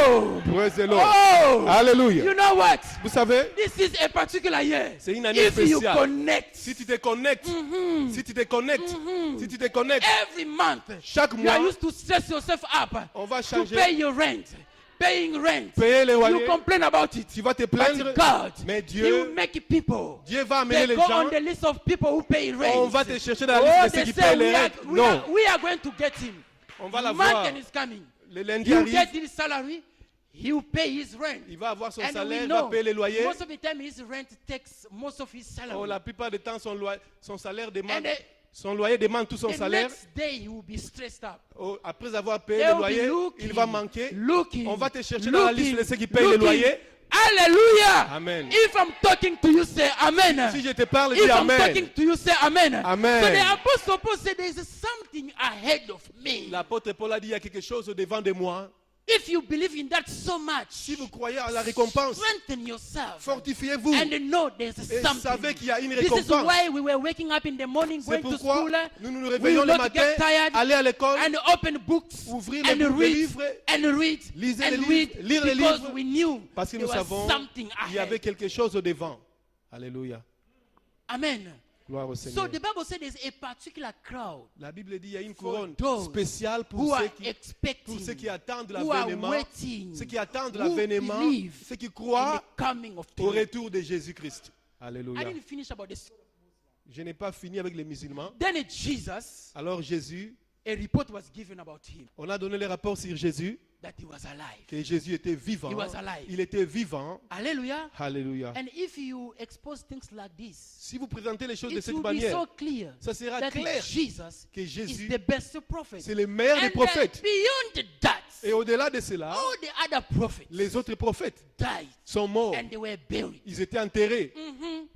Speaker 1: Oh,
Speaker 2: Praise the Lord.
Speaker 1: oh.
Speaker 2: Alléluia.
Speaker 1: You know what?
Speaker 2: Vous savez,
Speaker 1: This is a particular year.
Speaker 2: c'est une année
Speaker 1: If you
Speaker 2: spéciale.
Speaker 1: connect
Speaker 2: Si tu te connectes, si tu te connectes, si tu te connectes,
Speaker 1: every month,
Speaker 2: chaque
Speaker 1: you are
Speaker 2: mois,
Speaker 1: used to stress yourself up
Speaker 2: on va
Speaker 1: to
Speaker 2: changer,
Speaker 1: pay your rent. Paying rent.
Speaker 2: payer les
Speaker 1: You
Speaker 2: loyers.
Speaker 1: complain about it.
Speaker 2: Tu vas te
Speaker 1: But
Speaker 2: plaindre,
Speaker 1: God,
Speaker 2: mais
Speaker 1: He will
Speaker 2: Dieu,
Speaker 1: make people.
Speaker 2: Dieu va amener
Speaker 1: They
Speaker 2: les
Speaker 1: go
Speaker 2: gens.
Speaker 1: on the list of people who pay rent.
Speaker 2: On va te chercher dans la
Speaker 1: Oh,
Speaker 2: liste de
Speaker 1: they
Speaker 2: ceux qui
Speaker 1: say
Speaker 2: payent les
Speaker 1: we are,
Speaker 2: rentes.
Speaker 1: we,
Speaker 2: Non,
Speaker 1: are, we are going to get him.
Speaker 2: on va l'avoir.
Speaker 1: Mountain is coming.
Speaker 2: Le lundi
Speaker 1: He will
Speaker 2: arrive,
Speaker 1: get his salary. He will pay his rent.
Speaker 2: il va avoir son
Speaker 1: And
Speaker 2: salaire,
Speaker 1: we
Speaker 2: il va
Speaker 1: know
Speaker 2: payer les loyers.
Speaker 1: most of the time his rent takes most of his salary.
Speaker 2: Oh, la plupart du temps, son salaire demande,
Speaker 1: And
Speaker 2: son loyer demande tout son
Speaker 1: the
Speaker 2: salaire.
Speaker 1: next day he will be stressed up.
Speaker 2: Oh, après avoir payé
Speaker 1: They
Speaker 2: le
Speaker 1: will be
Speaker 2: loyer,
Speaker 1: looking,
Speaker 2: il va manquer.
Speaker 1: looking,
Speaker 2: On va te chercher dans la liste de ceux qui payent
Speaker 1: looking.
Speaker 2: le loyer.
Speaker 1: Hallelujah.
Speaker 2: Amen.
Speaker 1: If I'm talking to you, say amen.
Speaker 2: Si je te parle, dis
Speaker 1: If I'm
Speaker 2: Amen.
Speaker 1: talking to you, say amen.
Speaker 2: Amen.
Speaker 1: So the apostle Paul said there is something ahead of me.
Speaker 2: L'apôtre Paul a dit, il y a quelque chose devant de moi.
Speaker 1: If you believe in that so much,
Speaker 2: Si vous croyez à la récompense,
Speaker 1: strengthen yourself
Speaker 2: fortifiez-vous
Speaker 1: and know there's
Speaker 2: et
Speaker 1: something.
Speaker 2: savez qu'il y a une
Speaker 1: This is
Speaker 2: récompense.
Speaker 1: why we were waking up in the morning,
Speaker 2: C'est
Speaker 1: going to
Speaker 2: pourquoi
Speaker 1: school,
Speaker 2: nous nous
Speaker 1: we
Speaker 2: réveillons
Speaker 1: will
Speaker 2: le
Speaker 1: not
Speaker 2: matin,
Speaker 1: get tired,
Speaker 2: aller à l'école,
Speaker 1: and open books
Speaker 2: ouvrir
Speaker 1: and
Speaker 2: les
Speaker 1: read
Speaker 2: livres,
Speaker 1: and read
Speaker 2: lisez
Speaker 1: and
Speaker 2: les
Speaker 1: read
Speaker 2: livres, lire les
Speaker 1: because
Speaker 2: livres,
Speaker 1: we knew
Speaker 2: parce que
Speaker 1: there
Speaker 2: nous
Speaker 1: was
Speaker 2: savons
Speaker 1: something
Speaker 2: qu'il y avait
Speaker 1: ahead.
Speaker 2: quelque chose au devant. Alléluia.
Speaker 1: Amen.
Speaker 2: Gloire au
Speaker 1: So
Speaker 2: Seigneur.
Speaker 1: the Bible says there's a particular crowd
Speaker 2: La Bible dit qu'il y a une
Speaker 1: for
Speaker 2: couronne
Speaker 1: those
Speaker 2: spéciale
Speaker 1: who
Speaker 2: pour
Speaker 1: are
Speaker 2: ceux qui
Speaker 1: expecting,
Speaker 2: attendent
Speaker 1: who are
Speaker 2: l'avènement,
Speaker 1: waiting,
Speaker 2: ceux qui attendent
Speaker 1: who
Speaker 2: l'avènement,
Speaker 1: believe
Speaker 2: ceux qui
Speaker 1: in the
Speaker 2: croient
Speaker 1: coming of the
Speaker 2: au
Speaker 1: Lord.
Speaker 2: retour de Jésus-Christ.
Speaker 1: I
Speaker 2: Alléluia.
Speaker 1: didn't finish about this.
Speaker 2: Je n'ai pas fini avec les musulmans.
Speaker 1: Then Jesus,
Speaker 2: Alors Jésus,
Speaker 1: a report was given about him
Speaker 2: on a donné les rapports sur Jésus,
Speaker 1: that he was alive.
Speaker 2: que Jésus était vivant.
Speaker 1: He was alive.
Speaker 2: Il était vivant.
Speaker 1: Hallelujah.
Speaker 2: Alléluia.
Speaker 1: And if you expose things like this,
Speaker 2: Si vous présentez les choses de
Speaker 1: it
Speaker 2: cette
Speaker 1: will be
Speaker 2: manière,
Speaker 1: so clear
Speaker 2: ça sera
Speaker 1: that
Speaker 2: clair
Speaker 1: Jesus
Speaker 2: que
Speaker 1: is
Speaker 2: Jésus,
Speaker 1: the best prophet.
Speaker 2: c'est le meilleur des
Speaker 1: And
Speaker 2: prophètes.
Speaker 1: beyond that,
Speaker 2: Et au-delà de cela,
Speaker 1: all the other prophets
Speaker 2: les autres prophètes
Speaker 1: died
Speaker 2: sont morts.
Speaker 1: and they were buried.
Speaker 2: Ils étaient enterrés.
Speaker 1: Mhm.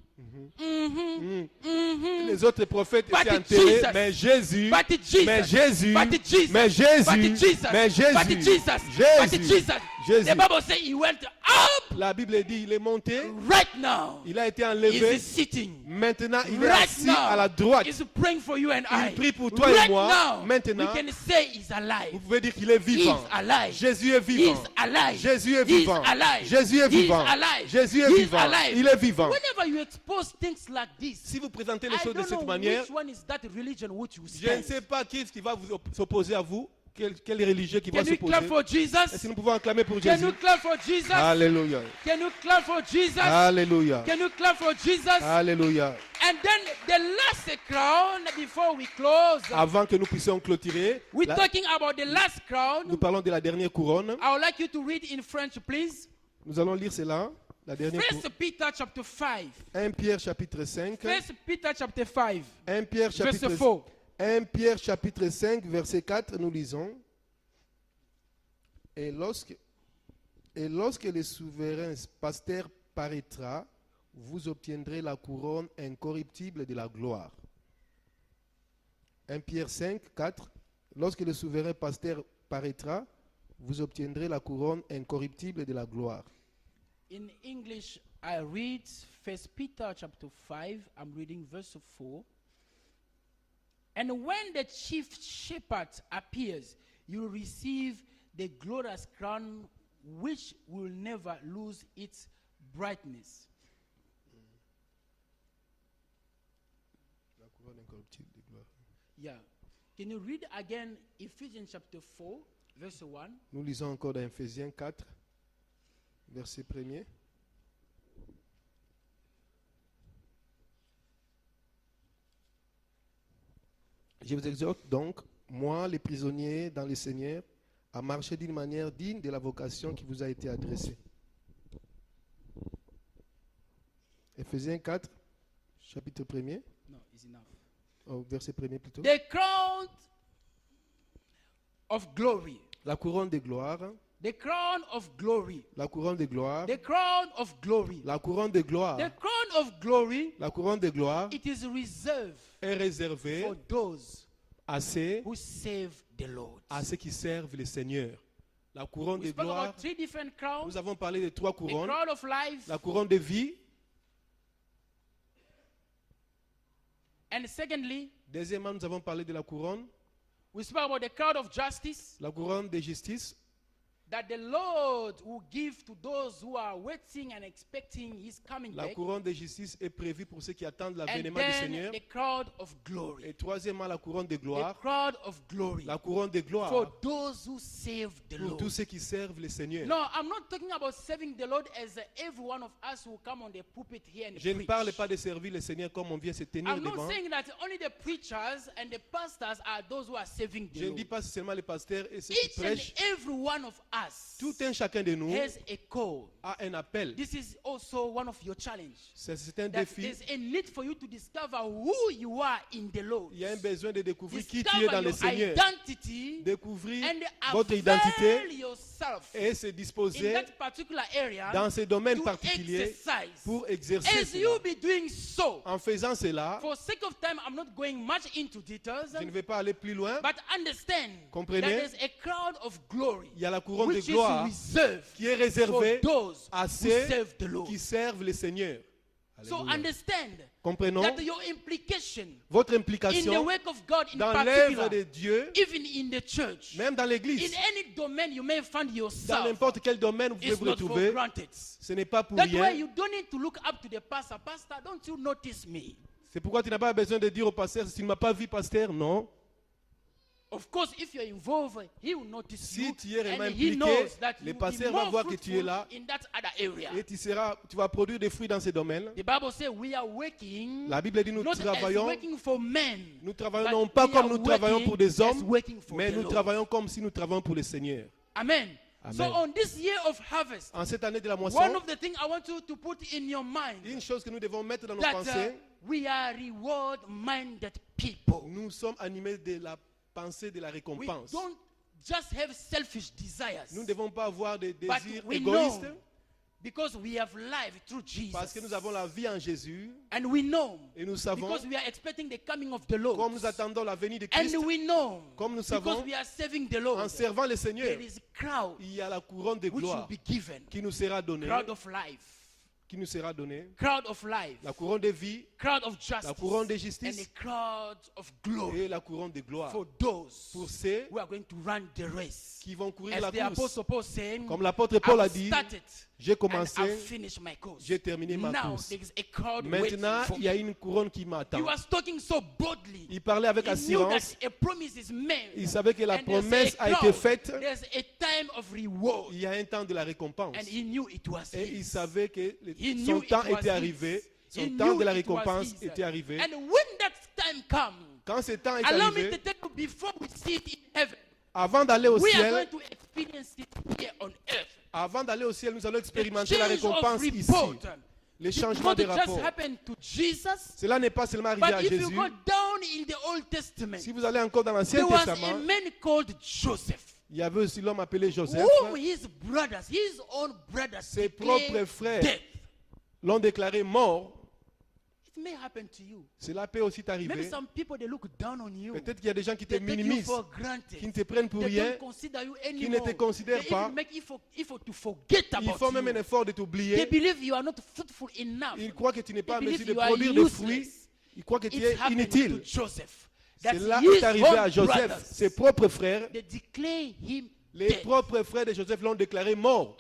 Speaker 2: Les autres prophètes
Speaker 1: But
Speaker 2: étaient enterrés,
Speaker 1: Jesus-
Speaker 2: mais Jésus,
Speaker 1: But Jesus,
Speaker 2: mais Jésus,
Speaker 1: but Jesus,
Speaker 2: mais Jésus,
Speaker 1: but Jesus,
Speaker 2: mais Jésus,
Speaker 1: but Jesus, but
Speaker 2: Jésus,
Speaker 1: Jesus.
Speaker 2: Jésus.
Speaker 1: The Bible says he went up
Speaker 2: La Bible dit, il est monté,
Speaker 1: right now.
Speaker 2: il a été
Speaker 1: He
Speaker 2: enlevé.
Speaker 1: is sitting
Speaker 2: Maintenant, il est
Speaker 1: right
Speaker 2: assis à la
Speaker 1: now.
Speaker 2: droite.
Speaker 1: He's praying for you and I.
Speaker 2: Il prie pour toi et
Speaker 1: Right
Speaker 2: moi.
Speaker 1: now,
Speaker 2: Maintenant,
Speaker 1: we can say he's
Speaker 2: vous
Speaker 1: alive.
Speaker 2: pouvez dire qu'il est vivant.
Speaker 1: He's alive.
Speaker 2: Jésus est vivant.
Speaker 1: He's alive.
Speaker 2: Jésus est
Speaker 1: He's
Speaker 2: vivant.
Speaker 1: alive.
Speaker 2: Jésus est
Speaker 1: He's
Speaker 2: vivant.
Speaker 1: alive.
Speaker 2: Jésus est
Speaker 1: He's
Speaker 2: vivant.
Speaker 1: alive.
Speaker 2: Il est vivant.
Speaker 1: Whenever you expose things like this,
Speaker 2: Si vous présentez les
Speaker 1: I
Speaker 2: choses de
Speaker 1: don't
Speaker 2: cette
Speaker 1: know
Speaker 2: manière,
Speaker 1: which one is that religion which you
Speaker 2: je ne
Speaker 1: stand.
Speaker 2: sais pas qui va vous s'opposer à vous, quel religieux qui va
Speaker 1: Can we
Speaker 2: s'opposer.
Speaker 1: clap for
Speaker 2: Est-ce
Speaker 1: Jesus?
Speaker 2: que nous pouvons acclamer pour
Speaker 1: Can
Speaker 2: Jésus?
Speaker 1: you clap for Jesus?
Speaker 2: Alléluia.
Speaker 1: Can you clap for Jesus?
Speaker 2: Alléluia.
Speaker 1: Can you clap for Jesus?
Speaker 2: Alléluia.
Speaker 1: And then the last crown before we close.
Speaker 2: Avant que nous puissions clôturer,
Speaker 1: We're talking about the last
Speaker 2: nous
Speaker 1: crown.
Speaker 2: parlons de la dernière couronne.
Speaker 1: I would like you to read in French, please.
Speaker 2: Nous allons lire cela. La dernière couronne.
Speaker 1: 1 Peter chapter 5.
Speaker 2: 1 Pierre chapitre 5.
Speaker 1: 1 Peter chapter 5.
Speaker 2: 1 Pierre
Speaker 1: Verse
Speaker 2: chapitre
Speaker 1: 4.
Speaker 2: 1 Pierre chapitre 5 verset 4, nous lisons. Et lorsque le souverain pasteur paraîtra, vous obtiendrez la couronne incorruptible de la gloire. 1 Pierre 5, 4. Lorsque le souverain pasteur paraîtra, vous obtiendrez la couronne incorruptible de la gloire.
Speaker 1: In English, I read 1 Peter chapter 5. I'm reading verse 4. And when the chief shepherd appears, you will receive the glorious crown which will never lose its brightness.
Speaker 2: La couronne incorruptible de gloire.
Speaker 1: Yeah. Can you read again Ephesians chapter 4, verse 1?
Speaker 2: Nous lisons encore dans Ephésiens 4, verset 1er. Je vous exhorte donc, moi, les prisonniers dans le Seigneur, à marcher d'une manière digne de la vocation qui vous a été adressée. Ephésiens 4, chapitre 1er,
Speaker 1: No, it's enough.
Speaker 2: verset 1er plutôt.
Speaker 1: The crown of glory.
Speaker 2: La couronne de gloire,
Speaker 1: The crown of glory.
Speaker 2: la couronne de gloire,
Speaker 1: The crown of glory.
Speaker 2: la couronne de gloire,
Speaker 1: The crown of glory,
Speaker 2: la couronne de gloire
Speaker 1: it is reserved
Speaker 2: est réservée
Speaker 1: for those
Speaker 2: à ceux
Speaker 1: the Lord.
Speaker 2: à ceux qui servent le Seigneur. La couronne
Speaker 1: We
Speaker 2: de
Speaker 1: spoke
Speaker 2: gloire,
Speaker 1: about three different crowns.
Speaker 2: nous avons parlé de trois
Speaker 1: The
Speaker 2: couronnes.
Speaker 1: crown of life,
Speaker 2: La couronne de vie,
Speaker 1: and secondly,
Speaker 2: deuxièmement, nous avons parlé de la couronne,
Speaker 1: we spoke about the crown of justice
Speaker 2: la couronne de justice,
Speaker 1: that the Lord will give to those who are waiting and expecting His coming
Speaker 2: la
Speaker 1: back.
Speaker 2: couronne de justice est prévue pour ceux qui attendent
Speaker 1: And
Speaker 2: l'avènement du
Speaker 1: then
Speaker 2: Seigneur.
Speaker 1: the crown of glory.
Speaker 2: Et troisièmement, la couronne de
Speaker 1: The
Speaker 2: gloire,
Speaker 1: crown of glory
Speaker 2: la couronne de
Speaker 1: for
Speaker 2: gloire
Speaker 1: those who save the
Speaker 2: pour
Speaker 1: Lord.
Speaker 2: tous ceux qui servent le Seigneur.
Speaker 1: No, I'm not talking about serving the Lord as every one of us will come on the pulpit here and
Speaker 2: Je ne
Speaker 1: preach.
Speaker 2: parle pas de servir le Seigneur comme on vient se tenir
Speaker 1: I'm not
Speaker 2: devant.
Speaker 1: saying that only the preachers and the pastors are those who are serving the
Speaker 2: Je ne
Speaker 1: Lord.
Speaker 2: dis pas seulement les pasteurs et ceux qui
Speaker 1: Each and
Speaker 2: prêchent.
Speaker 1: every one of us
Speaker 2: Tout un chacun de nous
Speaker 1: has a call.
Speaker 2: a un appel.
Speaker 1: This is also one of your challenges.
Speaker 2: C'est un
Speaker 1: That
Speaker 2: défi.
Speaker 1: there's a need for you to discover who you are in the Lord.
Speaker 2: Il y a un besoin de découvrir qui tu es
Speaker 1: Discover
Speaker 2: dans le
Speaker 1: your
Speaker 2: Seigneur.
Speaker 1: identity
Speaker 2: Découvrir
Speaker 1: and
Speaker 2: votre identité
Speaker 1: avail yourself
Speaker 2: et se
Speaker 1: in
Speaker 2: disposer
Speaker 1: that particular area
Speaker 2: dans ce domaine
Speaker 1: to
Speaker 2: particulier
Speaker 1: exercise.
Speaker 2: pour exercer
Speaker 1: As
Speaker 2: cela.
Speaker 1: you be doing so,
Speaker 2: En faisant cela,
Speaker 1: for sake of time, I'm not going much into details,
Speaker 2: je ne vais pas aller plus loin.
Speaker 1: but understand
Speaker 2: Comprenez?
Speaker 1: that there's a crown of glory
Speaker 2: Il y a la couronne de
Speaker 1: which is
Speaker 2: gloire
Speaker 1: reserved
Speaker 2: qui est
Speaker 1: for
Speaker 2: réservé
Speaker 1: those
Speaker 2: à
Speaker 1: who
Speaker 2: ceux
Speaker 1: serve the Lord.
Speaker 2: qui servent le Seigneur.
Speaker 1: So
Speaker 2: Alléluia.
Speaker 1: understand
Speaker 2: Comprenons
Speaker 1: that your implication
Speaker 2: votre
Speaker 1: in the
Speaker 2: implication
Speaker 1: work of God in
Speaker 2: dans l'œuvre
Speaker 1: particular,
Speaker 2: de Dieu,
Speaker 1: even in the church,
Speaker 2: même dans
Speaker 1: in
Speaker 2: l'église,
Speaker 1: any domain you may find
Speaker 2: dans
Speaker 1: yourself,
Speaker 2: n'importe quel domaine vous pouvez
Speaker 1: is
Speaker 2: vous
Speaker 1: not for
Speaker 2: retrouver,
Speaker 1: granted.
Speaker 2: ce n'est pas pour
Speaker 1: That's why
Speaker 2: rien.
Speaker 1: you don't need to look up to the pastor. Pastor, don't you notice me?
Speaker 2: C'est pourquoi tu n'as pas besoin de dire au pasteur, si tu ne m'as pas vu, pasteur, non.
Speaker 1: Of course, if you're involved, he will notice
Speaker 2: Si
Speaker 1: you,
Speaker 2: tu es réellement
Speaker 1: and he
Speaker 2: impliqué,
Speaker 1: knows that
Speaker 2: le
Speaker 1: you will be
Speaker 2: pasteur va
Speaker 1: more
Speaker 2: voir que tu es
Speaker 1: fruitful
Speaker 2: là.
Speaker 1: in that other area.
Speaker 2: Et tu vas produire des fruits dans ces domaines.
Speaker 1: The Bible says we are working,
Speaker 2: La Bible dit nous
Speaker 1: not as
Speaker 2: travaillons,
Speaker 1: working for men,
Speaker 2: nous travaillons
Speaker 1: but
Speaker 2: non pas
Speaker 1: we
Speaker 2: comme
Speaker 1: are
Speaker 2: nous travaillons
Speaker 1: working
Speaker 2: pour des
Speaker 1: as
Speaker 2: hommes,
Speaker 1: working for
Speaker 2: mais
Speaker 1: the
Speaker 2: nous
Speaker 1: Lord.
Speaker 2: travaillons comme si nous travaillons pour le Seigneur.
Speaker 1: Amen.
Speaker 2: Amen.
Speaker 1: So on this year of harvest,
Speaker 2: En cette année de la
Speaker 1: one
Speaker 2: moisson,
Speaker 1: of the things I want you to put in your mind,
Speaker 2: une chose que nous devons mettre dans nos
Speaker 1: that
Speaker 2: pensées,
Speaker 1: we are reward-minded people.
Speaker 2: nous sommes animés de la pensée de la
Speaker 1: We
Speaker 2: récompense.
Speaker 1: don't just have selfish desires,
Speaker 2: Nous ne devons pas avoir des
Speaker 1: but
Speaker 2: désirs
Speaker 1: we
Speaker 2: égoïstes,
Speaker 1: know because we have life through
Speaker 2: parce que nous
Speaker 1: Jesus.
Speaker 2: avons la vie en Jésus,
Speaker 1: And we know
Speaker 2: et nous savons,
Speaker 1: because we are expecting the coming of the Lord.
Speaker 2: comme nous attendons la venue de Christ,
Speaker 1: And we know
Speaker 2: comme nous
Speaker 1: because
Speaker 2: savons,
Speaker 1: we are serving the Lord.
Speaker 2: en servant le Seigneur,
Speaker 1: There is crowd
Speaker 2: il y a la couronne de
Speaker 1: which will
Speaker 2: gloire
Speaker 1: be given.
Speaker 2: qui nous sera donnée,
Speaker 1: Crowd of life.
Speaker 2: qui nous sera donnée,
Speaker 1: Crowd of life.
Speaker 2: la couronne de vie,
Speaker 1: Crowd of justice.
Speaker 2: la couronne de
Speaker 1: And a
Speaker 2: justice
Speaker 1: crowd of glory
Speaker 2: et la couronne de gloire
Speaker 1: for those
Speaker 2: pour ceux
Speaker 1: who are going to run the race.
Speaker 2: qui vont courir
Speaker 1: As
Speaker 2: la
Speaker 1: the
Speaker 2: course.
Speaker 1: Apostle Paul saying,
Speaker 2: Comme l'apôtre Paul a
Speaker 1: I've
Speaker 2: dit,
Speaker 1: started
Speaker 2: j'ai
Speaker 1: and
Speaker 2: commencé,
Speaker 1: I've finished my course.
Speaker 2: j'ai terminé ma
Speaker 1: Now
Speaker 2: course.
Speaker 1: there is a crowd
Speaker 2: Maintenant,
Speaker 1: waiting for
Speaker 2: il y a
Speaker 1: me.
Speaker 2: une couronne qui m'attend.
Speaker 1: He was talking so boldly.
Speaker 2: Il parlait avec
Speaker 1: He knew
Speaker 2: assurance.
Speaker 1: that a promise is made.
Speaker 2: Il savait que la
Speaker 1: And there's
Speaker 2: promesse
Speaker 1: a
Speaker 2: a été
Speaker 1: crowd.
Speaker 2: faite.
Speaker 1: There's a time of reward.
Speaker 2: Il y a un temps de la récompense.
Speaker 1: And he knew it was
Speaker 2: Et il
Speaker 1: his.
Speaker 2: savait que
Speaker 1: He
Speaker 2: son
Speaker 1: knew it
Speaker 2: temps
Speaker 1: was
Speaker 2: était arrivé.
Speaker 1: his.
Speaker 2: Son
Speaker 1: He
Speaker 2: temps
Speaker 1: knew
Speaker 2: de la
Speaker 1: it was
Speaker 2: récompense
Speaker 1: his.
Speaker 2: était arrivé.
Speaker 1: And when that time comes,
Speaker 2: Quand ce temps est
Speaker 1: allow me to
Speaker 2: arrivé,
Speaker 1: tell you before we see it in heaven,
Speaker 2: avant d'aller au
Speaker 1: we are going
Speaker 2: ciel,
Speaker 1: to experience it here on earth.
Speaker 2: avant d'aller au ciel, nous allons
Speaker 1: The
Speaker 2: expérimenter la
Speaker 1: change of
Speaker 2: récompense ici.
Speaker 1: report
Speaker 2: Les
Speaker 1: did
Speaker 2: changements
Speaker 1: not
Speaker 2: des
Speaker 1: just
Speaker 2: rapports.
Speaker 1: happen to Jesus,
Speaker 2: Cela n'est pas seulement arrivé
Speaker 1: but
Speaker 2: à
Speaker 1: if you
Speaker 2: Jésus.
Speaker 1: go down in the Old Testament,
Speaker 2: Si vous allez encore dans l'Ancien
Speaker 1: there was a
Speaker 2: Testament,
Speaker 1: man called Joseph,
Speaker 2: il y avait aussi l'homme appelé Joseph.
Speaker 1: whom his brothers, his own brothers,
Speaker 2: Ses
Speaker 1: declared
Speaker 2: propres frères
Speaker 1: dead.
Speaker 2: l'ont déclaré mort.
Speaker 1: It may happen to you.
Speaker 2: Cela peut aussi
Speaker 1: Maybe
Speaker 2: t'arriver.
Speaker 1: some people they look down on you.
Speaker 2: Peut-être qu'il y a des gens qui te
Speaker 1: They take you
Speaker 2: minimisent,
Speaker 1: for granted.
Speaker 2: qui ne te prennent pour
Speaker 1: They
Speaker 2: rien.
Speaker 1: don't consider you
Speaker 2: ne
Speaker 1: anymore.
Speaker 2: te considèrent
Speaker 1: They
Speaker 2: pas.
Speaker 1: even make effort to forget
Speaker 2: Ils
Speaker 1: about
Speaker 2: font même un
Speaker 1: you.
Speaker 2: effort de
Speaker 1: They
Speaker 2: t'oublier.
Speaker 1: believe you are not fruitful enough.
Speaker 2: Ils croient que tu n'es pas en
Speaker 1: They
Speaker 2: mesure de
Speaker 1: believe you are
Speaker 2: produire des
Speaker 1: useless.
Speaker 2: fruits. Ils croient que tu
Speaker 1: It
Speaker 2: es
Speaker 1: happened
Speaker 2: inutile.
Speaker 1: to Joseph. That
Speaker 2: Cela
Speaker 1: his
Speaker 2: est arrivé
Speaker 1: own
Speaker 2: à Joseph.
Speaker 1: brothers,
Speaker 2: Ses propres frères,
Speaker 1: they declare him
Speaker 2: les
Speaker 1: dead.
Speaker 2: propres frères de Joseph l'ont déclaré mort.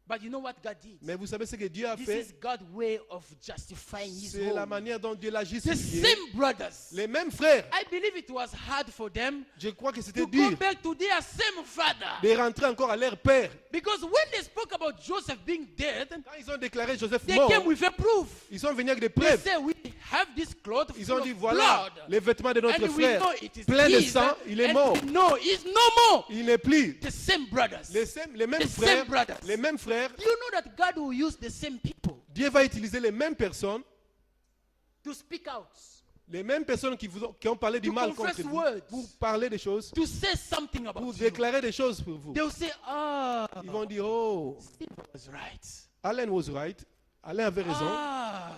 Speaker 1: But you know what God did?
Speaker 2: Mais vous savez ce que Dieu a
Speaker 1: This
Speaker 2: fait?
Speaker 1: is God's way of justifying his
Speaker 2: C'est la
Speaker 1: own.
Speaker 2: manière dont Dieu l'a
Speaker 1: The
Speaker 2: justifié.
Speaker 1: same brothers.
Speaker 2: Les mêmes frères.
Speaker 1: I believe it was hard for them
Speaker 2: Je crois que c'était
Speaker 1: to
Speaker 2: dur
Speaker 1: go back to their same father.
Speaker 2: de rentrer encore à leur père.
Speaker 1: Because when they spoke about Joseph being dead,
Speaker 2: Quand ils ont déclaré Joseph
Speaker 1: they
Speaker 2: mort,
Speaker 1: came with a proof.
Speaker 2: ils sont venus avec des
Speaker 1: They
Speaker 2: preuves.
Speaker 1: said, we have this cloth
Speaker 2: Ils
Speaker 1: full
Speaker 2: ont dit
Speaker 1: of
Speaker 2: voilà
Speaker 1: blood.
Speaker 2: les vêtements de notre
Speaker 1: And we
Speaker 2: frère,
Speaker 1: know it is
Speaker 2: plein de
Speaker 1: his,
Speaker 2: sang, il est
Speaker 1: and
Speaker 2: mort.
Speaker 1: we know he's no more.
Speaker 2: Il n'est plus.
Speaker 1: The same brothers.
Speaker 2: Les mêmes
Speaker 1: The same
Speaker 2: frères,
Speaker 1: brothers.
Speaker 2: les mêmes frères,
Speaker 1: Do you know that God will use the same people
Speaker 2: Dieu va utiliser les mêmes personnes,
Speaker 1: to speak out,
Speaker 2: les mêmes personnes qui ont parlé du
Speaker 1: To
Speaker 2: mal
Speaker 1: confess
Speaker 2: contre vous,
Speaker 1: words.
Speaker 2: pour parler des choses,
Speaker 1: to say something about
Speaker 2: pour
Speaker 1: you?
Speaker 2: déclarer des choses pour vous.
Speaker 1: They will say,
Speaker 2: Ils vont dire, oh,
Speaker 1: Steve was right.
Speaker 2: Alain was right. Alain avait raison.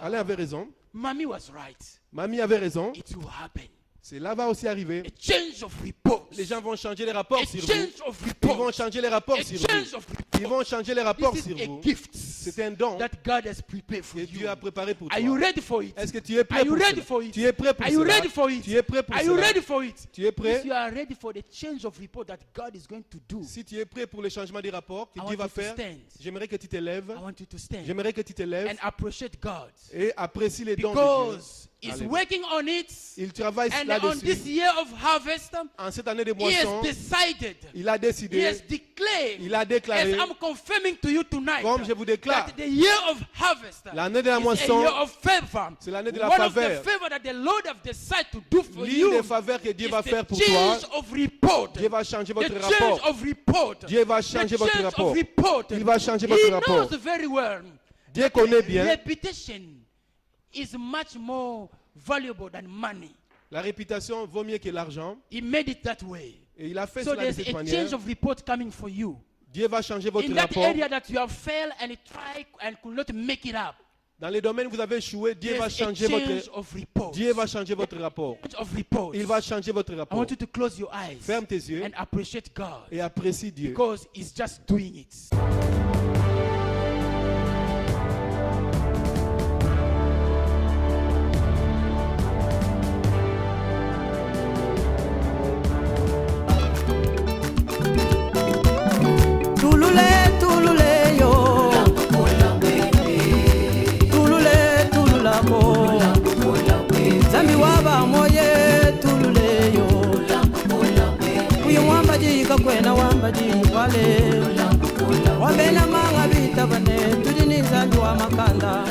Speaker 2: Alain avait raison.
Speaker 1: Mommy was right.
Speaker 2: Mamie avait raison.
Speaker 1: It will happen.
Speaker 2: Cela va aussi arriver.
Speaker 1: A change of reports.
Speaker 2: Les gens vont changer les rapports
Speaker 1: A
Speaker 2: sur vous.
Speaker 1: change of
Speaker 2: Ils vont
Speaker 1: reports.
Speaker 2: changer les rapports
Speaker 1: A
Speaker 2: sur
Speaker 1: change
Speaker 2: vous.
Speaker 1: of
Speaker 2: Ils vont changer les rapports
Speaker 1: This
Speaker 2: sur
Speaker 1: is a
Speaker 2: vous.
Speaker 1: gift
Speaker 2: C'est un don
Speaker 1: that God has prepared for
Speaker 2: que
Speaker 1: you.
Speaker 2: Dieu a préparé pour toi.
Speaker 1: Are you ready for it?
Speaker 2: Est-ce que tu es prêt
Speaker 1: Are you
Speaker 2: pour
Speaker 1: ready
Speaker 2: cela?
Speaker 1: for it?
Speaker 2: Tu es prêt pour
Speaker 1: Are you
Speaker 2: cela?
Speaker 1: ready for it?
Speaker 2: Tu es prêt pour
Speaker 1: Are you
Speaker 2: cela?
Speaker 1: ready for it?
Speaker 2: Tu es prêt?
Speaker 1: If you are ready for the change of report that God is going to do,
Speaker 2: Si tu es prêt pour le changement des rapports que
Speaker 1: I
Speaker 2: Dieu
Speaker 1: want
Speaker 2: va
Speaker 1: you to
Speaker 2: faire,
Speaker 1: stand.
Speaker 2: j'aimerais que tu te lèves.
Speaker 1: I want you to stand
Speaker 2: J'aimerais que tu te lèves
Speaker 1: and appreciate God
Speaker 2: et apprécie les dons de Dieu.
Speaker 1: because He's
Speaker 2: Alléluia.
Speaker 1: working on it.
Speaker 2: Il travaille
Speaker 1: And on this
Speaker 2: là-dessus.
Speaker 1: year of harvest,
Speaker 2: En cette année de
Speaker 1: He has
Speaker 2: moisson,
Speaker 1: decided,
Speaker 2: il a
Speaker 1: He
Speaker 2: décidé,
Speaker 1: has declared,
Speaker 2: il a
Speaker 1: as
Speaker 2: déclaré,
Speaker 1: I'm confirming to you tonight,
Speaker 2: comme je vous déclare,
Speaker 1: that the year of harvest
Speaker 2: l'année de la
Speaker 1: is a
Speaker 2: moisson,
Speaker 1: year of favor.
Speaker 2: c'est l'année de la
Speaker 1: One of the
Speaker 2: faveur.
Speaker 1: favor that the Lord has decided to do for
Speaker 2: L'une
Speaker 1: you
Speaker 2: des faveurs que Dieu
Speaker 1: is
Speaker 2: va faire
Speaker 1: the
Speaker 2: pour toi,
Speaker 1: change of report.
Speaker 2: Dieu va changer votre
Speaker 1: The change
Speaker 2: rapport.
Speaker 1: of report.
Speaker 2: Dieu va changer
Speaker 1: The
Speaker 2: votre
Speaker 1: change
Speaker 2: rapport.
Speaker 1: of report.
Speaker 2: Il va changer
Speaker 1: He
Speaker 2: votre rapport.
Speaker 1: knows very well.
Speaker 2: Dieu connaît bien.
Speaker 1: Reputation is much more valuable than money.
Speaker 2: La réputation vaut mieux que l'argent.
Speaker 1: He made it that way.
Speaker 2: Et il a fait
Speaker 1: So
Speaker 2: cela de
Speaker 1: there's
Speaker 2: cette
Speaker 1: a
Speaker 2: manière.
Speaker 1: change of report coming for you.
Speaker 2: Dieu va changer votre
Speaker 1: In that
Speaker 2: rapport.
Speaker 1: area that you have failed and tried and could not make it up,
Speaker 2: Dans les domaines où vous avez échoué, Dieu va
Speaker 1: There's a
Speaker 2: changer
Speaker 1: change of report.
Speaker 2: Dieu va changer votre rapport.
Speaker 1: Of reports.
Speaker 2: Il va changer votre
Speaker 1: I
Speaker 2: rapport.
Speaker 1: want you to close your eyes
Speaker 2: Ferme tes yeux
Speaker 1: and appreciate God
Speaker 2: et apprécie Dieu.
Speaker 1: because He's just doing it.
Speaker 3: Kwena wambaji wale wabena manga bita bane tudini zanju wa makanda